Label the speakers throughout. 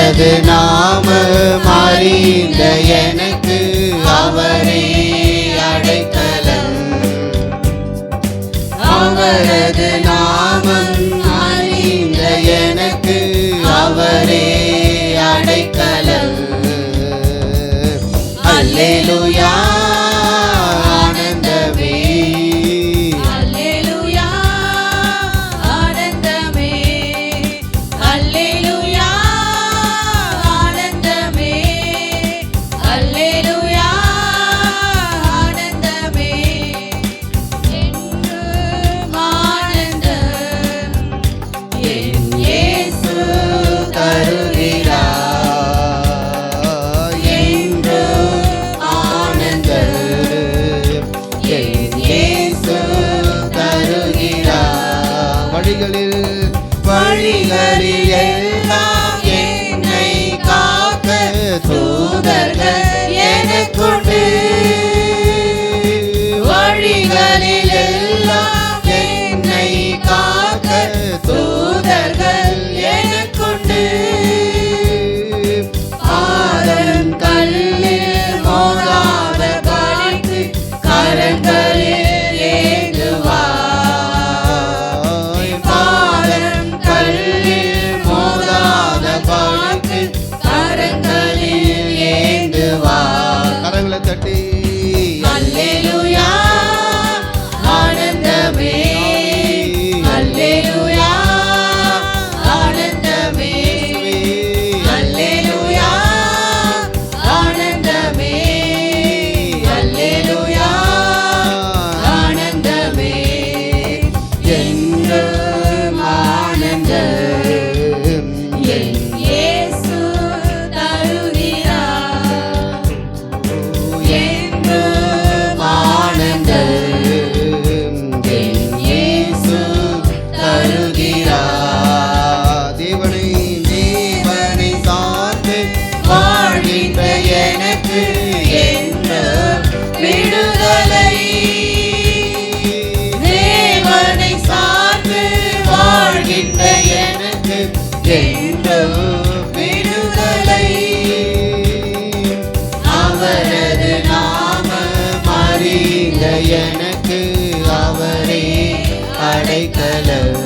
Speaker 1: அவரது நாமம் அறிந்த எனக்கு அவரே அடைக்கலம். அவரது நாமம் அறிந்த எனக்கு அவரே அடைக்கலம். அல்லேலூயா ஆனந்தமே,
Speaker 2: அல்லேலூயா ஆனந்தமே, அல்லேலூயா ஆனந்தமே, அல்லேலூயா ஆனந்தமே. என்றும் ஆனந்தம் என் இயேசு தருகிறார்.
Speaker 1: வழிகளில் எல்லாம் என்னை காக்க தூதர்கள் எனக்குண்டு. வழிகளில் எல்லாம் என்னை காக்க தூதர்கள் எனக்குண்டு. பாதம் கல்லில் மோதாத படிக்கு கரங்களில் ஏந்துவார். கரங்களை தட்டி
Speaker 2: அல்லேலூயா ஆனந்தமே, அல்லேலூயா ஆனந்தமே, அல்லேலூயா ஆனந்தமே, அல்லேலூயா ஆனந்தமே. என்றும் ஆனந்தம் என் இயேசு தருகிறார். என்றும் ஆனந்தம் என் இயேசு தருகிறார்.
Speaker 1: தேவனை சார்ந்து வாழ்கின்ற எனக்கு என்றும்
Speaker 2: விடுதலை. தேவனை சார்ந்து வாழ்கின்ற எனக்கு என்றும் விடுதலை.
Speaker 1: அவரது நாமம் அறிந்த எனக்கு அவரே அடைக்கலம்.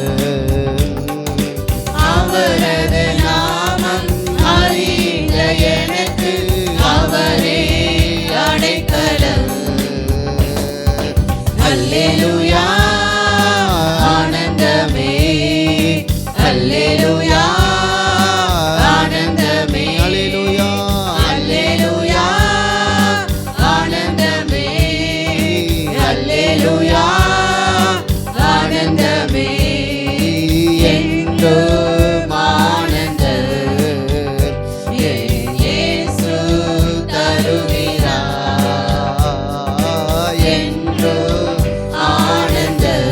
Speaker 1: அவரது நாமம் அறிந்த எனக்கு அவரே அடைக்கலம். அல்லேலூயா ஆனந்தமே, அல்லேலூயா ஆனந்தமே, அல்லேலூயா அல்லேலூயா ஆனந்தமே, அல்லேலூயா ஆனந்தமே. என்றும் ஆனந்தம் என் இயேசு தருகிறார். என்றும் ஆனந்தம்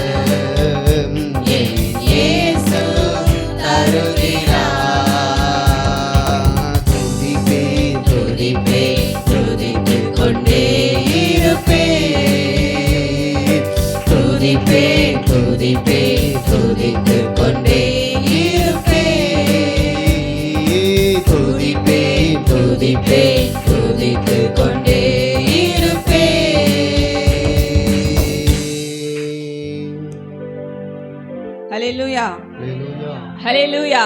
Speaker 1: என் இயேசு தருகிறார். துதிப்பேன் துதிப்பேன் துதித்துக் கொண்டே இருப்பேன். துதிப்பேன் துதிப்பேன் துதித்துக் கொண்டே இருப்பேன். துதிப்பேன் துதிப்பேன் துதித்துக் கொண்டே இருப்பேன்.
Speaker 2: ஹல்லேலூயா ஹல்லேலூயா.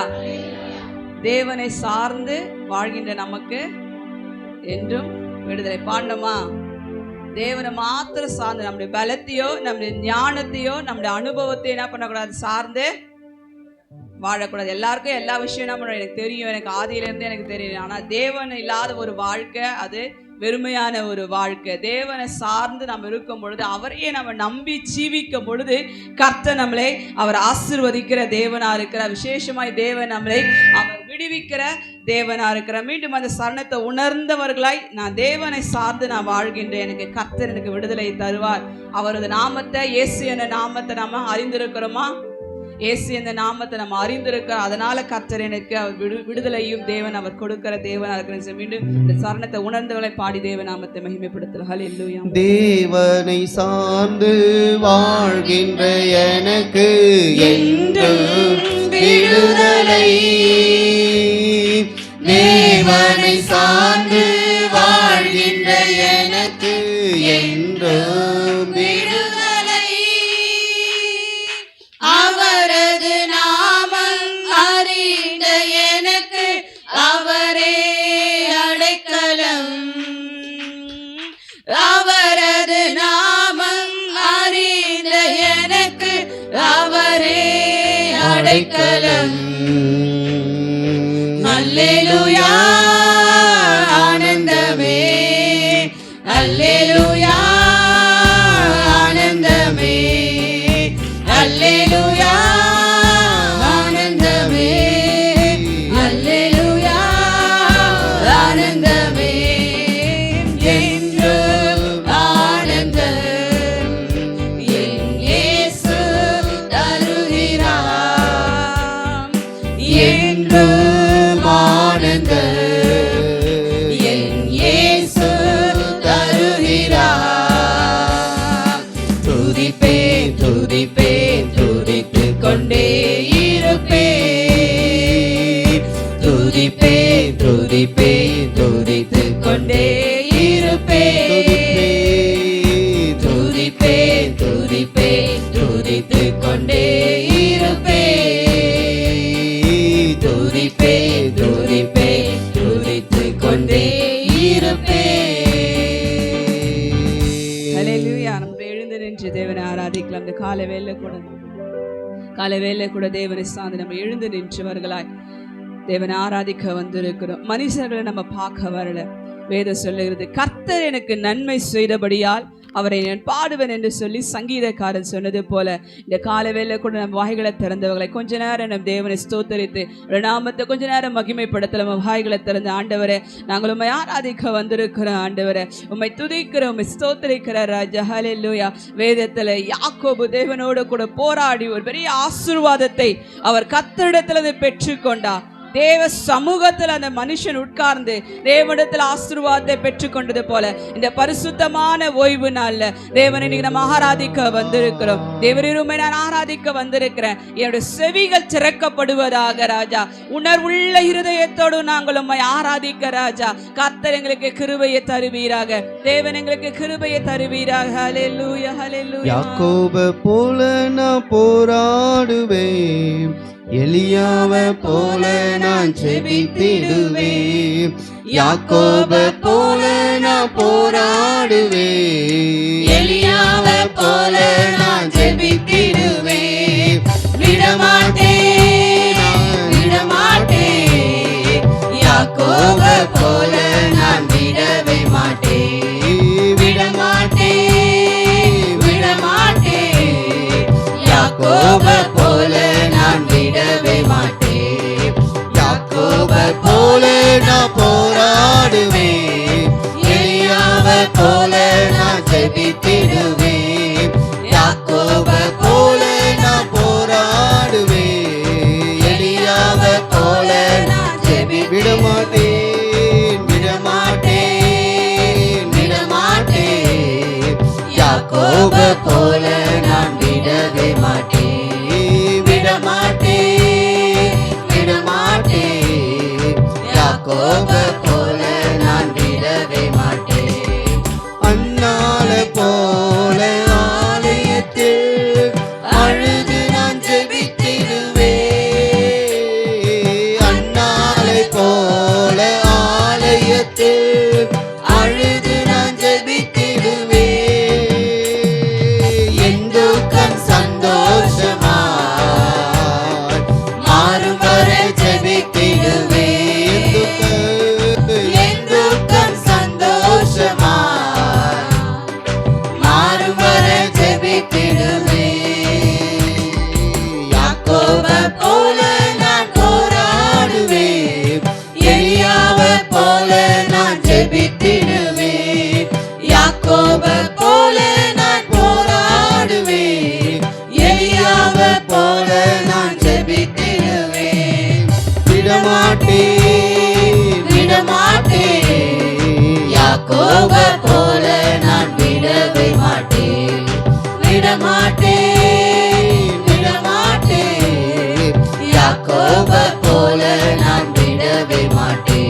Speaker 2: தேவனை சார்ந்து வாழ்கின்ற நமக்கு என்றும் விடுதலை. பாண்டமா தேவனை மாத்திரம் சார்ந்து நம்முடைய பலத்தையோ நம்முடைய ஞானத்தையோ நம்முடைய அனுபவத்தையோ என்ன பண்ணக்கூடாது, சார்ந்து வாழக்கூடாது. எல்லாருக்கும் எல்லா விஷயம் என்ன பண்ணணும் எனக்கு தெரியும், எனக்கு ஆதியிலேருந்து எனக்கு தெரியும். ஆனால் தேவன் இல்லாத ஒரு வாழ்க்கை அது வெறுமையான ஒரு வாழ்க்கை. தேவனை சார்ந்து நம்ம இருக்கும் பொழுது, அவரையே நம்ம நம்பி ஜீவிக்கும் பொழுது கர்த்தர் நம்மளை அவர் ஆசீர்வதிக்கிற தேவனா இருக்கிறார். விசேஷமாய் தேவன் நம்மளை அவர் விடுவிக்கிற தேவனா இருக்கிறார். மீண்டும் அந்த சரணத்தை உணர்ந்தவர்களாய் நான் தேவனை சார்ந்து நான் வாழ்கின்றேன், எனக்கு கர்த்தர் எனக்கு விடுதலை தருவார். அவரது நாமத்தை, இயேசு என்ற நாமத்தை நம்ம அறிந்திருக்கிறோமா? இயேசு என்ற நாமத்தை நம்ம அறிந்திருக்கிறோம். அதனால கர்த்தர் எனக்கு விடுதலையும் தேவன் அவர் கொடுக்கிற தேவனா இருக்கிற. மீண்டும் இந்த சரணத்தை உணர்ந்தவர்களை பாடி தேவ நாமத்தை மகிமைப்படுத்தலாம். ஹல்லேலூயா.
Speaker 1: தேவனை சார்ந்து வாழ்கின்ற எனக்கு என்றும் விடுதலை. தேவனை சார்ந்து வாழ்கின்ற எனக்கு என்றும்
Speaker 2: விடுதலை. அவரது நாமம் அறிந்த எனக்கு அவரே அடைக்கலம். அவரது நாமம் அறிந்த எனக்கு அவரே அடைக்கலம். அல்லேலூயா ஆனந்தமே, அல்லேலூயா ஆனந்தமே, அல்லேலூயா ஆனந்தமே, அல்லேலூயா ஆனந்தமே. என்றும் ஆனந்தம் என் இயேசு தருகிறார். என்றும் ஆனந்தம் என் இயேசு தருகிறார். துதிப்பேன் துதிப்பேன் துதித்துக் கொண்டே இருப்பேன். துதிப்பேன் துதிப்பேன் துதித்துக் கொண்டே இருப்பேன். துதிப்பேன் துதிப்பேன் துதித்துக் கொண்டே இருப்பேன். துதிப்பேன் துதிப்பேன் துதித்துக் கொண்டே இருப்பேன். ஹல்லேலூயா. நம்ம எழுந்து நின்று தேவனை ஆராதிக்கலாம். அந்த காலை வேளை கூட தேவனை சார்ந்து நம்ம எழுந்து நின்றவர்களாய் தேவனை ஆராதிக்க வந்திருக்கிறோம். மனுஷர்களை நம்ம பார்க்க வரல. வேதம் சொல்லுகிறது, கர்த்தர் எனக்கு நன்மை செய்தபடியால் அவரை நான் பாடுவேன் என்று சொல்லி சங்கீதக்காரன் சொன்னது போல இந்த காலவேளை கூட நம்ம வாய்களை திறந்தவர்களை கொஞ்ச நேரம் நம்ம தேவனை ஸ்தோத்தரித்து ஒரு நாமத்தை கொஞ்ச நேரம் மகிமைப்படுத்தல. நம்ம வாய்களை திறந்த ஆண்டவரே, நாங்கள் உம்மை ஆராதிக்க வந்திருக்கிறோம். ஆண்டவரே, உம்மை துதிக்கிறோம், உம்மை ஸ்தோத்தரிக்கிற ராஜா. ஹல்லேலூயா. வேதத்துல யாக்கோபு தேவனோடு கூட போராடி ஒரு பெரிய ஆசீர்வாதத்தை அவர் கர்த்தரிடத்துல பெற்றுக்கொண்டார். தேவ சமூகத்தில் அந்த மனுஷன் உட்கார்ந்து தேவனிடத்தில் ஆசீர்வாதத்தை பெற்றுக்கொண்டது போல இந்த பரிசுத்தமான ஓய்வு நாள்ல தேவனை இன்னைக்கு நம்ம ஆராதிக்க வந்திருக்கிறோம். தேவருமை நான் ஆராதிக்க வந்திருக்கிறேன். என்னுடைய செவிகள் திறக்கப்படுவதாக ராஜா. உணர்வுள்ள இருதயத்தோடு நாங்கள் உம்மை ஆராதிக்க ராஜா. கர்த்தர் எங்களுக்கு கிருபையை தருவீராக. தேவன் எங்களுக்கு கிருபையை தருவீராக. ஹல்லேலூயா ஹல்லேலூயா.
Speaker 1: யாக்கோபை போல நான் போராடுவேன், எலியாவை போல நான் ஜெபித்திடுவேன். யாக்கோபை போல நான் போராடுவேன், எலியாவை போல நான் ஜெபித்திடுவேன். விடமாட்டேன் விடமாட்டேன், யாக்கோபை போல நான் விடவே மாட்டேன். விடமாட்டேன் விடமாட்டேன், யாக்கோபை போல நான் விடவே மாட்டேன். யாக்கோபை போல நான் போராடுவேன், எலியாவை போல நான் ஜெபித்திடுவேன். யாக்கோபை போல நான் போராடுவேன், எலியாவை போல நான் விடமாட்டேன் விடமாட்டேன் விடமாட்டேன், யாக்கோபை போல நான் விடவே மாட்டேன். விடமாட்டேன் விடமாட்டேன், யாக்கோபை போல நான் விடவே மாட்டேன். அன்னாளை போல ஆலயத்தில் அழுது நான் ஜெபித்திடுவேன். அன்னாளை போல ஆலயத்தில் அழுது நான் ஜெபித்திடுவேன். என் துக்கம் சந்தோஷமாய் மாறும் வரை ஜெபித்திடுவேன். என் துக்கம் சந்தோஷமாய் மாறும் வரை ஜெபித்திடுவேன். யாக்கோபை போல நான் போராடுவேன், எலியாவை போல நான் ஜெபித்திடுவேன். யாக்கோபை போல நான் போராடுவேன், எலியாவை போல நான் ஜெபித்திடுவேன். விடமாட்டேன் விடமாட்டேன், யாக்கோபை போல நான் விடவே மாட்டேன். விடமாட்டேன் விடமாட்டேன், யாக்கோபை போல நான் விடவே மாட்டேன்.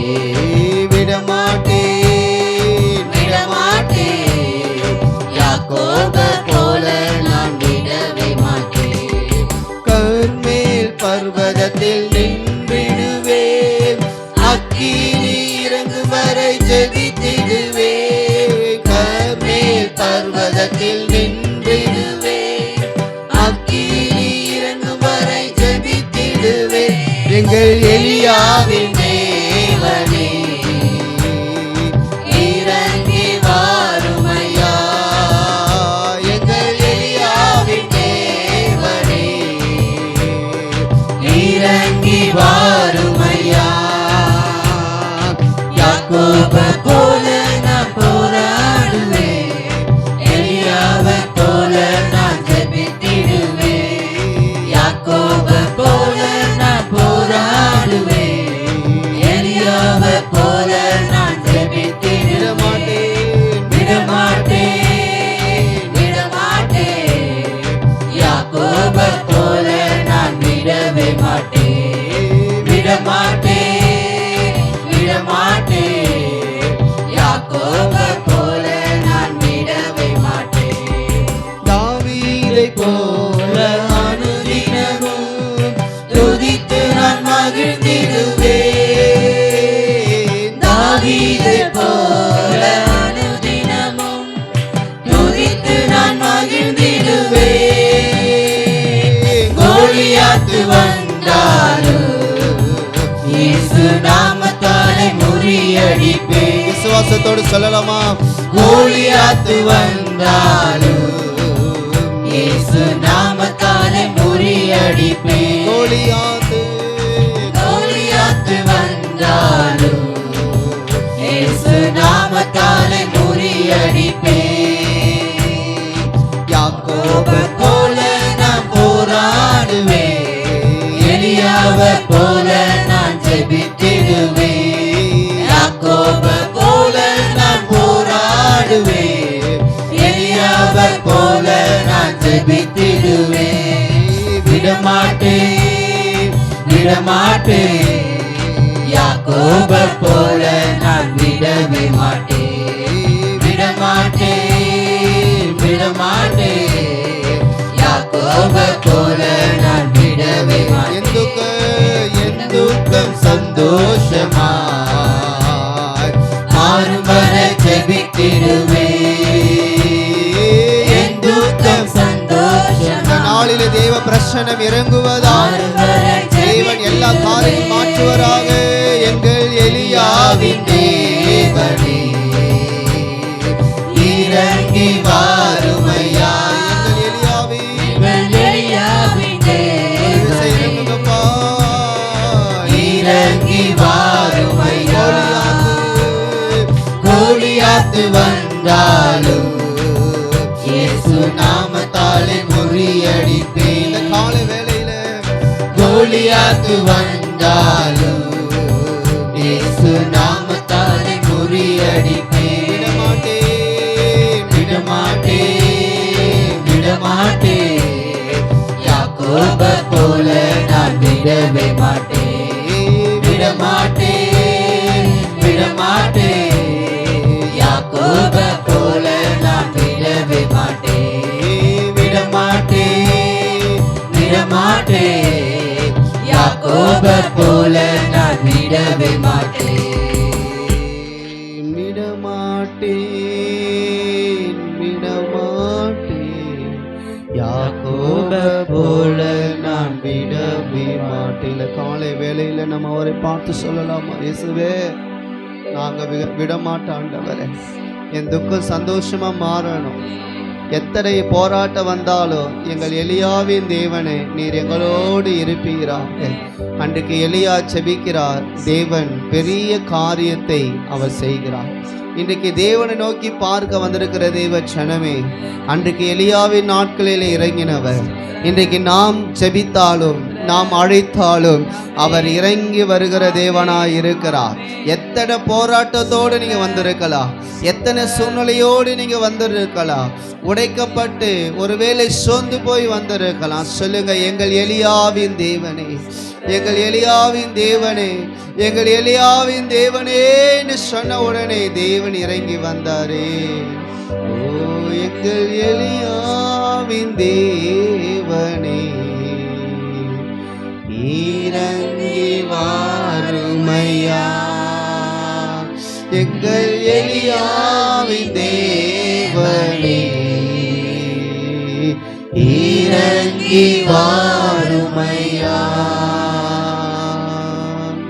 Speaker 1: முறியடிப்பேன்.
Speaker 3: விசுவாசத்தோடு சொல்லலாமா?
Speaker 1: கோலியாத்து வந்தாலும் இயேசு நாமத்தாலே முறியடிப்பேன்.
Speaker 3: கோலியாத்து
Speaker 1: கோலியாத்து வந்தாலும் இயேசு நாமத்தாலே முறியடிப்பேன். யாக்கோபை போல நான் போராடுவேன், எலியாவை போல நான் ஜெபித்திடுவேன். யாக்கோபை போல நான் போராடுவேன், எலியாவை போல நான் ஜெபித்திடுவேன். விடமாட்டேன் விடமாட்டேன், யாக்கோபை போல நான் விடவே மாட்டேன். விடமாட்டேன் விடமாட்டேன், யாக்கோபை போல நான் விடவே மாட்டேன்.
Speaker 3: என் துக்கம் சந்தோஷமாய்
Speaker 1: மாறும் வரை ஜெபித்திடுவேன். என் துக்கம் சந்தோஷம்
Speaker 3: இந்த நாளிலே தேவ பிரசன்னம் இறங்குவதாக. தேவன் எல்லா காரியம் மாற்றுவராக. எங்கள் எலியாவின் தேவனே
Speaker 1: இறங்கி வாருமையா.
Speaker 3: எங்கள் எலியாவின் இறங்குங்கப்பா.
Speaker 1: இறங்கி வாருமையா. கோலியாத்து வந்தாலும் இயேசு நாமத்தாலே முறியடிப்பேன்.
Speaker 3: இந்த காலை வேளையில
Speaker 1: கோலியாத்து வந்தாலும் இயேசு நாமத்தாலே முறியடிப்பேன். விடமாட்டேன் விடமாட்டேன், யாக்கோபை போல நான் விடவே மாட்டேன். விடமாட்டேன் விடமாட்டேன், யாக்கோபை போல நான் விடவே மாட்டேன். விடமாட்டேன் விடமாட்டேன், யாக்கோபை போல நான் விடவே மாட்டேன்.
Speaker 3: விடமாட்டேன் விடமாட்டேன், யாக்கோபை போல நான் விடவே மாட்டேன். இந்த காலை வேளையில நம்ம அவரை பார்த்து சொல்லலாமா? இயேசுவே, நாங்க விடமாட்டோம் ஆண்டவரே. என் துக்கம் சந்தோஷமா மாறணும். எத்தனை போராட்டம் வந்தாலும் எங்கள் எலியாவின் தேவனே, நீர் எங்களோடு இருப்பீராக. அன்றைக்கு எலியா செபிக்கிறார், தேவன் பெரிய காரியத்தை அவர் செய்கிறார். இன்றைக்கு தேவனை நோக்கி பார்க்க வந்திருக்கிற தேவ ஜனமே, அன்றைக்கு எலியாவின் நாட்களில் இறங்கினவர் இன்றைக்கு நாம் செபித்தாலும் நாம் அழைத்தாலும் அவர் இறங்கி வருகிற தேவனாய் இருக்கிறார். எத்தனை போராட்டத்தோடு நீங்க வந்திருக்கலாம், எத்தனை சூழ்நிலையோடு நீங்க வந்திருக்கலாம், உடைக்கப்பட்டு ஒருவேளை சோர்ந்து போய் வந்திருக்கலாம். சொல்லுங்க, எங்கள் எலியாவின் தேவனே, எங்கள் எலியாவின் தேவனே, எங்கள் எலியாவின் தேவனேன்னு சொன்ன உடனே தேவன் இறங்கி வந்தாரே. ஓ எங்கள் எலியாவின் தேவனே, இறங்கி வாருமையா. எங்கள் எலியாவின் தேவனே, இறங்கி வாருமையா.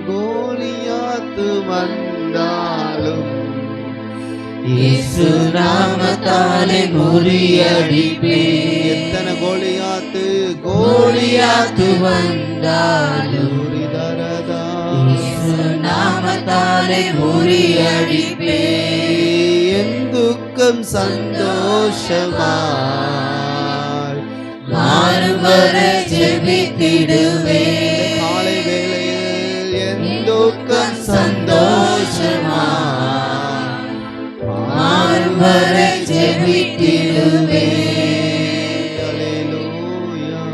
Speaker 3: கோலியாத்து வந்தாலும் இயேசு நாமத்தாலே முறியடிப்பேன். எத்தனை கோலியாத்து கோலியாத்து வந்தாலும் இயேசு நாமத்தாலே முறியடிப்பேன். என் துக்கம் சந்தோஷமாய் மாறும் வரை ஜெபித்திடுவேன். காலை வேளையில் என் துக்கம் சந்தோஷமாய் மாறும் வரை ஜெபித்திடுவேன். அல்லேலூயா.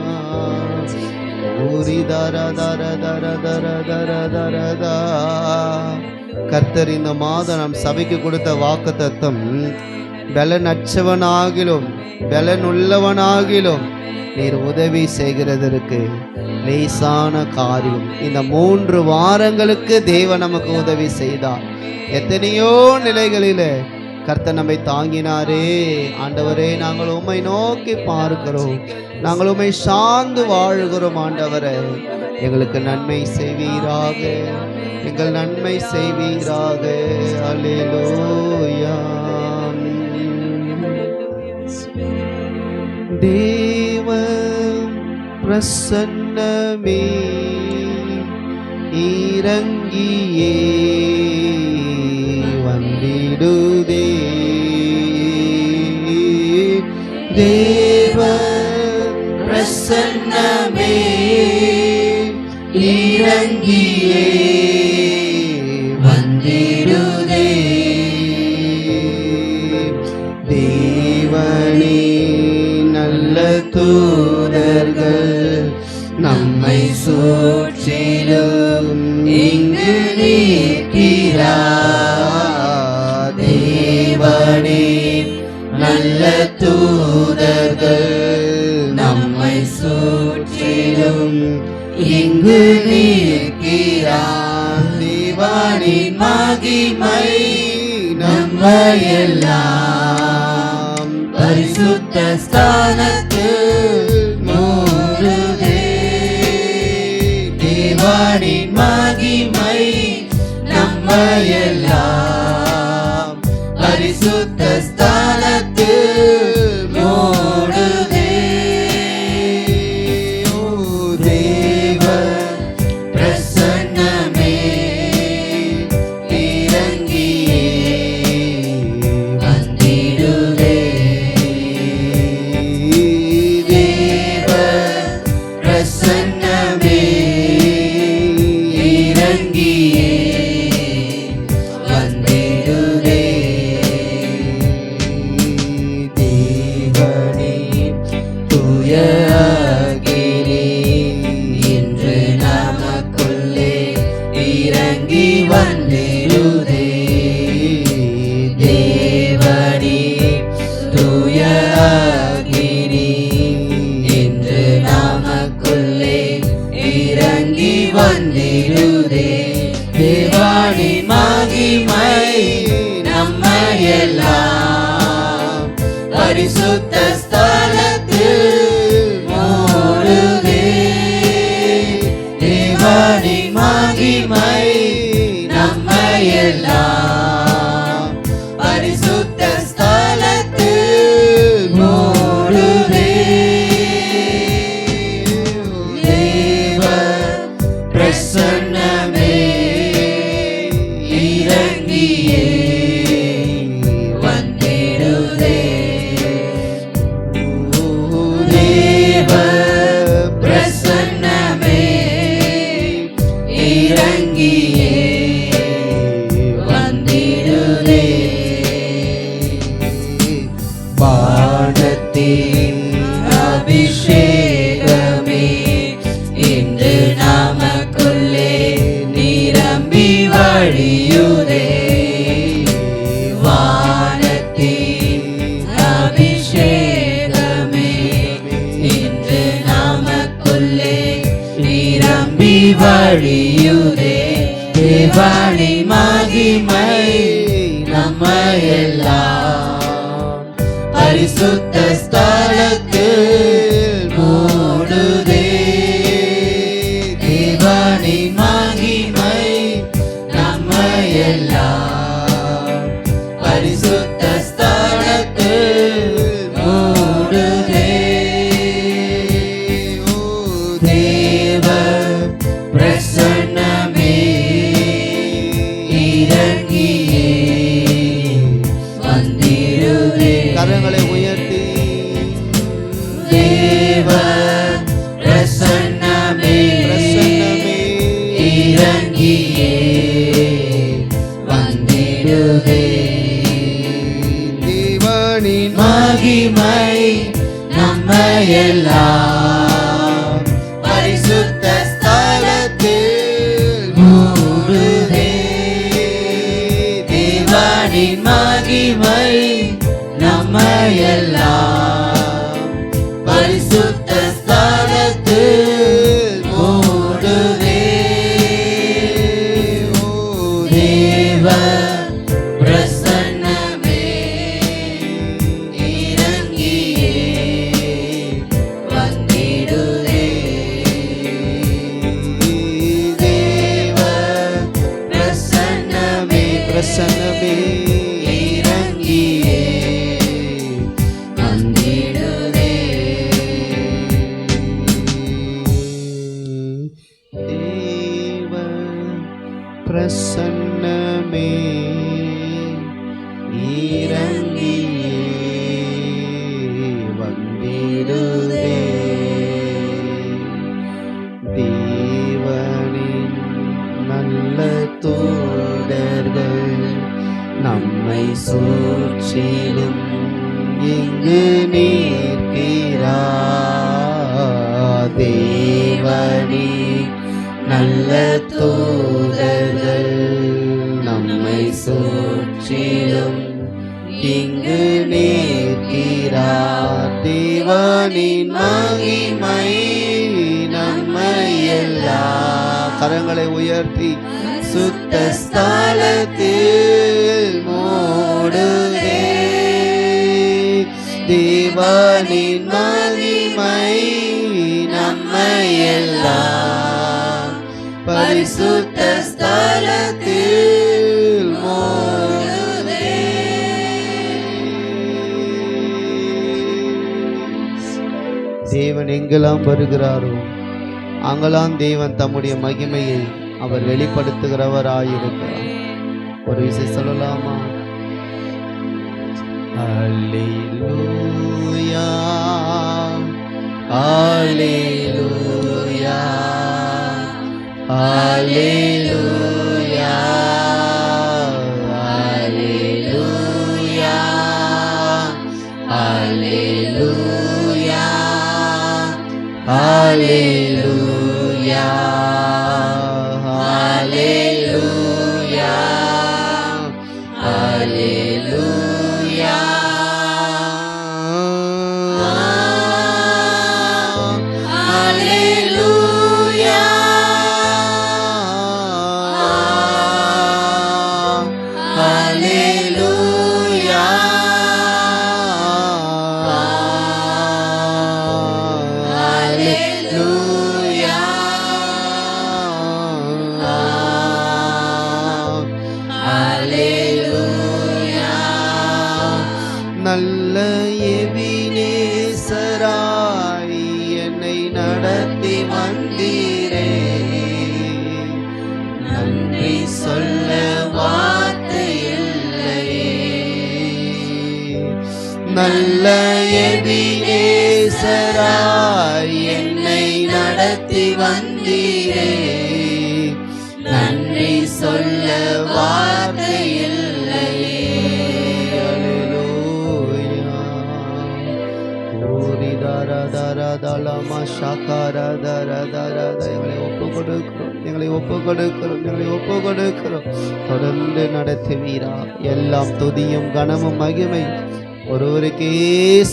Speaker 3: ஊரி தர தர தர தர தர தர தா. கர்த்தர் இந்த மாதம் நம் சபைக்கு கொடுத்த வாக்குத்தத்தம், பலனற்றவனாகிலும் பலனுள்ளவனாகிலும் நீர் உதவி செய்கிறதற்கு லேசான காரியம். இந்த 3 வாரங்களுக்கு தேவன் நமக்கு உதவி செய்தார். எத்தனையோ நிலைகளில கர்த்தர் நம்மை தாங்கினாரே. ஆண்டவரே, நாங்கள் உம்மை நோக்கி பார்க்கிறோம், நாங்கள் உம்மை சார்ந்து வாழ்கிறோம். ஆண்டவரே, எங்களுக்கு நன்மை செய்வீராக, எங்கள் நன்மை செய்வீராக. அல்லேலூயா. தேவ பிரசன்னமே இறங்கியே வந்திடுதே. தேவ பிரசன்னமே இறங்கியே வந்திடுதே. தேவனே, நல்ல தூதர்கள் நம்மை சூழ்ச்சிலும் இங்கு நிற்கிறார். தேவனே, நல்ல தூதர்கள் நம்மை சூழ்ச்சிலும் இங்கு நிற்கிறார். தேவனின் மகிமை நம்மையெல்லாம் பரிசுத்த ஸ்தானத்தில் மூடுதே. தேவனின் மகிமை நம்மையெல்லாம் பரிசுத்த ஸ்தானத்தில் மூடுதே. ஓ தேவ பிரசன்னமே இறங்கியே வந்திடுதே. தேவ பிரசன்னமே இறங்கியே வந்திடுதே. தேவனே, தூய அக்கினி இன்று நமக்குள்ளே இறங்கி வந்திடுதே. தேவனே, தூய அக்கினி இன்று நமக்குள்ளே இறங்கி வந்திடுதே. தேவனின் மகிமை நம்மையெல்லாம் பரிசுத்த ஸ்தலத்தில் மூடுதே. தேவனின் மகிமை நம்மையெல்லாம் பரிசுத்த ஸ்தலத்தில் மூடுதே. தேவ பிரசன்னமே இறங்கியே வந்திடுதே. தேவ பிரசன்னமே இறங்கியே வந்திடுதே. வானத்தின் அபிஷேகமே இன்று நமக்குள்ளே நிரம்பி வழியுதே. வானத்தின் அபிஷேகமே இன்று நமக்குள்ளே நிரம்பி வழியுதே. தேவனின் மகிமை நம்மையெல்லாம் பரிசுத்த ஸ்தலத்தில் மூடுதே. தேவனின் மகிமை நம்மையெல்லாம் பரிசுத்த ஸ்தலத்தில் மூடுதே. ஓ தேவ பிரசன்னமே இறங்கியே வந்திடுதே. கரங்களை உயர்த்தி தேவ பிரசன்னமே இறங்கியே வந்திடுதே. தேவனின் மகிமை நம்மையெல்லாம் பரிசுத்த ஸ்தலத்தில் மூடுதே. தேவனின் மகிமை நம்மையெல்லாம் பரிசுத்த ஸ்தலத்தில் மூடுதே. ஓ தேவ பிரசன்னமே பிரசன்னமே இறங்கியே
Speaker 1: வந்திடுதே.
Speaker 3: தேவ பிரசன்னமே இறங்கியே வந்திடுதே. தேவனின் நல்ல தூதர்கள் நம்மை சூழ்ச்சிலும் இங்கு நிற்கிறார். தேவனின் நல்ல தூதர்கள் நம்மை சூழ்ச்சிலும் இங்கு நிற்கிறார். தேவனின் மகிமை நம்மையெல்லாம் கரங்களை உயர்த்தி சுத்த ஸ்தலத்தில் மூடுதே. தேவனின் மகிமை நம்மையெல்லாம் பரிசுத்த ஸ்தலத்தில் மூடுதே. தேவன் எங்கெல்லாம் வருகிறாரோ அங்கெல்லாம் தேவன் தம்முடைய மகிமையை அவர் வெளிப்படுத்துகிறவராயிருக்கிறார். ஒரு விஷயம் சொல்லலாமா? அல்லேலூயா அல்லேலூயா அல்லேலூயா அல்லேலூயா அல்லேலூயா அல்லேலூயா அல்லேலூயா அல்லேலூயா அல்லேலூயா அல்லேலூயா அல்லேலூயா அல்லேலூயா. நல்ல எபினேசராய் என்னை நடத்தி வந்தீரே, நன்றி சொல்ல வார்த்தை இல்லையே. நல்ல எபினேசராய் என்னை நடத்தி வந்தீரே, நன்றி சொல்ல வார்த்தை இல்லையே. அல்லேலூயா. ஓரி தர தர தலமா ஷகர தர தர. எங்களை ஒப்பு கொடுக்கிறோம், எங்களை ஒப்பு கொடுக்கிறோம், எங்களை ஒப்பு கொடுக்கிறோம். தொடர்ந்து நடத்துவீரா. எல்லாம் துதியும் கனமும் மகிமை ஒருவருக்கே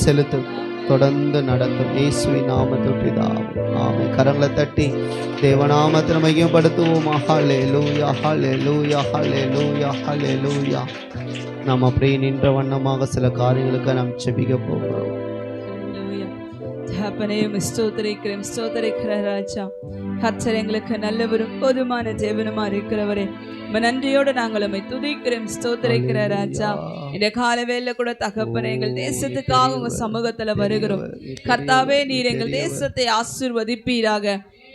Speaker 3: செலுத்தும். தொடர்ந்து நடத்தும் இயேசுவின் நாமத்தில் பிதாவே ஆமென். கரங்களை தட்டி தேவநாமத்தை மகிமைப்படுத்துவோம். ஹல்லேலூயா ஹல்லேலூயா ஹல்லேலூயா ஹல்லேலூயா. நாம் அப்படியே நின்ற வண்ணமாக சில காரியங்களுக்கு நாம் செபிக்க போகிறோம்.
Speaker 2: தகப்பனே ஸ்தோத்திரிக்கிறேன், ஸ்தோத்திரிக்கிற ராஜா. கர்த்தர் எங்களுக்கு நல்லவரும் போதுமான தேவனுமா இருக்கிறவரே, நன்றியோடு நாங்கள் உம்மை துதிக்கிறோம், ஸ்தோத்திரிக்கிற ராஜா. இந்த காலவேளை கூட தகப்பனே எங்கள் தேசத்துக்காக உங்க சமூகத்துல வருகிறோம். கர்த்தாவே, நீர் எங்கள் தேசத்தை ஆசீர்வதிப்பீராக.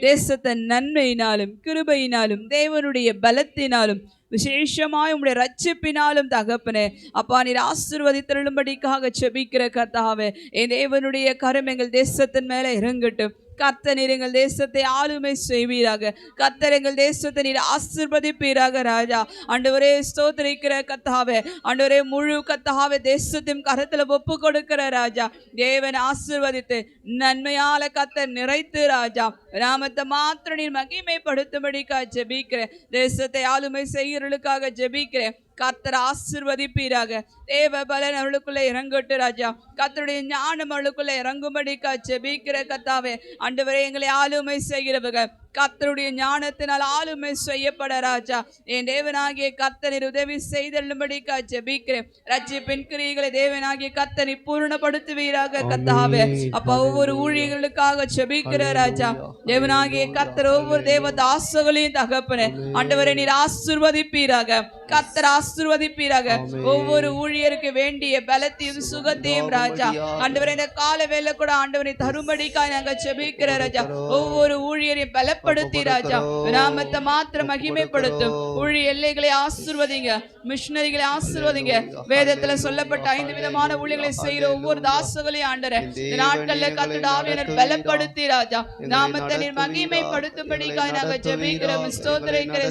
Speaker 2: தேசத்தை நன்மையினாலும் கிருபையினாலும் தேவனுடைய பலத்தினாலும் விசேஷமாய் உம்முடைய ரட்சிப்பினாலும் தகப்பனே அப்பா நீர் ஆசீர்வதித்தருளும்படிக்காக செபிக்கிற கர்த்தாவே, என் தேவனுடைய கரம் எங்கள் தேசத்தின் மேலே இறங்கட்டும். கர்த்தர் நீர் எங்கள் தேசத்தை ஆளுமை செய்வீராக. கர்த்தர் எங்கள் தேசத்தை நீர் ஆசீர்வதிப்பீராக ராஜா. ஆண்டவரே ஸ்தோத்திரிக்கிற கர்த்தாவே, ஆண்டவரே முழு கர்த்தாவே தேசத்தையும் கரத்துல ஒப்பு கொடுக்கிற ராஜா. தேவன் ஆசீர்வதித்து நன்மையால கர்த்தர் நிறைத்து ராஜா நாமத்தை மாத்திரம் நீர் மகிமைப்படுத்தும்படிக்காக ஜெபிக்கிறேன். தேசத்தை ஆளுமை செய்கிறதுக்காக ஜெபிக்கிறேன். கர்த்தர் ஆசீர்வதிப்பீராக. தேவ பலன் அவளுக்குள்ள இறங்கட்டு ராஜா. கர்த்தருடைய ஞானம் அவளுக்குள்ள இறங்கும்படிக்கா ஜெபிக்கிற கர்த்தாவே, ஆண்டவரே எங்களை ஆளுமை செய்கிறவங்க கர்த்தருடைய ஞானத்தினால் ஆளுமை செய்யப்பட ராஜா. என் தேவனாகிய கர்த்தர் உதவி செய்தள்ளும்படிக்கா ஜெபிக்கிறேன். ரட்சிப்பின் கிரியைகளை தேவனாகிய கர்த்தரை பூரணப்படுத்துவீராக கர்த்தாவே. அப்பா ஒவ்வொரு ஊழியர்களுக்காக ஜெபிக்கிற ராஜா. தேவனாகிய கர்த்தர் ஒவ்வொரு தேவதாசங்களையும் தகப்பனே ஆண்டவரை நீர் ஆசீர்வதிப்பீராக. கர்த்தர் ஆசீர்வதிப்பீராக. ஒவ்வொரு ஊழியருக்கு வேண்டிய பலத்தையும் சுகத்தையும் ராஜா ஆண்டவரை இந்த கால வேளை கூட ஆண்டவரை தரும்படிக்காய் நாங்கள் ஜெபிக்கிற ராஜா. ஒவ்வொரு ஊழியரையும் பலப்படுத்தி ராஜா நாமத்தை மாத்திரம் மகிமைப்படுத்தும். ஊழிய எல்லைகளை ஆசீர்வதிங்க, மிஷனரிகளை ஆசீர்வதிங்க. வேதத்துல சொல்லப்பட்ட 5 விதமான ஊழியர்களை செய்கிற ஒவ்வொரு தாசங்களையும் ஆண்டவரே இந்த நாட்கள்ல கர்த்தருடைய ஆவியானவர் பலப்படுத்தி ராஜா நாமத்தை நீர் மகிமைப்படுத்தும்படிக்காய் நாங்கள் ஜெபிக்கிறோம்.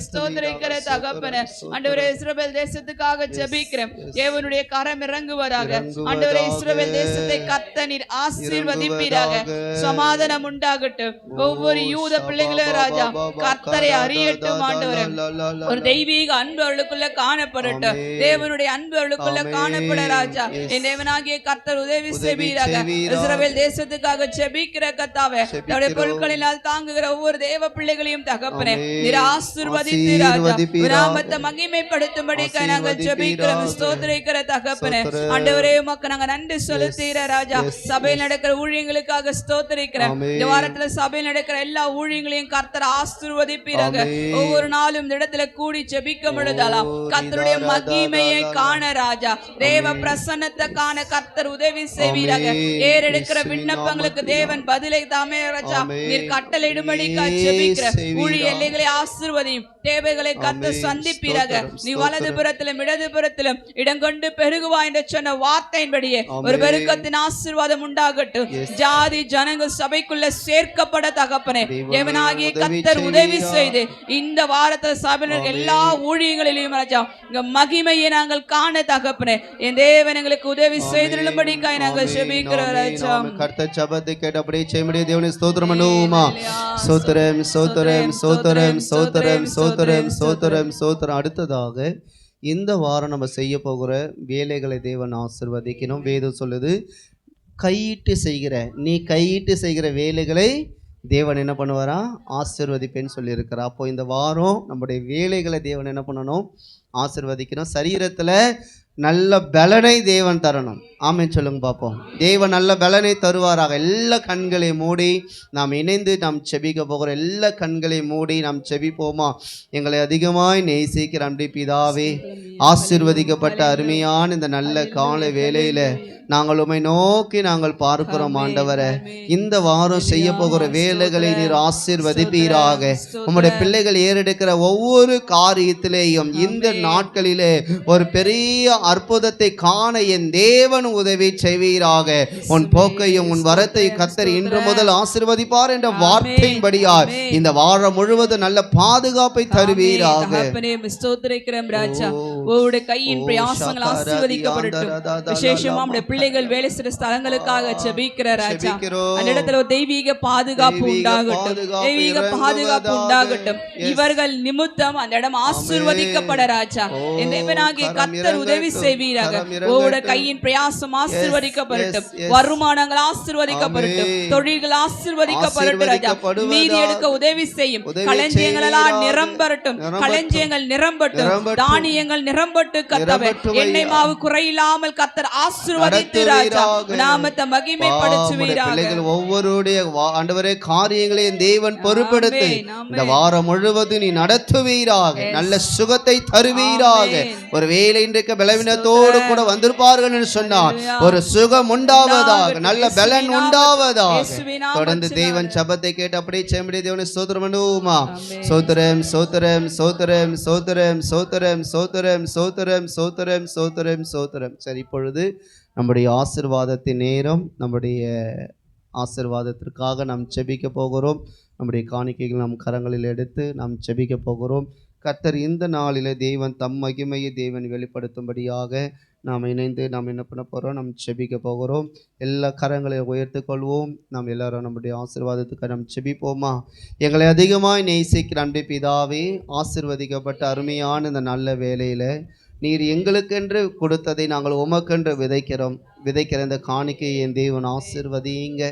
Speaker 2: ஸ்தோத்திரிக்கிற தகப்பனே ஆண்டவரே இஸ்ரவேல் தேசத்துக்காக ஜெபிக்கிறேன். தேவனுடைய கரம் இறங்குவதாக. ஆண்டவரே இஸ்ரவேல் தேசத்தை கர்த்தர் நீர் ஆசீர்வதிப்பீராக. சமாதானம் உண்டாகட்டும். ஒவ்வொரு யூத பிள்ளைகளும் ராஜா கர்த்தரை அறியட்டும். ஆண்டவரே ஒரு தெய்வீக அன்பு அவர்களுக்குள்ள காணப்படட்டும். தேவனுடைய அன்பு அவர்களுக்குள்ள காணப்பட ராஜா. என் தேவனாகிய கர்த்தர் உதவி செய்வீராக. இஸ்ரவேல் தேசத்துக்காக ஜெபிக்கிற கர்த்தாவே அவருடைய பொருட்களினால் தாங்குகிற ஒவ்வொரு தேவ பிள்ளைகளையும் தகப்பனே நீர் ஆசீர்வதித்து ராஜா நாமத்தை மகிமைப்படுத்தும்படிக்கு நாங்கள் ஜெபிக்கிறோம். ஸ்தோத்திரிக்கிற தகப்பனே ஆண்டவரே உமக்கு நாங்க நன்றி செலுத்துகிற ராஜா. சபையில் நடக்கிற ஊழியங்களுக்காக ஸ்தோத்திரிக்கிறேன். இந்த வாரத்துல சபையில் நடக்கிற எல்லா ஊழியங்களையும் கர்த்தர் ஆசீர்வதிப்பீராக. ஒவ்வொரு நாளும் இந்த இடத்துல கூடி ஜெபிக்க முடியலாம். கர்த்தருடைய மகிமையை காண ராஜா தேவ பிரசன்னத்தை காண கர்த்தர் உதவி செய்வீராக. ஏறெடுக்கிற விண்ணப்பங்களுக்கு தேவன் பதிலை தாமே ராஜா நீர் கட்டளையிடும்படிக்கா ஜெபிக்கிற ஊழிய எல்லைகளை ஆசீர்வதியும். தேவைகளை கர்த்தர் சந்திப்பீராக. நீ வலது புறத்திலும் இடது புறத்திலும் இடம் கொண்டு பெருகுவா என்று சொன்ன வார்த்தையின்படியே ஒரு பெருக்கத்தின் ஆசீர்வாதம் உண்டாகட்டும். ஜாதி ஜனங்கள் சபைக்குள்ள சேர்க்கப்பட தகப்பனே தேவனாகிய கர்த்தர் உதவி செய்து இந்த வாரத்தில் சபையினர் எல்லா ஊழியங்களிலும் ராஜா இங்க மகிமையை நாங்கள் காண தகப்பனே என் தேவன் எங்களுக்கு உதவி செய்திருளும்படிக்காய் நாங்கள் ஜெபிக்கிறோம் ராஜா.
Speaker 3: கர்த்தர் ஜெபத்தை கேட்டபடி செய்யும்படி தேவனை ஸ்தோத்திரம் பண்ணுவோமா. ஸ்தோத்திரம் ஸ்தோத்திரம் ஸ்தோத்திரம் ஸ்தோத்திரம் ஸ்தோத்திரம் ஸ்தோத்திரம் ஸ்தோத்திரம். அடுத்ததாக இந்த வாரம் நம்ம செய்ய போகிற வேலைகளை தேவன் ஆசீர்வதிக்கணும். வேதம் சொல்லுது நீ கையிட்டு செய்கிற வேலைகளை தேவன் என்ன பண்ணுவாரா ஆசீர்வதிப்பேன்னு சொல்லியிருக்கிறார். அப்போ இந்த வாரம் நம்முடைய வேலைகளை தேவன் என்ன பண்ணணும் ஆசீர்வதிக்கணும். சரீரத்தில் நல்ல பலனை தேவன் தரணும். ஆமென் சொல்லுங்க பார்ப்போம். தேவன் நல்ல பலனை தருவாராக. எல்லா கண்களையும் மூடி நாம் இணைந்து நாம் செபிக்க போகிற எல்லா கண்களையும் மூடி நாம் செபிப்போமா. எங்களை அதிகமாய் நேசிக்கிற அன்பு பிதாவே ஆசீர்வதிக்கப்பட்ட அருமையான இந்த நல்ல காலை வேளையில நாங்கள் உம்மை நோக்கி நாங்கள் பார்க்கிறோம் ஆண்டவரே. இந்த வாரம் செய்ய போகிற வேலைகளை நீர் ஆசீர்வதிப்பீராக. உம்முடைய பிள்ளைகள் ஏறெடுக்கிற ஒவ்வொரு காரியத்திலேயும் இந்த நாட்களிலே ஒரு பெரிய அற்புதத்தை காண என் தேவன் உதவி செய்வீராக. உன் போக்கையும் உன் வரத்தை கர்த்தர் இன்று முதல் ஆசீர்வதிப்பார் என்ற வார்த்தையின்படியார் இந்த வாரம் முழுவதும் நல்ல பாதுகாப்பை தருவீராக.
Speaker 2: கையின் பிரயாசங்கள் ஆசீர்வதிக்கப்படட்டும். விசேஷமா பிள்ளைகள் வேலை செய்ற ஸ்தலங்களுக்காக ஜெபிக்கிற ராஜா அந்த இடத்துல ஒரு தெய்வீக பாதுகாப்பு உண்டாகட்டும். தெய்வீக பாதுகாப்பு உண்டாகட்டும். இவர்கள் நிமித்தம் அந்த இடம் ஆசீர்வதிக்கப்பட ராஜா என் தேவனாகிய கர்த்தர் உதவி செய்வீராக. உங்களுடைய கையின் பிரயாசம் ஆசீர்வதிக்கப்படட்டும். வருமானங்கள் ஆசீர்வதிக்கப்படட்டும். தொழில்கள் ஆசீர்வதிக்கப்படட்டும் ராஜா. மீதி எடுக்க உதவி செய்யும். களஞ்சியங்கள் எல்லாம் நிரம்பரட்டும். களஞ்சியங்கள் நிரம்பட்டும். தானியங்கள் நிரம்பட்டு கர்த்தாவே. எண்ணெய் மாவு குறையில்லாமல் கர்த்தர் ஆசீர்வதித்து ராஜா நாமத்தை மகிமைப்படுத்துவீராக.
Speaker 3: ஒவ்வொருடைய ஆண்டவரே காரியங்களையும் தேவன் பொறுப்பெடுத்து இந்த வாரம் முழுவதும் நீ நடத்துவீராக. நல்ல சுகத்தை தருவீராக. ஒரு வேலை இன்றைக்கு பலவீனத்தோடு கூட வந்திருப்பார்கள் என்று சொன்னார். ஒரு சுகம் உண்டாவதாக. நல்ல பலன் உண்டாவதாக. தொடர்ந்து தேவன் ஜெபத்தை கேட்டு அப்படியே செய்யும்படி தேவனை ஸ்தோத்திரம் பண்ணுவோமா. சோத்திரம் சோத்திரம் சோத்திரம் சோத்திரம் சோத்திரம் சோத்திரம் சோத்திரம் சோத்திரம் சோத்திரம் சோத்திரம். சரி, இப்பொழுது நம்முடைய ஆசீர்வாதத்தின் நேரம். நம்முடைய ஆசீர்வாதத்திற்காக நாம் ஜெபிக்க போகிறோம். நம்முடைய காணிக்கைகள் நம் கரங்களில் எடுத்து நாம் ஜெபிக்க போகிறோம். கர்த்தர் இந்த நாளில் தேவன் தம் மகிமையை தேவன் வெளிப்படுத்தும்படியாக நாம் இணைந்து நாம் என்ன பண்ண போகிறோம், நாம் ஜெபிக்க போகிறோம். எல்லா கரங்களையும் உயர்த்து கொள்வோம். நாம் எல்லாரும் நம்முடைய ஆசீர்வாதத்துக்கு நாம் ஜெபிப்போமா. எங்களை அதிகமாக நேசிக்கிற அன்பு பிதாவே, ஆசீர்வதிக்கப்பட்ட அருமையான இந்த நல்ல வேலையில் நீர் எங்களுக்கென்று கொடுத்ததை நாங்கள் உமக்கென்று விதைக்கிற இந்த காணிக்கையை என் தேவன் ஆசீர்வதிங்க.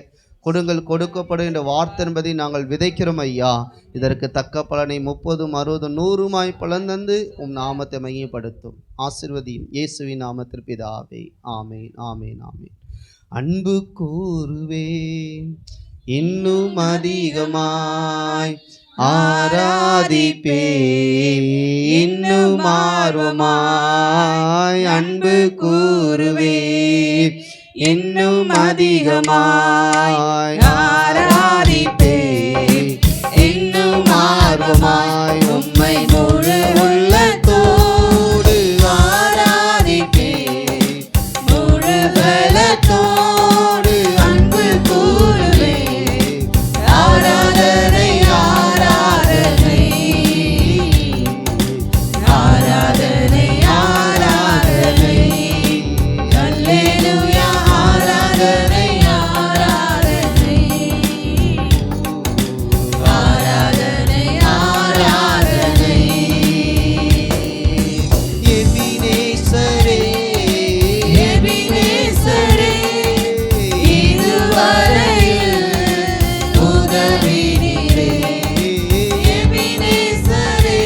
Speaker 3: கொடுங்கள் கொடுக்கப்படும் என்ற வார்த்தை என்பதை நாங்கள் விதைக்கிறோம் ஐயா. இதற்கு தக்க பலனை 30, 60, 100 பலன் தந்து நாமத்தை மையப்படுத்தும். ஆசீர்வதியும் இயேசுவின் நாமத்தில் பிதாவே. ஆமேன், ஆமேன், ஆமேன். அன்பு கூறுவேன் இன்னும் அதிகமாய், ஆராதிப்பே இன்னும் ஆர்வமாய். அன்பு கூறுவே இன்னும் அதிகமாய், ஆராதிப்பே இன்னும் ஆர்வமாய். உம்மை முழு உள்ளத்தோடு ஆராதிப்பே, முழு பலத்தோடு அன்பு கூறுவே. ஆராதனை ஆராதனை ஆராதனை ஆராதனை, அல்லேலூயா. ஆராதனை ஆராதனை ஆராதனை ஆராதனை. எபினேசரே எபினேசரே, இதுவரையில் உதவி நீரே. எபினேசரே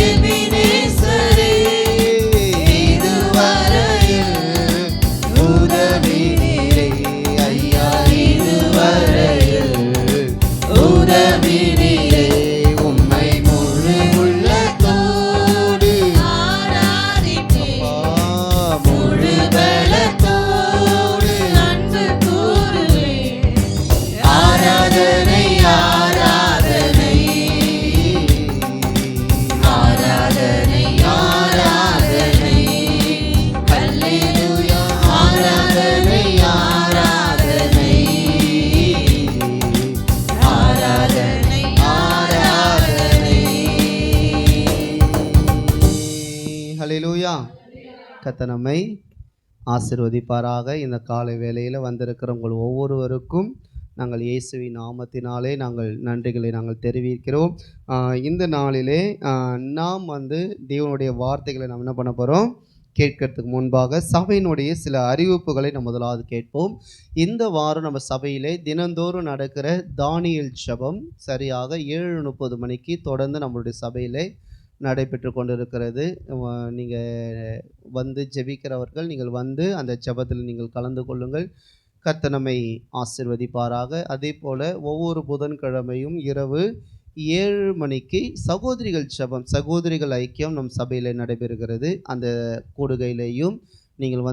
Speaker 3: எபினேசரே, இதுவரையில் உதவி நீரே. ஐயா இதுவரையில் உதவி நீரே. உம்மை முழு உள்ளத்தோடு ஆராதிப்பேன், முழு பலத்தோடு அன்பு கூறுவேன். ஆராதனை ஆராதனை ஆராதனை ஆராதனை, அல்லேலூயா. ஆராதனை ஆராதனை ஆராதனை ஆராதனை. ஹல்லேலூயா. கர்த்தர் நம்மை ஆசீர்வதிப்பாராக. இந்த காலை வேளையில் வந்திருக்கிற உங்கள் ஒவ்வொருவருக்கும் நாங்கள் இயேசுவின் நாமத்தினாலே நாங்கள் நன்றிகளை நாங்கள் தெரிவிக்கிறோம். இந்த நாளிலே நாம் தேவனுடைய வார்த்தைகளை நாம் என்ன பண்ண போகிறோம், கேட்கறதுக்கு முன்பாக சபையினுடைய சில அறிவிப்புகளை நம்ம முதலாவது கேட்போம். இந்த வாரம் நம்ம சபையிலே தினந்தோறும் நடக்கிற தானியல் ஜெபம் சரியாக 7:30 மணிக்கு தொடர்ந்து நம்மளுடைய சபையிலே நடைபெற்று கொண்டிருக்கிறது. நீங்கள் ஜெபிக்கிறவர்கள் நீங்கள் அந்த ஜெபத்தில் நீங்கள் கலந்து கொள்ளுங்கள். கர்த்தர் நம்மை ஆசீர்வதிப்பாராக. அதே போல் ஒவ்வொரு புதன்கிழமையும் இரவு 7 மணிக்கு சகோதரிகள் ஜெபம், சகோதரிகள் ஐக்கியம் நம் சபையில் நடைபெறுகிறது. அந்த கூடுகையிலேயும் நீங்கள்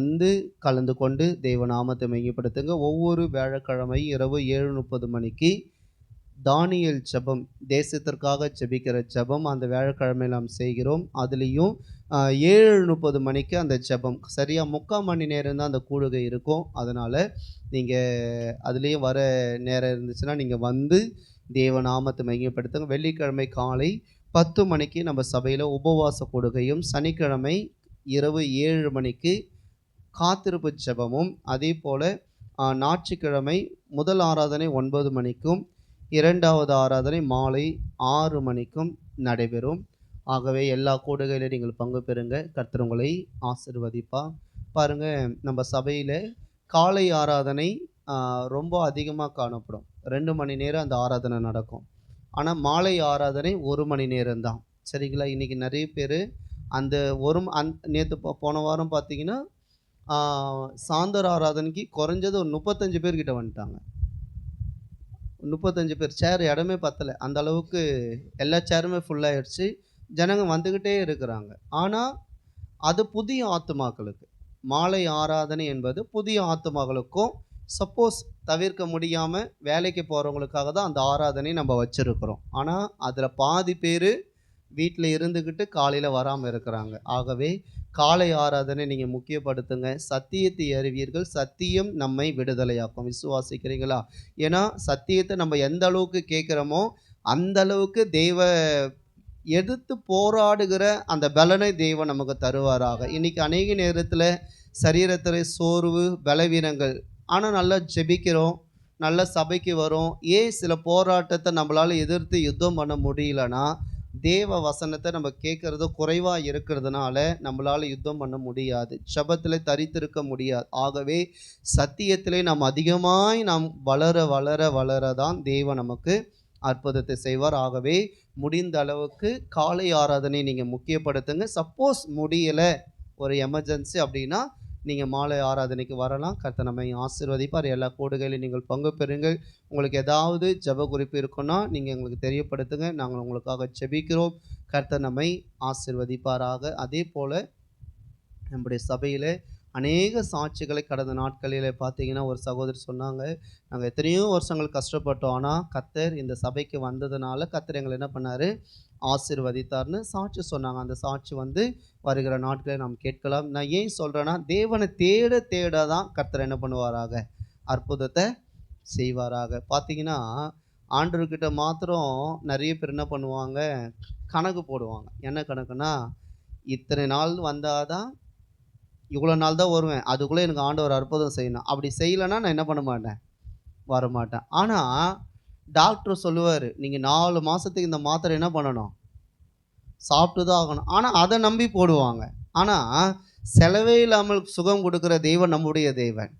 Speaker 3: கலந்து கொண்டு தெய்வ நாமத்தை மையப்படுத்துங்க. ஒவ்வொரு வியாழக்கிழமை இரவு 7:30 மணிக்கு தானியல் ஜெபம், தேசத்திற்காக ஜெபிக்கிற ஜெபம் அந்த வியாழக்கிழமை நாம் செய்கிறோம். அதுலேயும் 7:30 மணிக்கு அந்த ஜெபம் சரியாக 3/4 மணி நேரம் தான் அந்த கூடுகை இருக்கும். அதனால் நீங்கள் அதுலேயும் வர நேரம் இருந்துச்சுன்னா நீங்கள் தேவ நாமத்தை மையப்படுத்துங்க. வெள்ளிக்கிழமை காலை 10 மணிக்கு நம்ம சபையில் உபவாச கூடுகையும், சனிக்கிழமை இரவு 7 மணிக்கு காத்திருப்பு ஜெபமும், அதே போல் ஞாயிற்றுக்கிழமை முதல் ஆராதனை 9 மணிக்கும், இரண்டாவது ஆராதனை மாலை 6 மணிக்கும் நடைபெறும். ஆகவே எல்லா கூடுகையிலும் நீங்கள் பங்கு பெறுங்க. கர்த்தர் உங்களை ஆசீர்வதிப்பார். பாருங்கள், நம்ம சபையில் காலை ஆராதனை ரொம்ப அதிகமாக காணப்படும். 2 மணி நேரம் அந்த ஆராதனை நடக்கும். ஆனால் மாலை ஆராதனை 1 மணி நேரம்தான். சரிங்களா? இன்றைக்கி நிறைய பேர் அந்த நேற்று போன வாரம் பார்த்தீங்கன்னா சாயந்தர ஆராதனைக்கு குறைஞ்சது ஒரு 35 பேர்கிட்ட வந்துட்டாங்க. 35 பேர். சேர் இடமே பத்தலை. அந்த அளவுக்கு எல்லா சேருமே ஃபுல்லாகிடுச்சு. ஜனங்க வந்துக்கிட்டே இருக்கிறாங்க. ஆனால் அது புதிய ஆத்துமாக்களுக்கு மாலை ஆராதனை என்பது புதிய ஆத்துமாக்களுக்கும், சப்போஸ் தவிர்க்க முடியாமல் வேலைக்கு போகிறவங்களுக்காக தான் அந்த ஆராதனை நம்ம வச்சுருக்கிறோம். ஆனால் அதில் பாதி பேர் வீட்டில் இருந்துக்கிட்டு காலையில் வராமல் இருக்கிறாங்க. ஆகவே காலை ஆராதனை நீங்கள் முக்கியப்படுத்துங்க. சத்தியத்தை அறிவீர்கள், சத்தியம் நம்மை விடுதலையாக்கும். விசுவாசிக்கிறீங்களா? ஏன்னா சத்தியத்தை நம்ம எந்த அளவுக்கு கேட்குறோமோ அந்த அளவுக்கு தெய்வ எதிர்த்து போராடுகிற அந்த பலனை தெய்வம் நமக்கு தருவாராக. இன்றைக்கி அநேக நேரத்தில் சரீரத்தில் சோர்வு, பலவீனங்கள், ஆனால் நல்லா ஜெபிக்கிறோம், நல்ல சபைக்கு வரோம். ஏன் சில போராட்டத்தை நம்மளால் எதிர்த்து யுத்தம் பண்ண முடியலன்னா தேவ வசனத்தை நம்ம கேட்கறது குறைவாக இருக்கிறதுனால நம்மளால் யுத்தம் பண்ண முடியாது, ஜெபத்தில் தரித்திருக்க முடியாது. ஆகவே சத்தியத்திலே நாம் அதிகமாய் நாம் வளர வளர வளர தான் தேவன் நமக்கு அற்புதத்தை செய்வார். ஆகவே முடிந்த அளவுக்கு காலை ஆராதனை நீங்கள் முக்கியப்படுத்துங்க. சப்போஸ் முடியலை, ஒரு எமர்ஜென்சி அப்படின்னா நீங்கள் மாலை ஆராதனைக்கு வரலாம். கர்த்தர் நம்மை ஆசீர்வதிப்பார். எல்லா கூடுகளிலும் நீங்கள் பங்கு பெறுங்கள். உங்களுக்கு ஏதாவது ஜெப குறிப்பு இருக்குன்னா நீங்கள் எங்களுக்கு தெரியப்படுத்துங்க, நாங்கள் உங்களுக்காக ஜெபிக்கிறோம். கர்த்தர் நம்மை ஆசீர்வதிப்பாராக. அதே போல் நம்முடைய சபையில் அநேக சாட்சிகளை கடந்த நாட்களில் பார்த்தீங்கன்னா, ஒரு சகோதரி சொன்னாங்க, நாங்கள் எத்தனையோ வருஷங்கள் கஷ்டப்பட்டோம், ஆனால் கர்த்தர் இந்த சபைக்கு வந்ததுனால கர்த்தர் எங்களை என்ன பண்ணார், ஆசீர்வதித்தார்னு சாட்சி சொன்னாங்க. அந்த சாட்சி வருகிற நாட்களை நாம் கேட்கலாம். நான் ஏன் சொல்கிறேன்னா, தேவனை தேட தேட தான் கர்த்தர் என்ன பண்ணுவாராக, அற்புதத்தை செய்வாராக. பார்த்தீங்கன்னா ஆண்டவர்கிட்ட மாத்திரம் நிறைய பேர் என்ன பண்ணுவாங்க, கணக்கு போடுவாங்க. என்ன கணக்குன்னா, இத்தனை நாள் வந்தாதான், இவ்வளோ நாள் தான் வருவேன், அதுக்குள்ளே எனக்கு ஆண்டவர் அற்புதம் செய்யணும், அப்படி செய்யலைன்னா நான் என்ன பண்ண மாட்டேன், வரமாட்டேன். ஆனால் டாக்டர் சொல்லுவார், நீங்கள் 4 மாதத்துக்கு இந்த மாத்திரை என்ன பண்ணணும், சாப்பிட்டு தான் ஆகணும். ஆனால் அதை நம்பி போடுவாங்க. ஆனால் செலவே இல்லாமல் சுகம் கொடுக்குற தெய்வன் நம்முடைய தேவன்.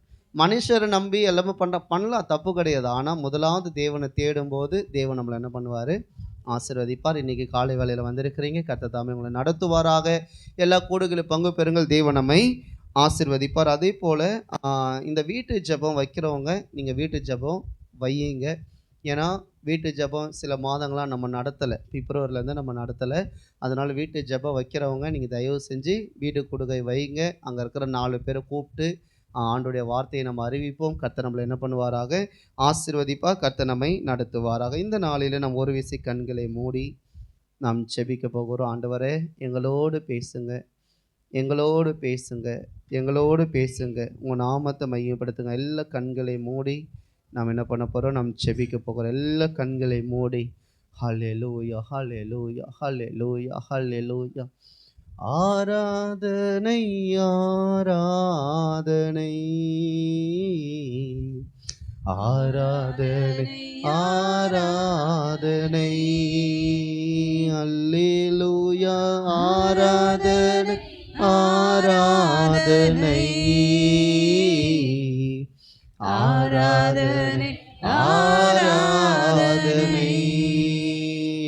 Speaker 3: மனுஷரை நம்பி எல்லாமே பண்ணலாம், தப்பு கிடையாது. ஆனால் முதலாவது தேவனை தேடும்போது தேவன் நம்மளை என்ன பண்ணுவார், ஆசீர்வதிப்பார். இன்றைக்கி காலை வேளையில் வந்திருக்கிறீங்க, கர்த்தர் தாமே உங்களை நடத்துவாராக. எல்லா கூடுகளில் பங்கு பெறுங்கள், தேவன் நம்மை ஆசீர்வதிப்பார். அதே போல் இந்த வீட்டு ஜெபம் வைக்கிறவங்க நீங்கள் வீட்டு ஜெபம் வையுங்க. ஏன்னா வீட்டு ஜெபம் சில மாதங்களாக நம்ம நடத்தலை, பிப்ரவரிலேருந்து நம்ம நடத்தலை. அதனால் வீட்டு ஜெபம் வைக்கிறவங்க நீங்கள் தயவு செஞ்சு வீட்டு கொடுகை வைங்க. அங்கே இருக்கிற 4 பேரை கூப்பிட்டு ஆண்டுடைய வார்த்தையை நம்ம அறிவிப்போம். கர்த்தர் நம்மளை என்ன பண்ணுவாராக, ஆசீர்வதிப்பார். கர்த்தர் நம்மை நடத்துவாராக. இந்த நாளில் நாம் ஒரு விசை கண்களை மூடி நாம் செபிக்க போகிறோம். ஆண்டவரே, எங்களோடு பேசுங்க, எங்களோடு பேசுங்க, எங்களோடு பேசுங்க. உங்கள் நாமத்தை மையப்படுத்துங்க. எல்லா கண்களை மூடி நாம் என்ன பண்ண போகிறோம், நாம் செபிக்க போகிறோம். எல்லா கண்களை மூடி ஹல்லேலூயா, ஹல்லேலூயா, ஹல்லேலூயா, ஹல்லேலூயா. ஆராதனை, ஆராதனை, ஆராதனை, ஆராதனை, அல்லேலூயா. ஆராதனை, ஆராதனை, ஆராதனை, ஆராதனை.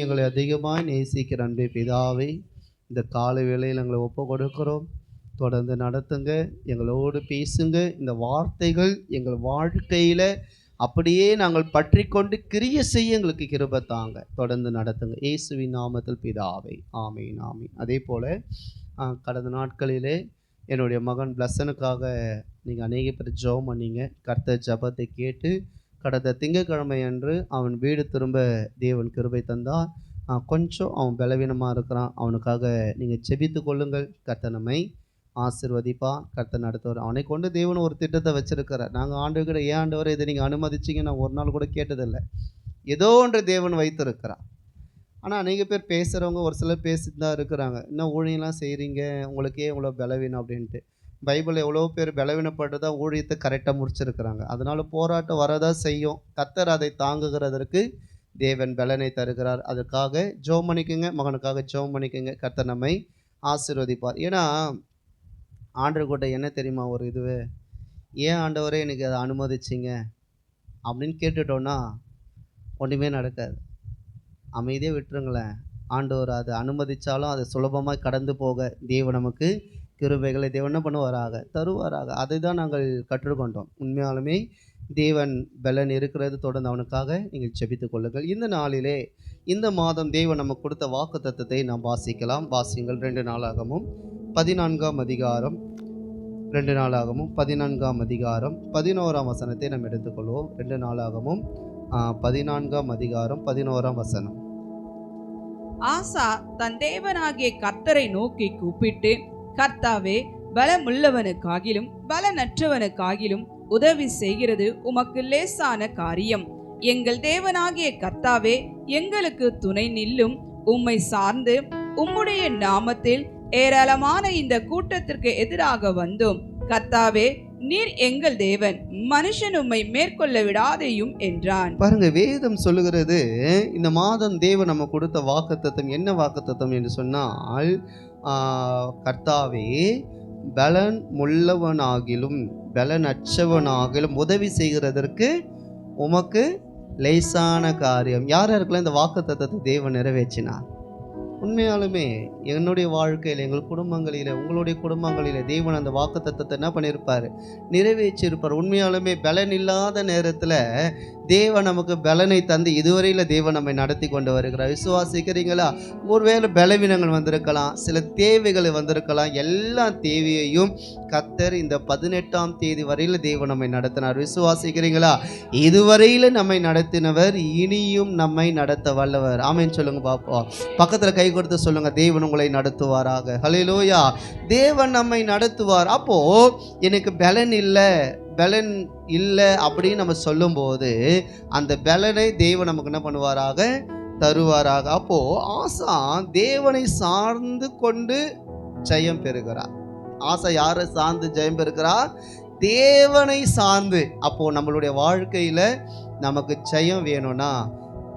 Speaker 3: எங்களை அதிகமாக நேசிக்கிற அன்பே பிதாவே, இந்த காலை வேளையில் எங்களை ஒப்பு கொடுக்கிறோம். தொடர்ந்து நடத்துங்க, எங்களோடு பேசுங்க. இந்த வார்த்தைகள் எங்கள் வாழ்க்கையில் அப்படியே நாங்கள் பற்றி கொண்டு கிரியை செய்ய எங்களுக்கு கிருபை தாங்க. தொடர்ந்து நடத்துங்க, இயேசுவின் நாமத்தில் பிதாவே, ஆமீன், ஆமீன். அதே போல் கடந்த நாட்களிலே என்னுடைய மகன் பிளஸனுக்காக நீங்கள் அநேக பேர் ஜெபம் பண்ணீங்க. கர்த்தர் ஜெபத்தை கேட்டு கடந்த திங்கட்கிழமை அன்று அவன் வீடு திரும்ப தேவன் கிருபை தந்தார். கொஞ்சம் அவன் பலவீனமாக இருக்கிறான், அவனுக்காக நீங்கள் செபித்து கொள்ளுங்கள். கர்த்தர் நம்மை ஆசீர்வதிப்பான், கர்த்தர் நடத்துவார். அவனை கொண்டு தேவன் ஒரு திட்டத்தை வச்சிருக்கிறார். நாங்கள் ஆண்டவர்கிட்ட, ஏன் ஆண்டவர் இதை நீங்கள் அனுமதிச்சிங்க நான் ஒரு நாள் கூட கேட்டதில்லை. ஏதோ ஒன்று தேவன் வைத்திருக்கிறார். ஆனால் அநேக பேர் பேசுகிறவங்க ஒரு சிலர் பேசிட்டு தான் இருக்கிறாங்க, இன்னும் ஊழியெல்லாம் செய்கிறீங்க, உங்களுக்கே இவ்வளோ பலவீனம் அப்படின்ட்டு. பைபிள் எவ்வளோ பேர் பலவீனப்பட்டு தான் ஊழியத்தை கரெக்டாக முடிச்சிருக்கிறாங்க. அதனால் போராட்டம் வரதான் செய்யும். கர்த்தர் அதை தாங்குகிறதற்கு தேவன் பலனை தருகிறார். அதுக்காக ஜெபம் பண்ணிக்கோங்க, மகனுக்காக ஜெபம் பண்ணிக்கோங்க. கர்த்தர் நம்மை ஆசீர்வதிப்பார். ஏன்னா ஆண்டவர் கூட என்ன தெரியுமா ஒரு இதுவே, ஏன் ஆண்டவரே எனக்கு அதை அனுமதிச்சிங்க அப்படின்னு கேட்டுட்டோன்னா ஒன்றுமே நடக்காது. அமைதியாக விட்டுருங்களேன். ஆண்டவர் அதை அனுமதித்தாலும் அதை சுலபமாக கடந்து போக தேவன் நமக்கு கிருபைகளை தேவன் என்ன பண்ணுவாராக, தருவாராக. அதை தான் நாங்கள் கற்றுக்கொண்டோம். உண்மையாலுமே தேவன் பலன் இருக்கிறது. தொடர்ந்து அவனுக்காக நீங்கள் ஜெபித்து கொள்ளுங்கள். இந்த நாளிலே, இந்த மாதம் தேவன் நமக்கு கொடுத்த வாக்கு தத்தத்தை நாம் வாசிக்கலாம். வாசிங்கள். 2 நாளாகமும் 14ஆம் அதிகாரம், 2 நாளாகமும் 14ஆம் அதிகாரம் 11ஆம் வசனத்தை நாம் எடுத்துக்கொள்வோம். 2 நாளாகமும் 14ஆம் அதிகாரம் 11ஆம் வசனம்.
Speaker 2: ஆசா தன் தேவனாகிய கர்த்தரை நோக்கி கூப்பிட்டு, கர்த்தாவே, பலமுள்ளவனுக்காகிலும் பலனற்றவனுக்காகிலும் உதவி செய்கிறது உமக்கு லேசான காரியம். எங்கள் தேவனாகிய கர்த்தாவே, எங்களுக்கு துணை நில்லும். உம்மை சார்ந்து உம்முடைய நாமத்தில் ஏராளமான இந்த கூட்டத்திற்கு எதிராக வந்தோம். கர்த்தாவே, நீர் எங்கள் தேவன், மனுஷன் உம்மை மேற்கொள்ள விடாதேயும் என்றான்.
Speaker 3: பாருங்க, வேதம் சொல்லுகிறது, இந்த மாதம் தேவன் நம்ம கொடுத்த வாக்குத்தத்தம் என்ன வாக்குத்தத்தம் என்று சொன்னால், கர்த்தாவே பலன் உள்ளவனாகிலும் பலனற்றவனாகிலும் உதவி செய்கிறதற்கு உமக்கு லேசான காரியம். யார் யாருக்கெல்லாம் இந்த வாக்குத்தத்தத்தை தேவன் நிறைவேற்றினார்? உண்மையாலுமே என்னுடைய வாழ்க்கையில், எங்கள் குடும்பங்களில், உங்களுடைய குடும்பங்களில் தேவன் அந்த வாக்குத்தத்தத்தை என்ன பண்ணியிருப்பார்? நிறைவேற்றியிருப்பார். உண்மையாலுமே பலன் இல்லாத நேரத்தில் தேவன் நமக்கு பலனை தந்து இதுவரையில் தேவன் நம்மை நடத்தி கொண்டு வருகிறார். விசுவாசிக்கிறீங்களா? ஒருவேளை பலவீனங்கள் வந்திருக்கலாம், சில தேவைகள் வந்திருக்கலாம். எல்லா தேவையையும் கர்த்தர் இந்த 18ஆம் தேதி வரையில் தேவன் நம்மை நடத்தினார். விசுவாசிக்கிறீங்களா? இதுவரையில் நம்மை நடத்தினவர் இனியும் நம்மை நடத்த வல்லவர். ஆமென் சொல்லுங்க பாப்போம். பக்கத்தில் கை கொடுத்து சொல்லுங்க, தேவன் உங்களை நடத்துவாராக. ஹல்லேலூயா. தேவன் நம்மை நடத்துவார். அப்போ எனக்கு பலன் இல்லை அப்படின்னு நம்ம சொல்லும்போது அந்த பலனை தேவன் நமக்கு என்ன பண்ணுவாராக? தருவாராக. அப்போ ஆசா தேவனை சார்ந்து கொண்டு ஜெயம் பெறுகிறார். ஆசா யாரை சார்ந்து ஜெயம் பெறுகிறார்? தேவனை சார்ந்து. அப்போ நம்மளுடைய வாழ்க்கையில நமக்கு ஜெயம் வேணும்னா,